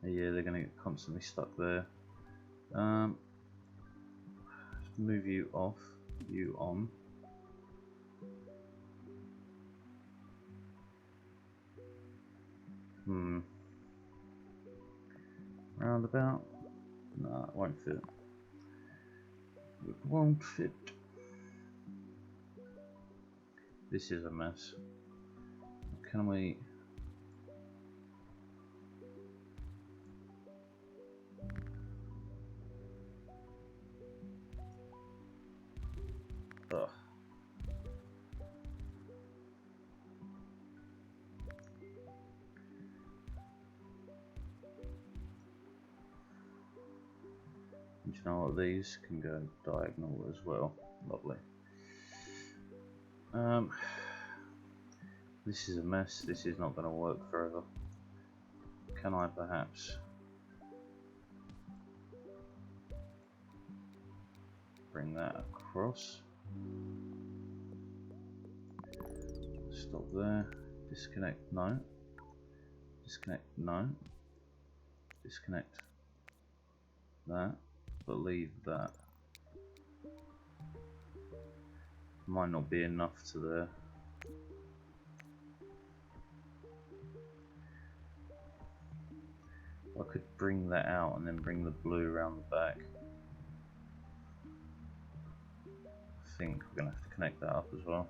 Yeah, they're going to get constantly stuck there. Move you off, you on. Roundabout? No, it won't fit. It won't fit. This is a mess. Can we... Ugh. Do you know what, these can go diagonal as well. Lovely. This is a mess. This is not going to work forever. Can I perhaps bring that across? Stop there. Disconnect, no. Disconnect, no. Disconnect that, but leave that. Might not be enough to there. I could bring that out and then bring the blue around the back. I think we're going to have to connect that up as well.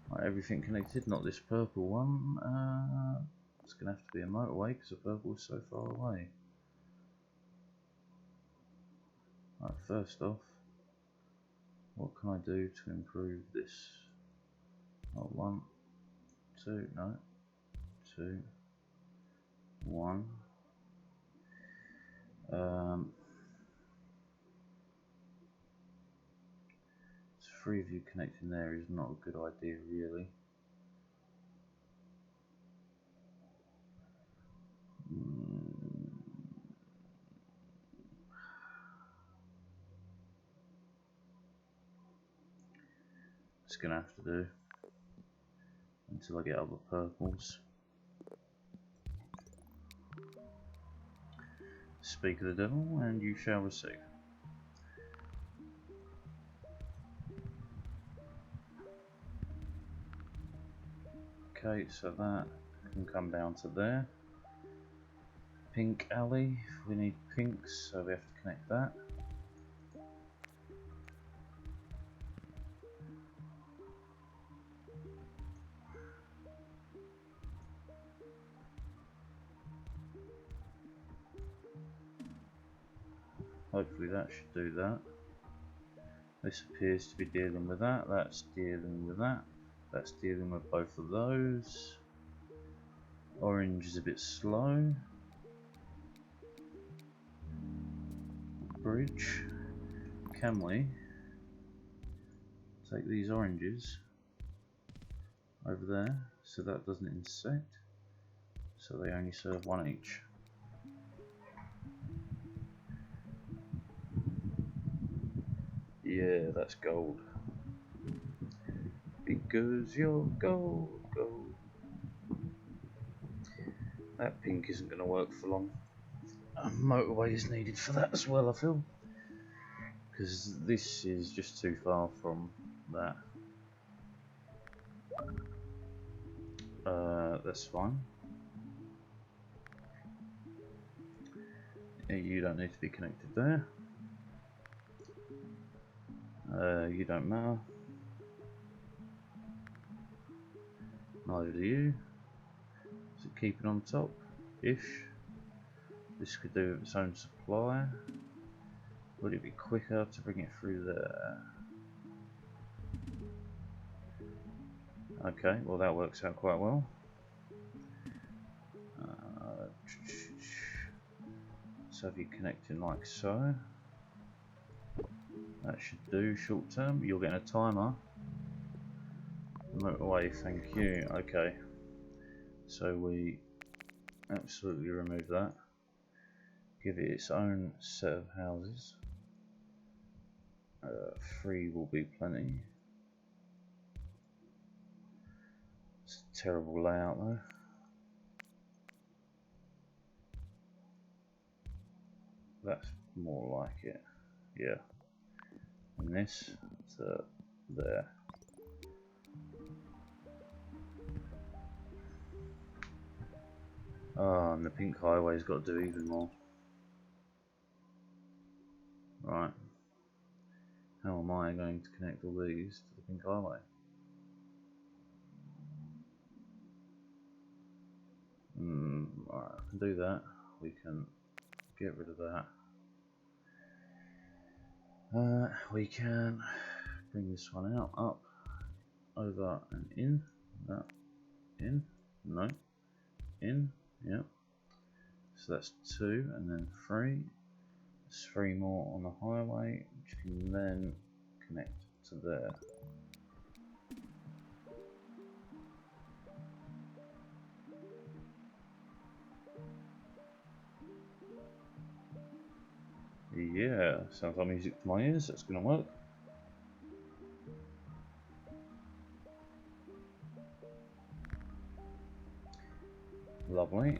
Right, everything connected, not this purple one. It's going to have to be a motorway because the purple is so far away. Right, first off, what can I do to improve this? Oh, 1, 2, no, 2, 1. Three of you connecting there is not a good idea, really. It's gonna have to do until I get other purples. Speak of the devil, and you shall receive. Okay, so that can come down to there. Pink alley, we need pinks, so we have to connect that. Hopefully that should do that. This appears to be dealing with that, that's dealing with that, that's dealing with both of those. Orange is a bit slow. Bridge. Can we take these oranges over there so that doesn't intersect? So they only serve one each. Yeah, that's gold. Because you're gold, gold. That pink isn't going to work for long. A motorway is needed for that as well, I feel. Because this is just too far from that. That's fine. Yeah, you don't need to be connected there. You don't matter. Neither do you. So keep it on top ish. This could do its own supply. Would it be quicker to bring it through there? Okay, well that works out quite well. So if you connect in like so, that should do short term. You're getting a timer. Motorway, thank you. Okay, so we absolutely remove that. Give it its own set of houses. 3 will be plenty. It's a terrible layout though. That's more like it. Yeah. And this to there. Oh, and the pink highway's got to do even more. Right. How am I going to connect all these to the pink highway? Right, I can do that. We can get rid of that. We can bring this one out, up, over and in. That, in, no, in, yep. So that's 2 and then 3. There's 3 more on the highway, which can then connect to there. Yeah, sounds like music to my ears. That's going to work. Lovely.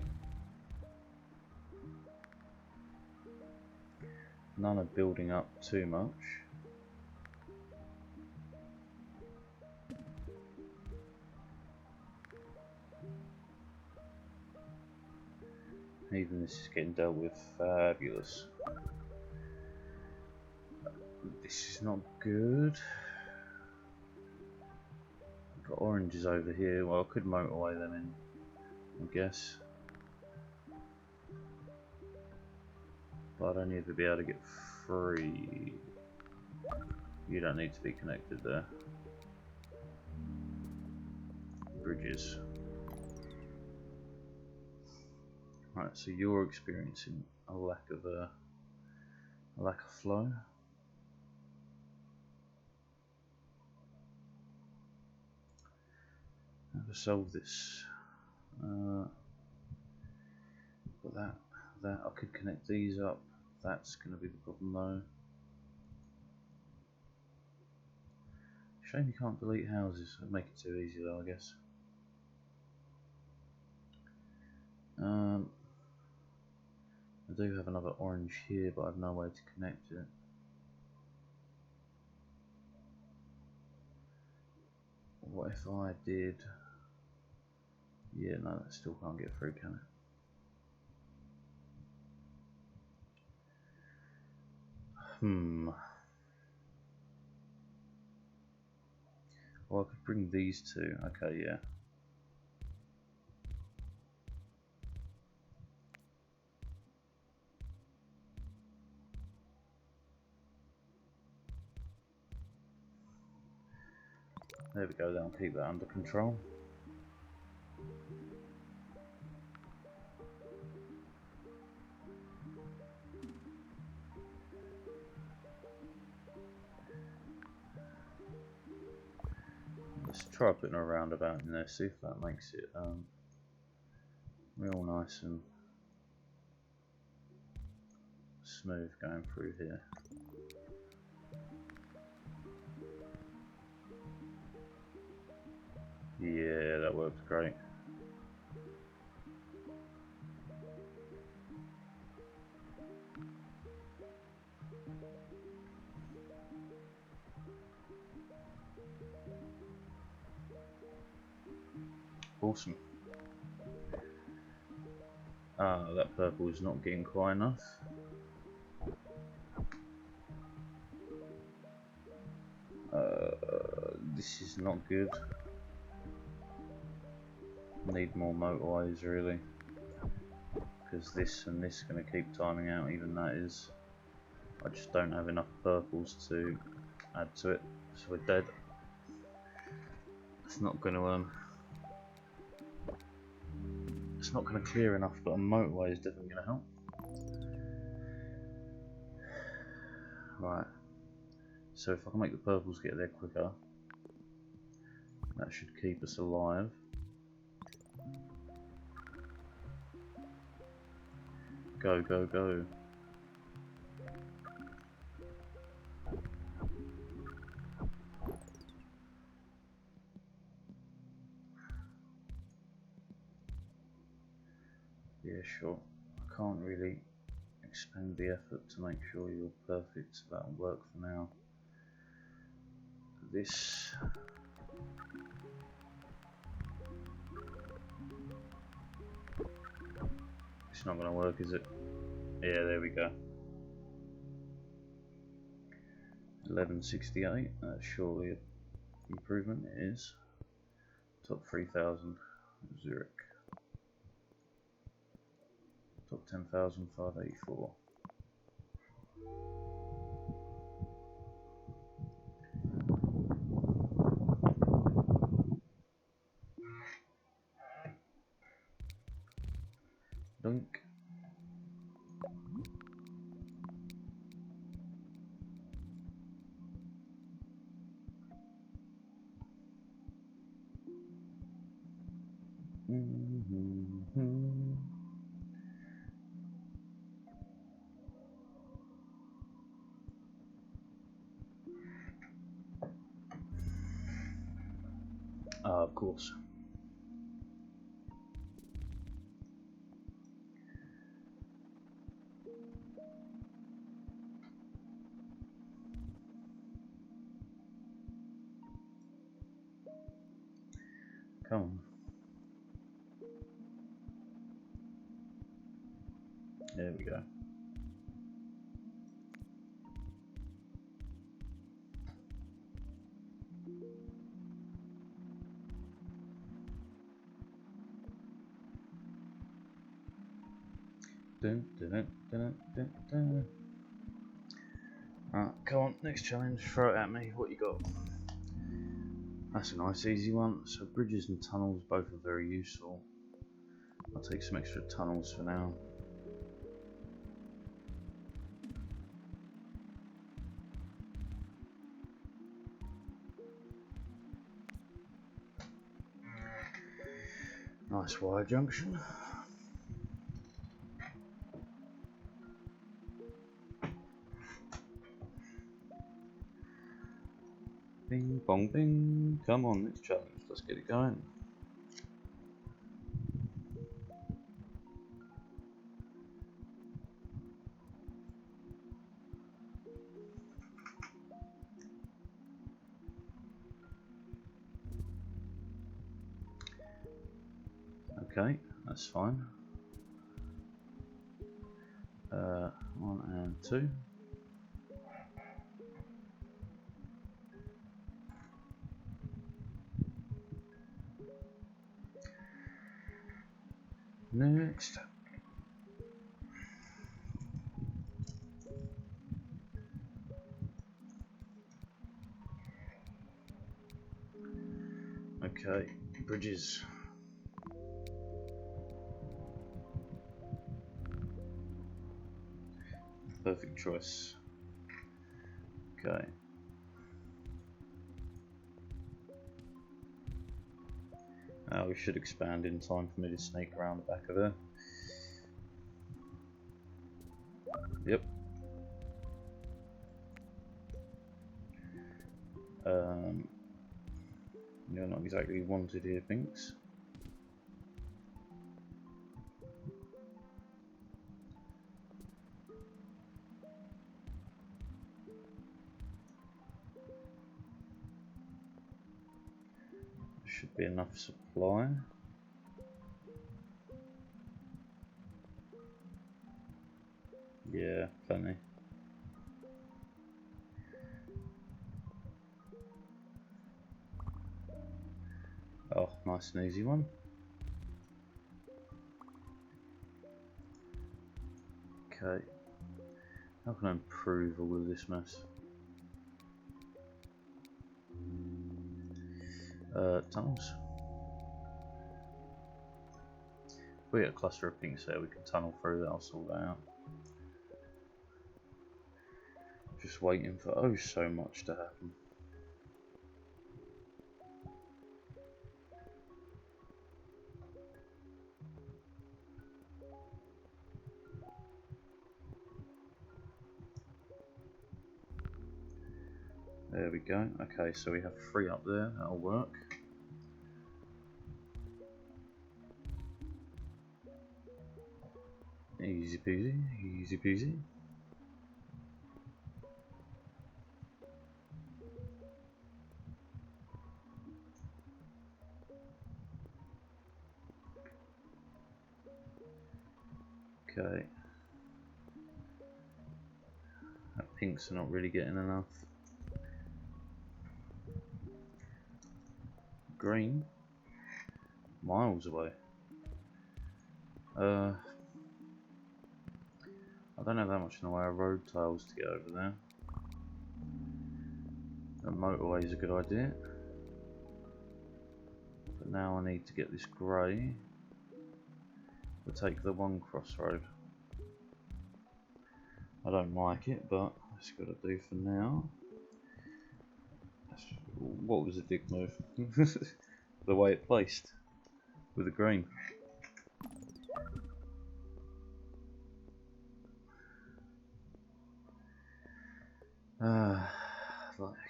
None are building up too much. Even this is getting dealt with fabulous. This is not good. I've got oranges over here. Well, I could motorway them in, I guess. But I'd only ever be able to get 3. You don't need to be connected there. Bridges. Right, so you're experiencing a lack of flow. How to solve this? But that I could connect these up. That's going to be the problem though. Shame you can't delete houses. That'd make it too easy though, I guess. I do have another orange here, but I have no way to connect it. What if I did? Yeah, no, that still can't get through, can it? Well, I could bring these two. Okay, yeah. There we go, that'll keep that under control. Let's try putting a roundabout in there, see if that makes it real nice and smooth going through here. Yeah, that works great. Awesome. That purple is not getting quite enough. This is not good. Need more motorways really, because this and this are going to keep timing out. Even that is. I just don't have enough purples to add to it, so we're dead. It's not going to it's not going to clear enough, but a motorway is definitely going to help. Right, so if I can make the purples get there quicker, that should keep us alive. Go, go, go. Yeah, sure. I can't really expend the effort to make sure you're perfect, so that'll work for now. This... It's not going to work, is it? Yeah, there we go. 1168, that's surely an improvement. It is. Top 3000, Zurich. Top 10,000, 584. Dunk. Of course. Come on. There we go. Dun, dun, dun, dun, dun, dun. Right, come on, next challenge, throw it at me, what you got? That's a nice easy one. So bridges and tunnels both are very useful. I'll take some extra tunnels for now. Nice wire junction. Bing bong bing. Come on, next challenge. Let's get it going. Okay, that's fine. 1 and 2. Next. Okay, bridges. Perfect choice. Okay. We should expand in time for me to sneak around the back of there. Yep. You're not exactly wanted here, Pinks. Should be enough supply. Yeah, plenty. Oh, nice and easy one. Okay. How can I improve all of this mess? Tunnels. If we get a cluster of pinks there, we can tunnel through that, I'll sort that out. Just waiting for oh so much to happen. There we go. Okay, so we have 3 up there, that'll work. Easy peasy, easy peasy. Okay. That pinks are not really getting enough. Green? Miles away. I don't have that much in the way of road tiles to get over there. A motorway is a good idea. But now I need to get this grey to take the one crossroad. I don't like it, but that's got to do for now. What was the dick move? The way it placed with the green.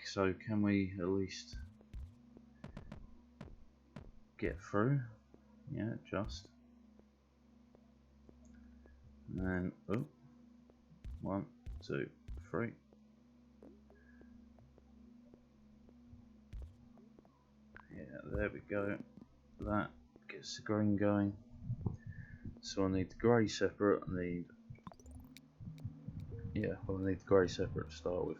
So can we at least get through? Yeah, just. And then, oh, 1, 2, 3. Yeah, there we go. That gets the green going. So I need the grey separate. I need, yeah, well, I need the grey separate to start with.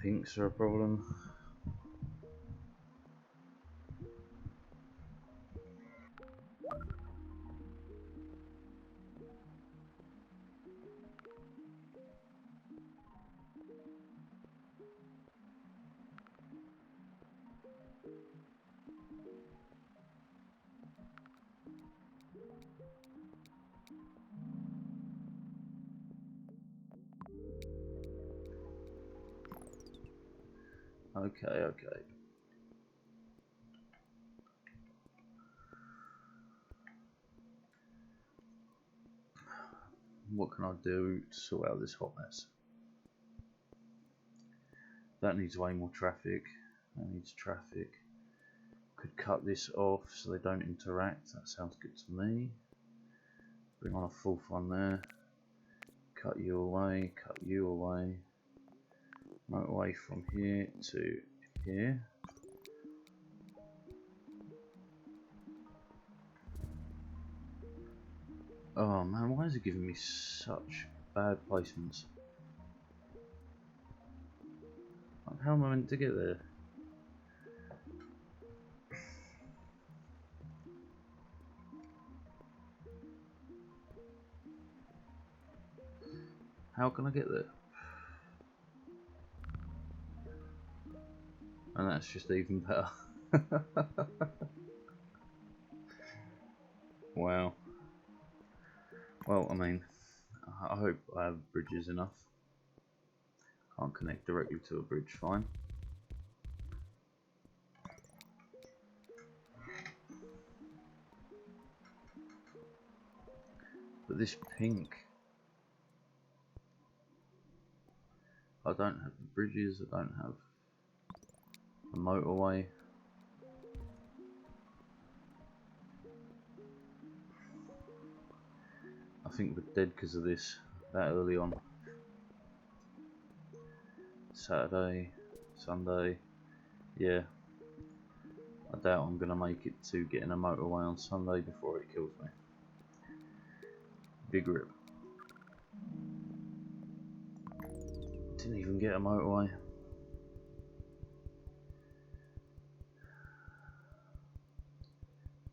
Pinks are a problem. Okay. What can I do to sort out this hot mess? That needs way more traffic. That needs traffic. Could cut this off so they don't interact. That sounds good to me. Bring on a fourth one there. Cut you away, cut you away. Motorway from here to here. Oh man, why is it giving me such bad placements? Like, how am I meant to get there? How can I get there? And that's just even better. Wow. Well, I mean, I hope I have bridges enough. Can't connect directly to a bridge, fine. But this pink, I don't have the bridges, I don't have the motorway. I think we're dead because of this, that early on. Saturday, Sunday, yeah. I doubt I'm going to make it to getting a motorway on Sunday before it kills me. Big rip. Didn't even get a motorway.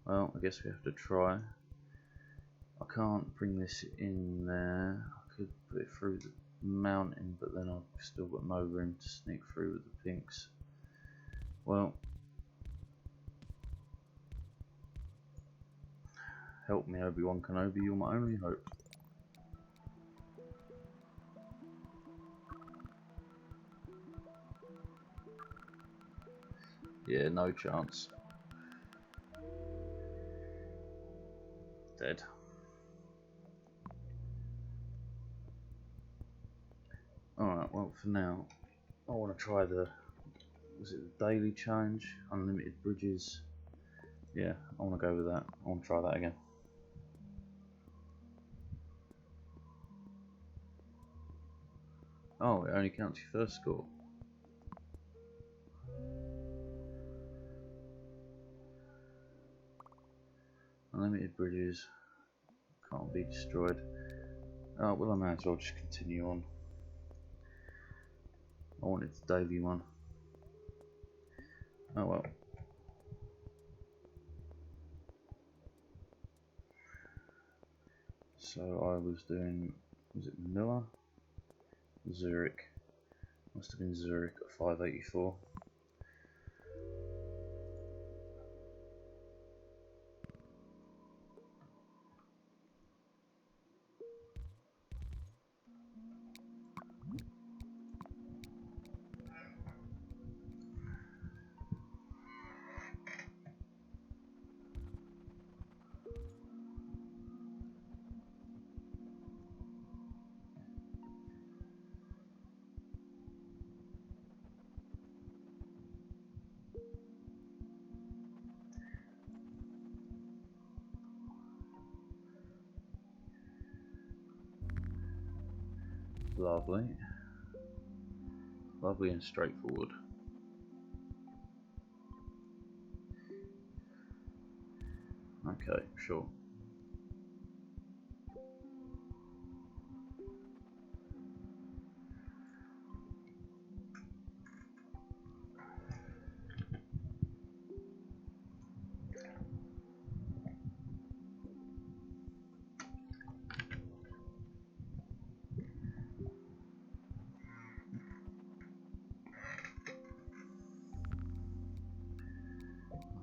Well, I guess we have to try. I can't bring this in there. I could put it through the mountain, but then I've still got no room to sneak through with the pinks. Well, help me, Obi-Wan Kenobi, you're my only hope. Yeah, no chance. Dead. Alright, well for now, I want to try the, was it the daily challenge? Unlimited bridges. Yeah, I want to go with that. I want to try that again. Oh, it only counts your first score. Unlimited bridges can't be destroyed. Oh, well I may as well just continue on. I wanted the daily one. Oh well. So I was doing, was it Manila? Zurich. Must have been Zurich at 584. Lovely. Lovely and straightforward. Okay, sure.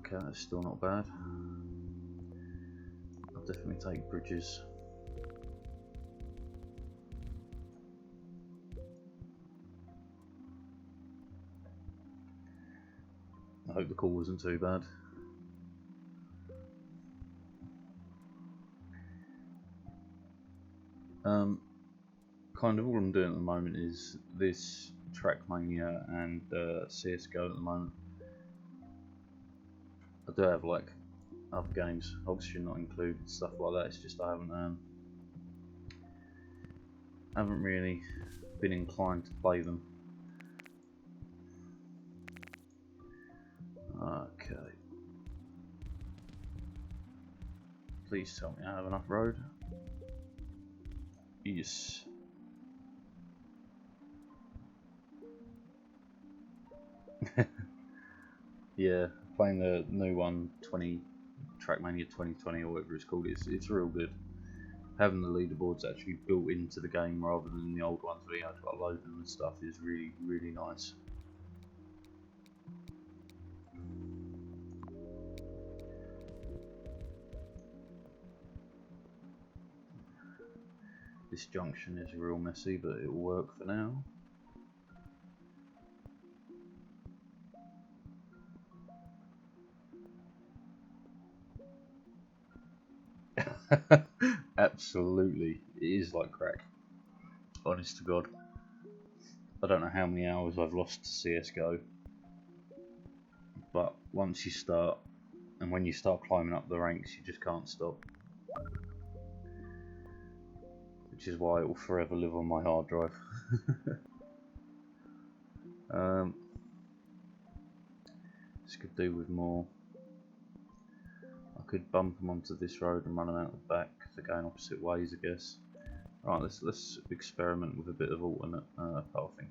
Okay, that's still not bad. I'll definitely take bridges. I hope the call wasn't too bad. Kind of all I'm doing at the moment is this Trackmania and CSGO at the moment. I do have like other games, obviously not included stuff like that. It's just I haven't really been inclined to play them. Okay. Please tell me I have enough road. Yes. Yeah, playing the new one, Trackmania 2020 or whatever it's called, it's real good. Having the leaderboards actually built into the game rather than the old ones where you have to upload them and stuff is really, really nice. This junction is real messy, but it will work for now. Absolutely, it is like crack. Honest to God. I don't know how many hours I've lost to CSGO, but once you start, and when you start climbing up the ranks, you just can't stop. Which is why it will forever live on my hard drive. This could do with more. I could bump them onto this road and run them out the back. They're going opposite ways, I guess. Right, let's experiment with a bit of alternate pathing.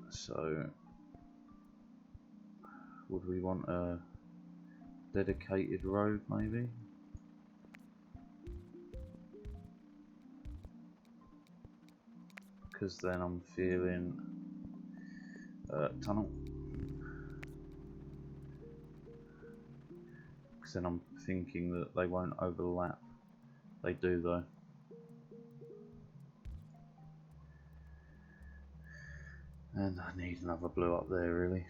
So, would we want a dedicated road, maybe? Because then I'm feeling tunnel. Because then I'm thinking that they won't overlap. They do though. And I need another blue up there, really.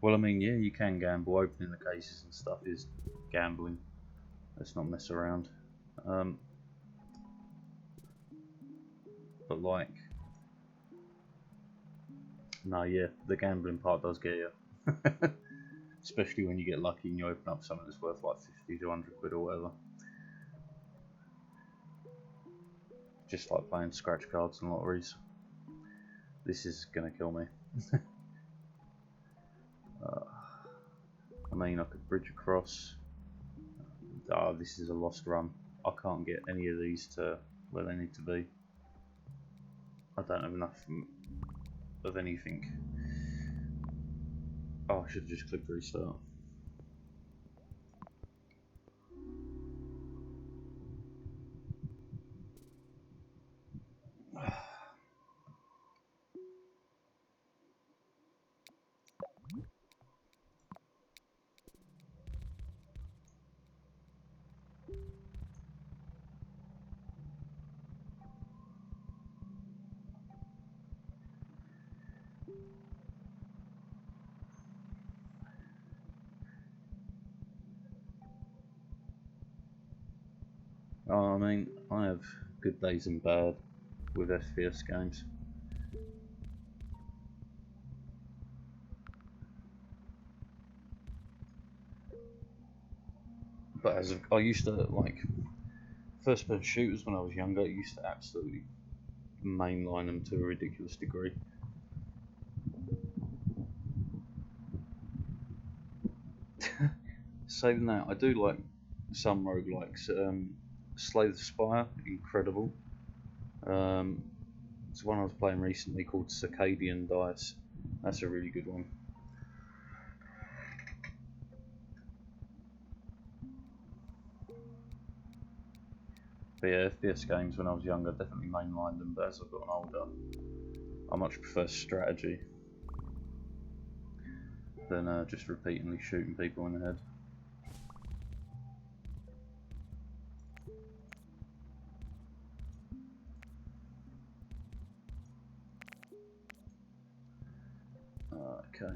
Well, I mean, yeah, you can gamble. Opening the cases and stuff is gambling. Let's not mess around. But like, no, yeah, the gambling part does get you. Especially when you get lucky and you open up something that's worth like 50 to 100 quid or whatever. Just like playing scratch cards and lotteries. This is gonna kill me. I mean, I could bridge across. Ah, this is a lost run. I can't get any of these to where they need to be. I don't have enough of anything. Oh, I should have just clicked restart. Oh, I mean, I have good days and bad with FPS games. But I used to like first-person shooters when I was younger. I used to absolutely mainline them to a ridiculous degree. Saying that, I do like some roguelikes. Slay the Spire, incredible. It's one I was playing recently called Circadian Dice. That's a really good one. But yeah, FPS games when I was younger definitely mainlined them, but as I've gotten older, I much prefer strategy than just repeatedly shooting people in the head. Okay.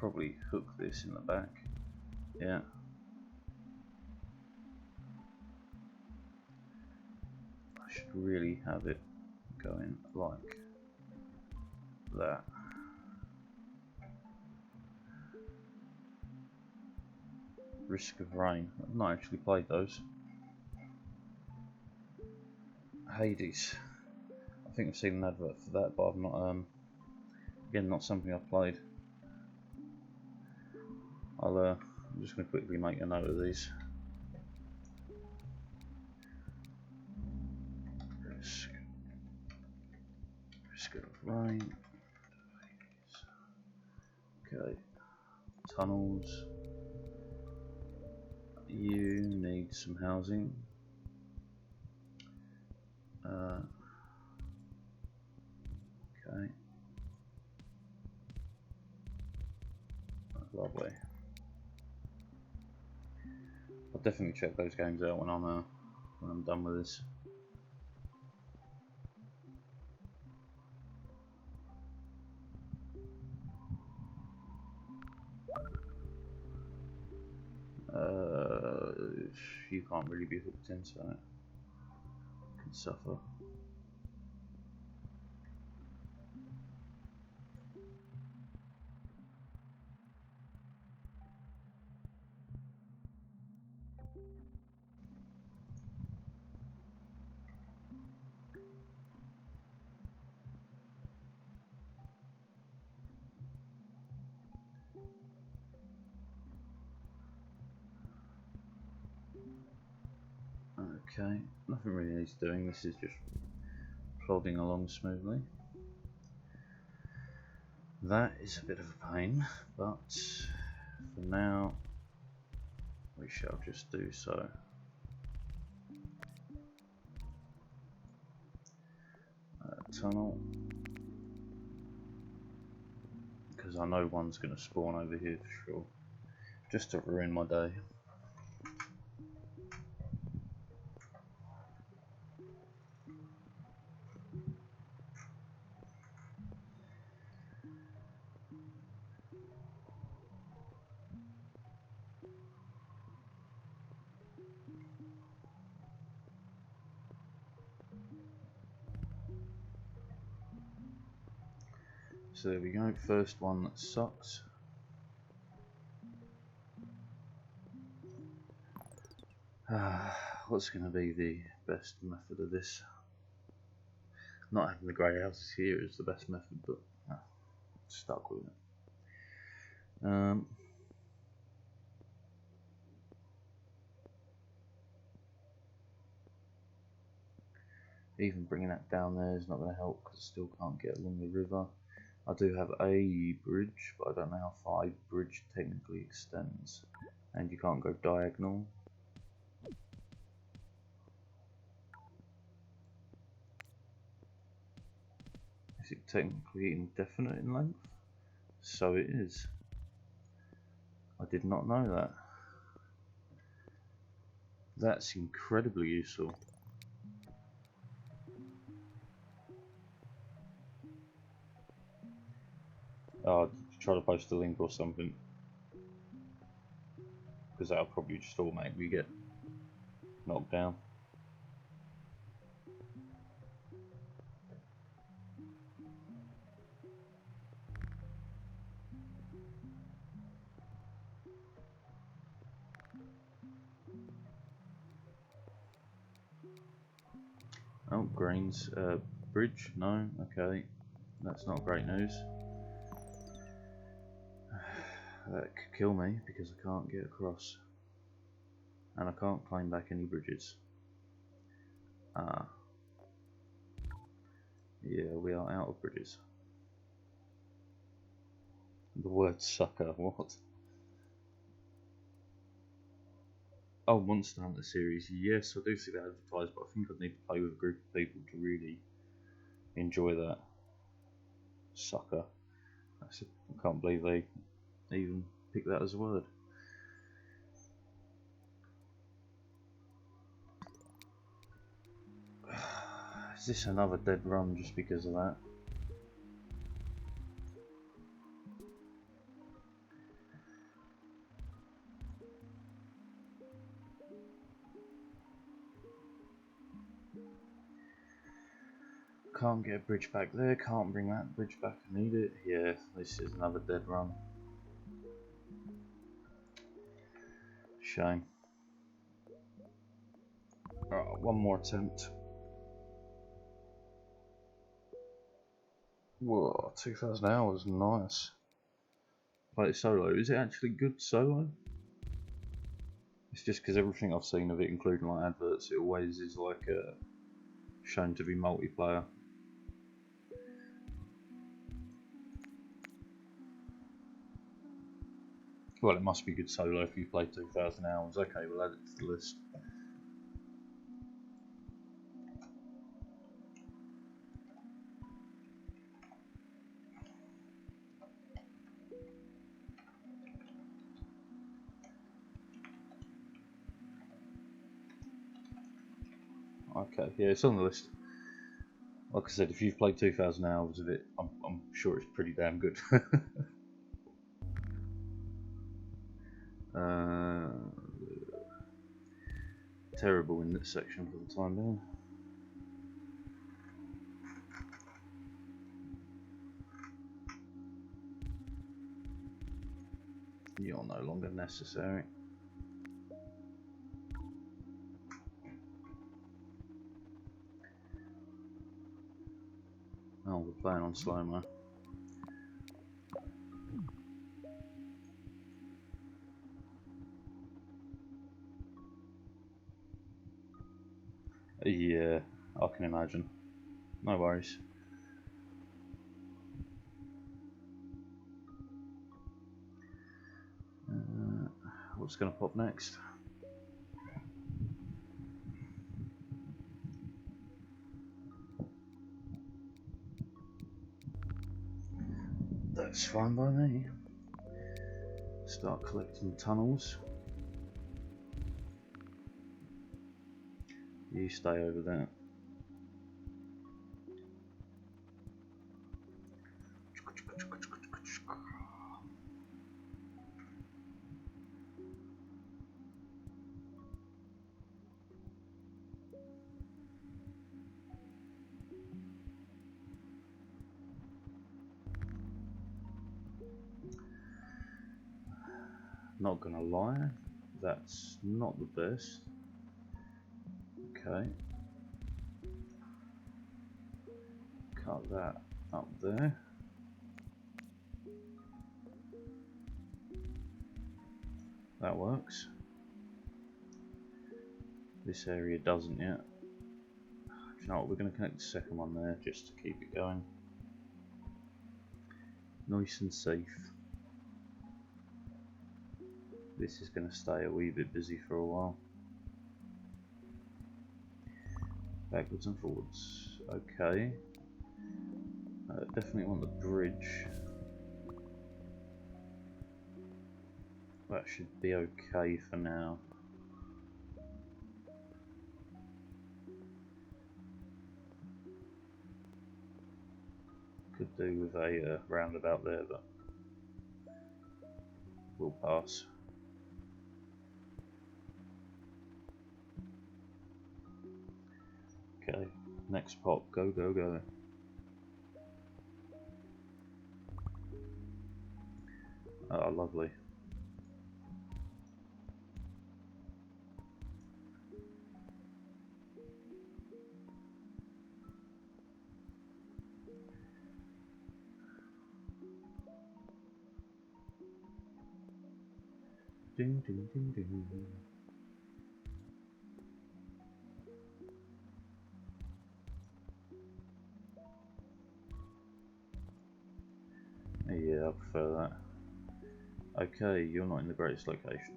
probably hook this in the back. Yeah. I should really have it going like that. Risk of Rain. I've not actually played those. Hades. I think I've seen an advert for that, but I've not. Again, not something I've played. I'm just going to quickly make a note of these. Risk of Rain. Okay. Tunnels. You need some housing. Okay. Lovely. I'll definitely check those games out when I'm done with this. You can't really be hooked into it. You can suffer. Okay, nothing really needs doing. This is just plodding along smoothly. That is a bit of a pain, but for now we shall just do so. Tunnel, because I know one's going to spawn over here for sure, just to ruin my day. So there we go, first one that sucks. What's going to be the best method of this? Not having the grey houses here is the best method, but stuck with it. Even bringing that down there is not going to help because I still can't get along the river. I do have a bridge, but I don't know how far a bridge technically extends. And you can't go diagonal. Is it technically indefinite in length? So it is. I did not know that. That's incredibly useful. Oh, try to post a link or something, because that'll probably just automatically get knocked down. Oh, Green's bridge? No, okay, that's not great news. That could kill me because I can't get across, and I can't climb back any bridges. Yeah, we are out of bridges. The word sucker, what? Oh, Monster Hunter series, yes, I do see that advertised, but I think I'd need to play with a group of people to really enjoy that. Sucker. I can't believe they even picked that as a word. Is this another dead run just because of that? can't get a bridge back there, can't bring that bridge back, I need it. Yeah, this is another dead run. Shame. Alright, one more attempt. Whoa, 2,000 hours, nice. Play solo, is it actually good solo? It's just because everything I've seen of it, including like adverts, it always is like shown to be multiplayer. Well, it must be good solo if you play 2,000 hours. Okay, we'll add it to the list. Okay, yeah, it's on the list. Like I said, if you've played 2,000 hours of it, I'm sure it's pretty damn good. Terrible in this section for the time being. You're no longer necessary. Oh, we're playing on slow-mo. Yeah, I can imagine. No worries. What's going to pop next? That's fine by me. Start collecting tunnels. You stay over there. Not gonna lie, that's not the best. Okay. Cut that up there. That works. This area doesn't yet. Do you know what, we're going to connect the second one there just to keep it going. Nice and safe. This is going to stay a wee bit busy for a while. Backwards and forwards. Okay. Definitely want the bridge. That should be okay for now. Could do with a roundabout there, but we'll pass. Okay, next pop, go, go, go. Oh, lovely. Ding, ding, ding, ding. Yeah, I prefer that. Okay, you're not in the greatest location.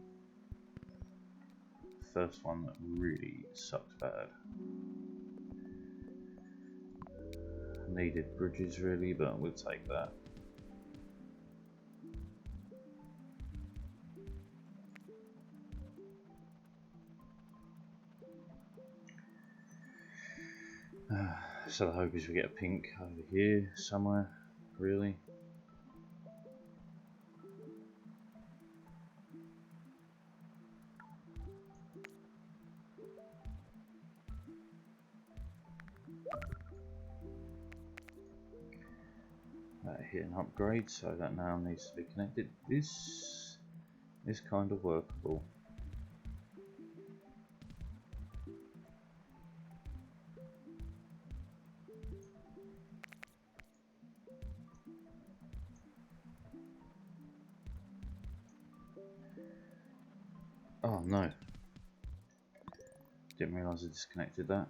First one that really sucked bad. Needed bridges really, but we'll take that. So the hope is we get a pink over here somewhere, really. get an upgrade, so that now needs to be connected. This is kind of workable. Oh no, didn't realise I disconnected that.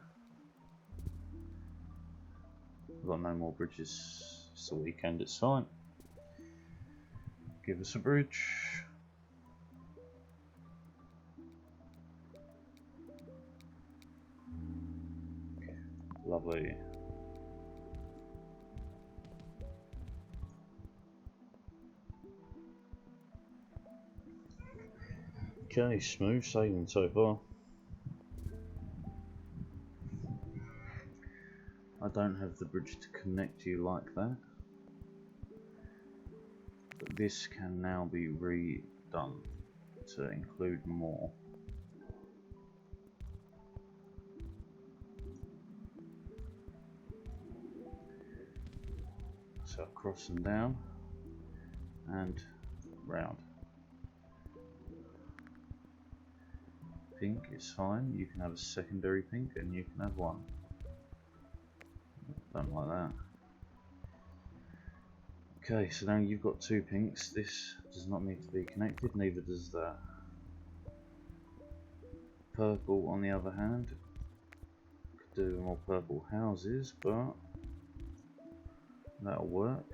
I've got no more bridges. It's the weekend, it's fine. Give us a bridge. Lovely. Okay, smooth sailing so far. I don't have the bridge to connect you like that, but this can now be redone to include more. So across and down and round. Pink is fine, you can have a secondary pink and you can have one. Don't like that. Okay, so now you've got two pinks. This does not need to be connected, neither does that. Purple on the other hand, could do more purple houses, but that'll work.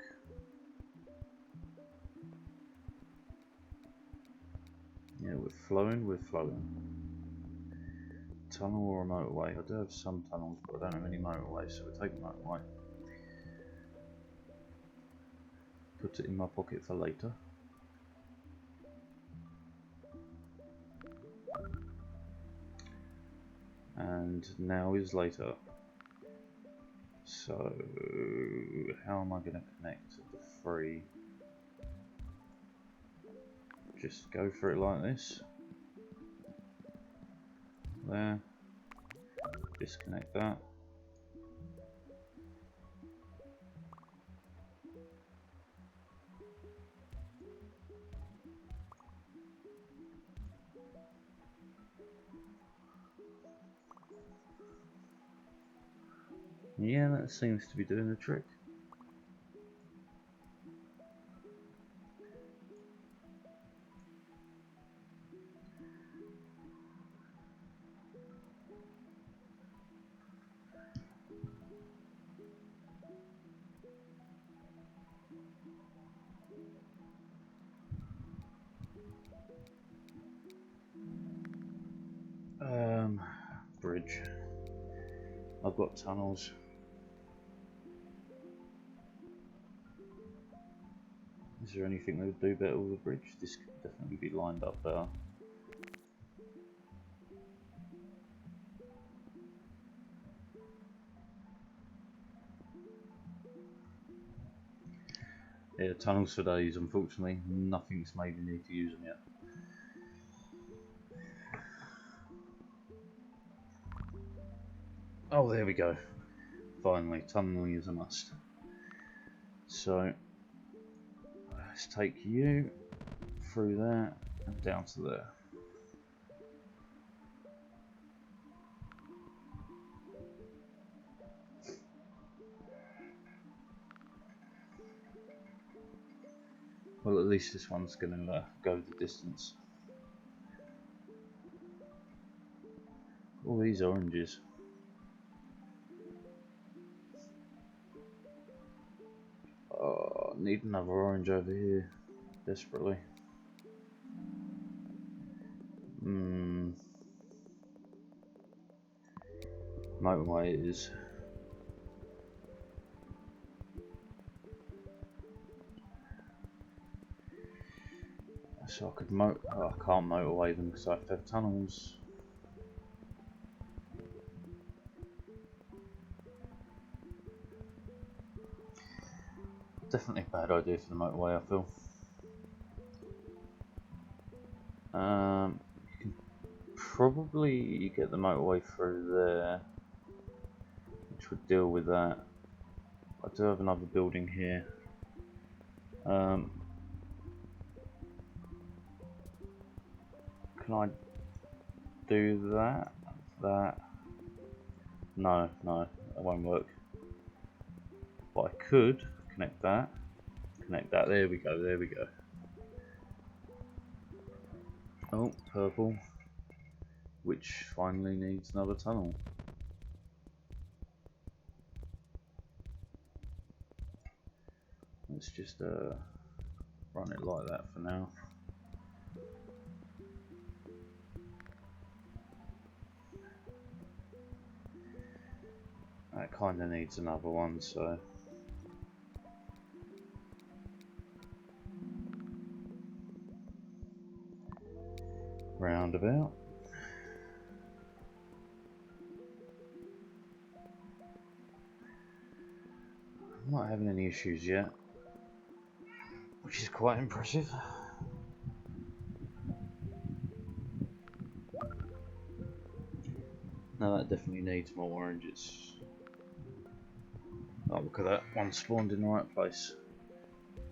Yeah, we're flowing. Tunnel or a motorway? I do have some tunnels, but I don't have any motorways, so we'll take the motorway. Put it in my pocket for later. And now is later. So how am I going to connect the three? Just go for it like this. There. Disconnect that. Yeah, that seems to be doing the trick. Bridge. I've got tunnels. Is there anything that would do better with the bridge? This could definitely be lined up better. Yeah, tunnels for days. Unfortunately, nothing's made me need to use them yet. Oh, there we go. Finally, tunneling is a must. So, let's take you through there and down to there. Well, at least this one's going to go the distance. All these oranges. Oh, need another orange over here, desperately. Motorway it is. So I could I can't motorway them because I have to have tunnels. Definitely a bad idea for the motorway, I feel. You can probably get the motorway through there, which would deal with that. I do have another building here Um, can I do that? That? No, that won't work. But I could connect that. There we go. There we go. Oh, purple. Which finally needs another tunnel. Let's just run it like that for now. That kind of needs another one, so roundabout. I'm not having any issues yet, which is quite impressive. No, that definitely needs more oranges. Oh, look at that, one spawned in the right place.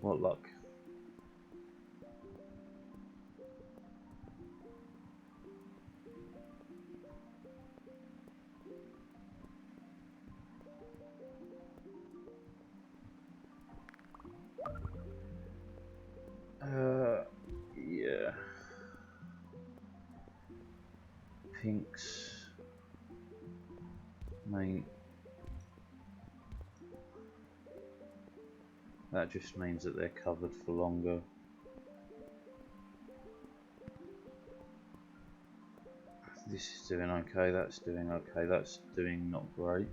What luck. Yeah. Pinks. Main. That just means that they're covered for longer. This is doing okay, that's doing okay, that's doing not great.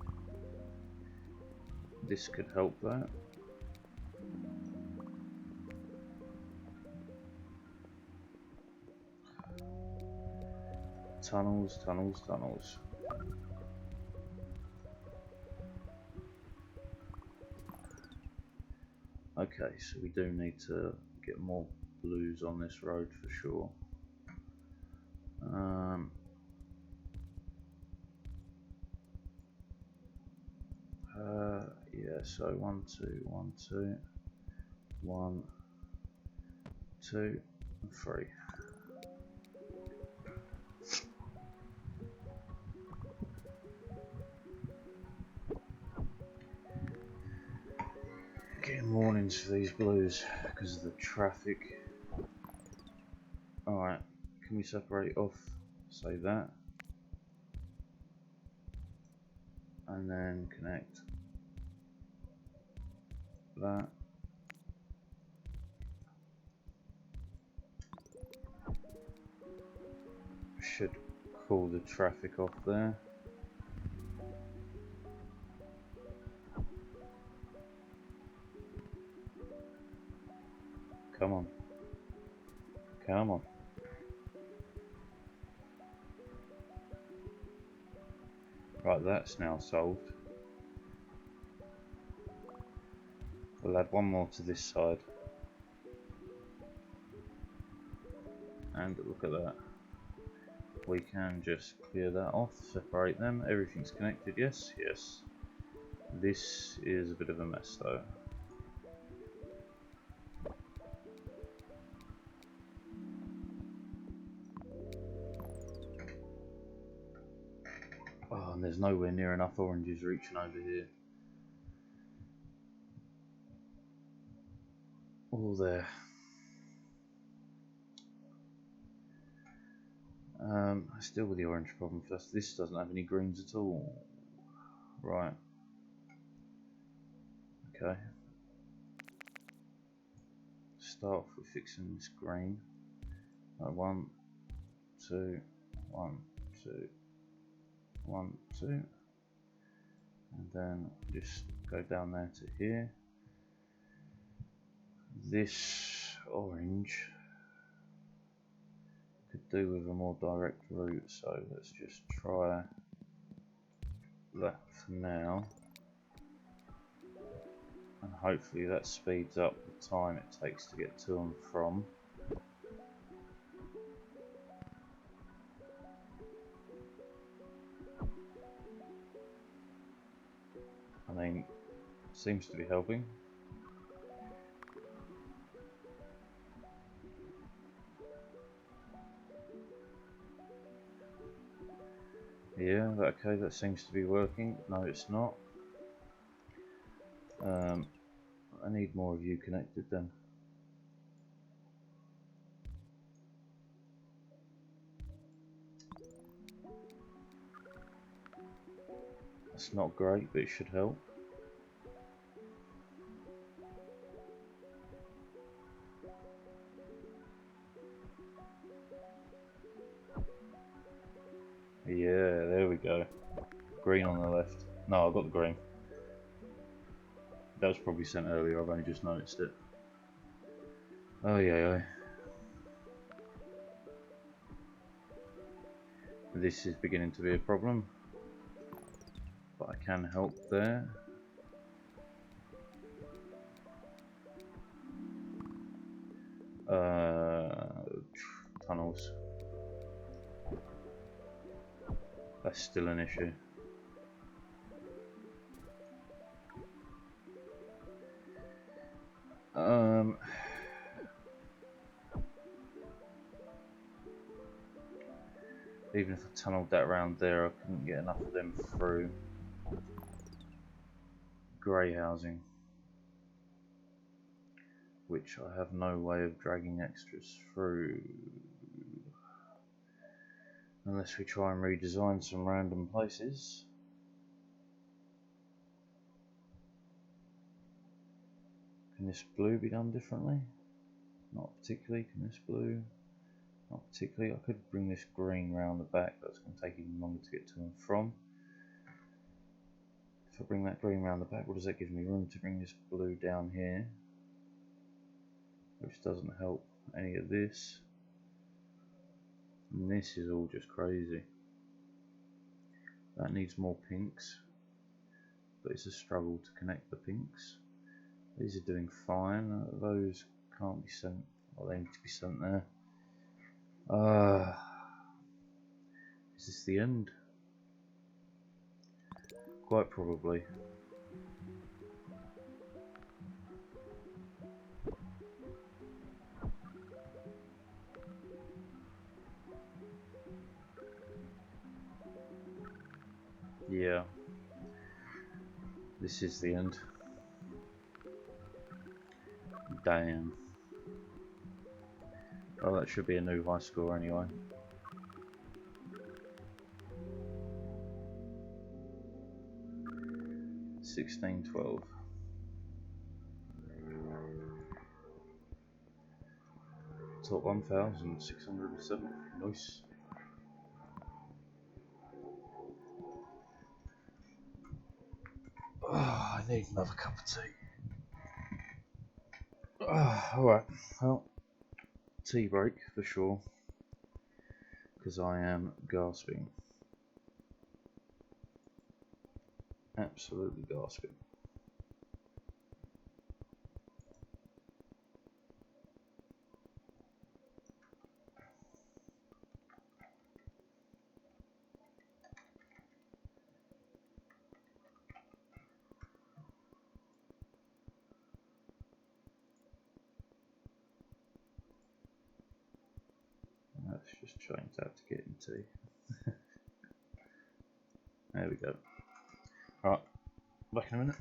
This could help that. Tunnels, tunnels, tunnels. Okay, so we do need to get more blues on this road for sure. Yeah, so 1, 2, 1, 2, 1, 2, and 3. Getting warnings for these blues because of the traffic. Alright, can we separate off, say that, and then connect that. Should cool the traffic off there. Come on. Come on. Right, that's now solved. We'll add one more to this side. And look at that. We can just clear that off, separate them. Everything's connected, yes, yes. This is a bit of a mess though. Oh, and there's nowhere near enough oranges reaching over here. All there. Still with the orange problem first. This doesn't have any greens at all. Right. Okay. Start off with fixing this green. Right, 1, 2, 1, 2, 1, 2. And then just go down there to here. This orange could do with a more direct route, so let's just try that for now, and hopefully that speeds up the time it takes to get to and from. I mean, seems to be helping. Yeah, okay, that seems to be working. No, it's not. I need more of you connected then. That's not great, but it should help. Yeah, there we go. Green on the left. No, I got the green. That was probably sent earlier, I've only just noticed it. Oh yeah. This is beginning to be a problem. But I can help there. Tunnels. That's still an issue. Even if I tunneled that around there, I couldn't get enough of them through. Grey housing, which I have no way of dragging extras through. Unless we try and redesign some random places. Can this blue be done differently? Not particularly. Can this blue? Not particularly. I could bring this green round the back. That's going to take even longer to get to and from. If I bring that green round the back, what does that give me? Room to bring this blue down here, which doesn't help any of this. And this is all just crazy. That needs more pinks, but it's a struggle to connect the pinks. These are doing fine. Those can't be sent. Well, they need to be sent there. Is this the end? Quite probably. Yeah. This is the end. Damn. Oh, that should be a new high score anyway. $16.12. Top 1,607. Nice. Oh, I need another cup of tea. Alright, well, tea break for sure, because I am gasping. Absolutely gasping. Let's just change that to getting tea. There we go. Alright, back in a minute.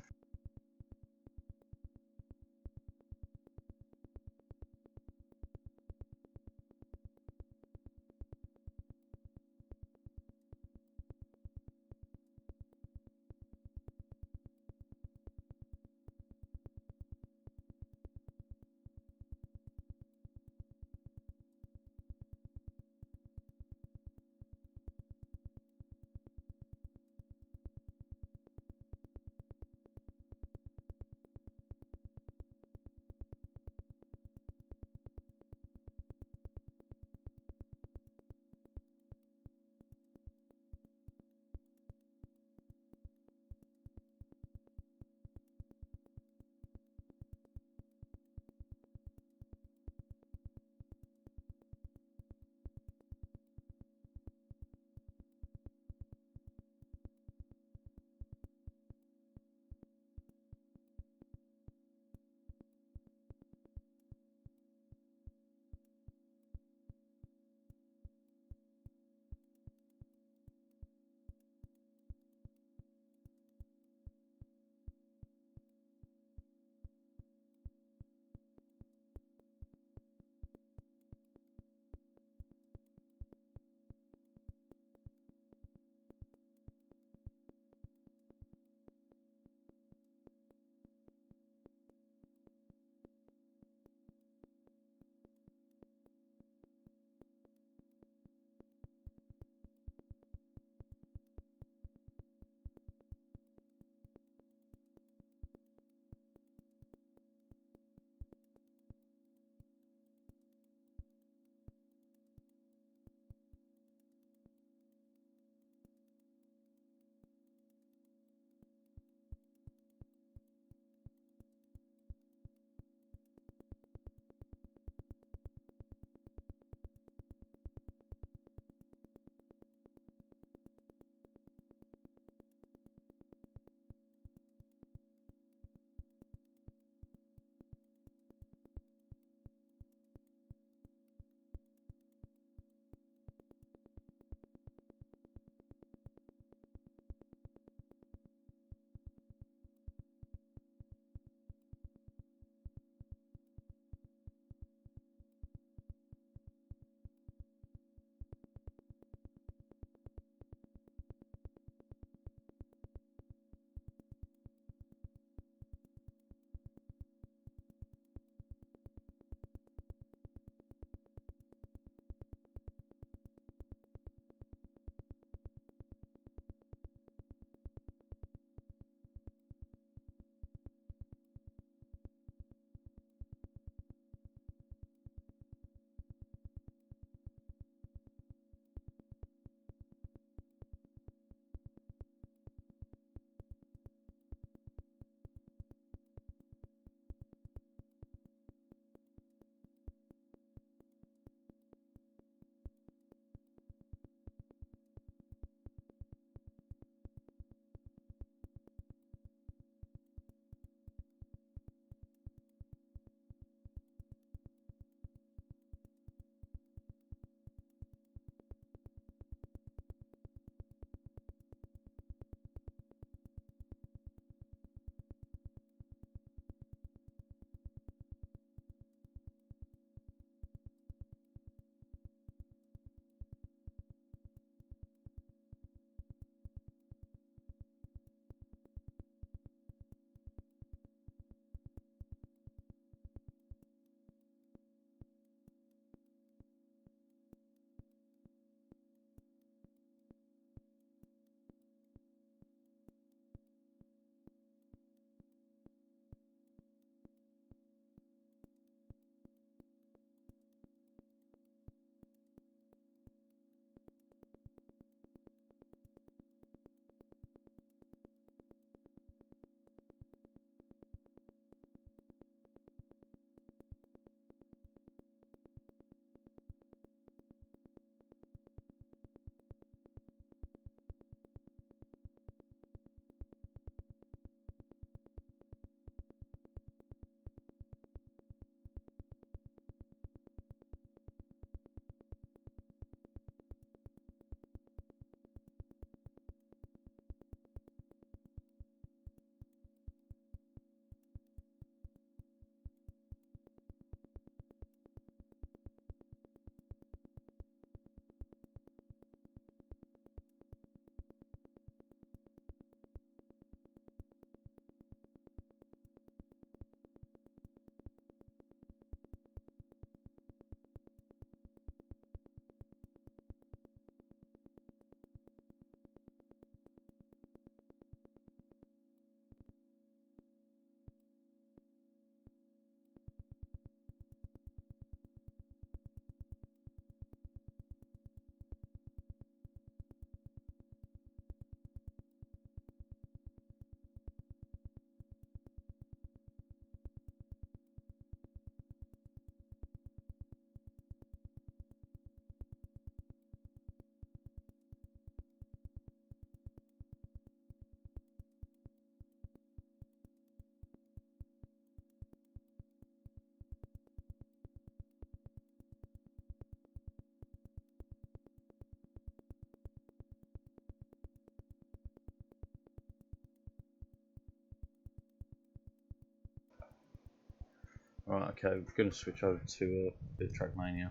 Right, okay, we're going to switch over to a bit of Trackmania.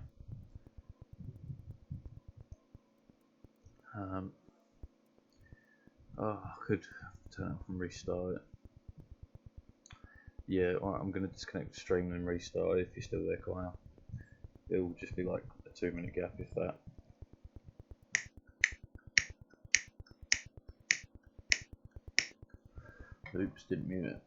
Oh, I could turn it off and restart it. Yeah, right, I'm going to disconnect the stream and restart it if you're still there, Kyle. It'll just be like a 2-minute gap if that. Oops, didn't mute it.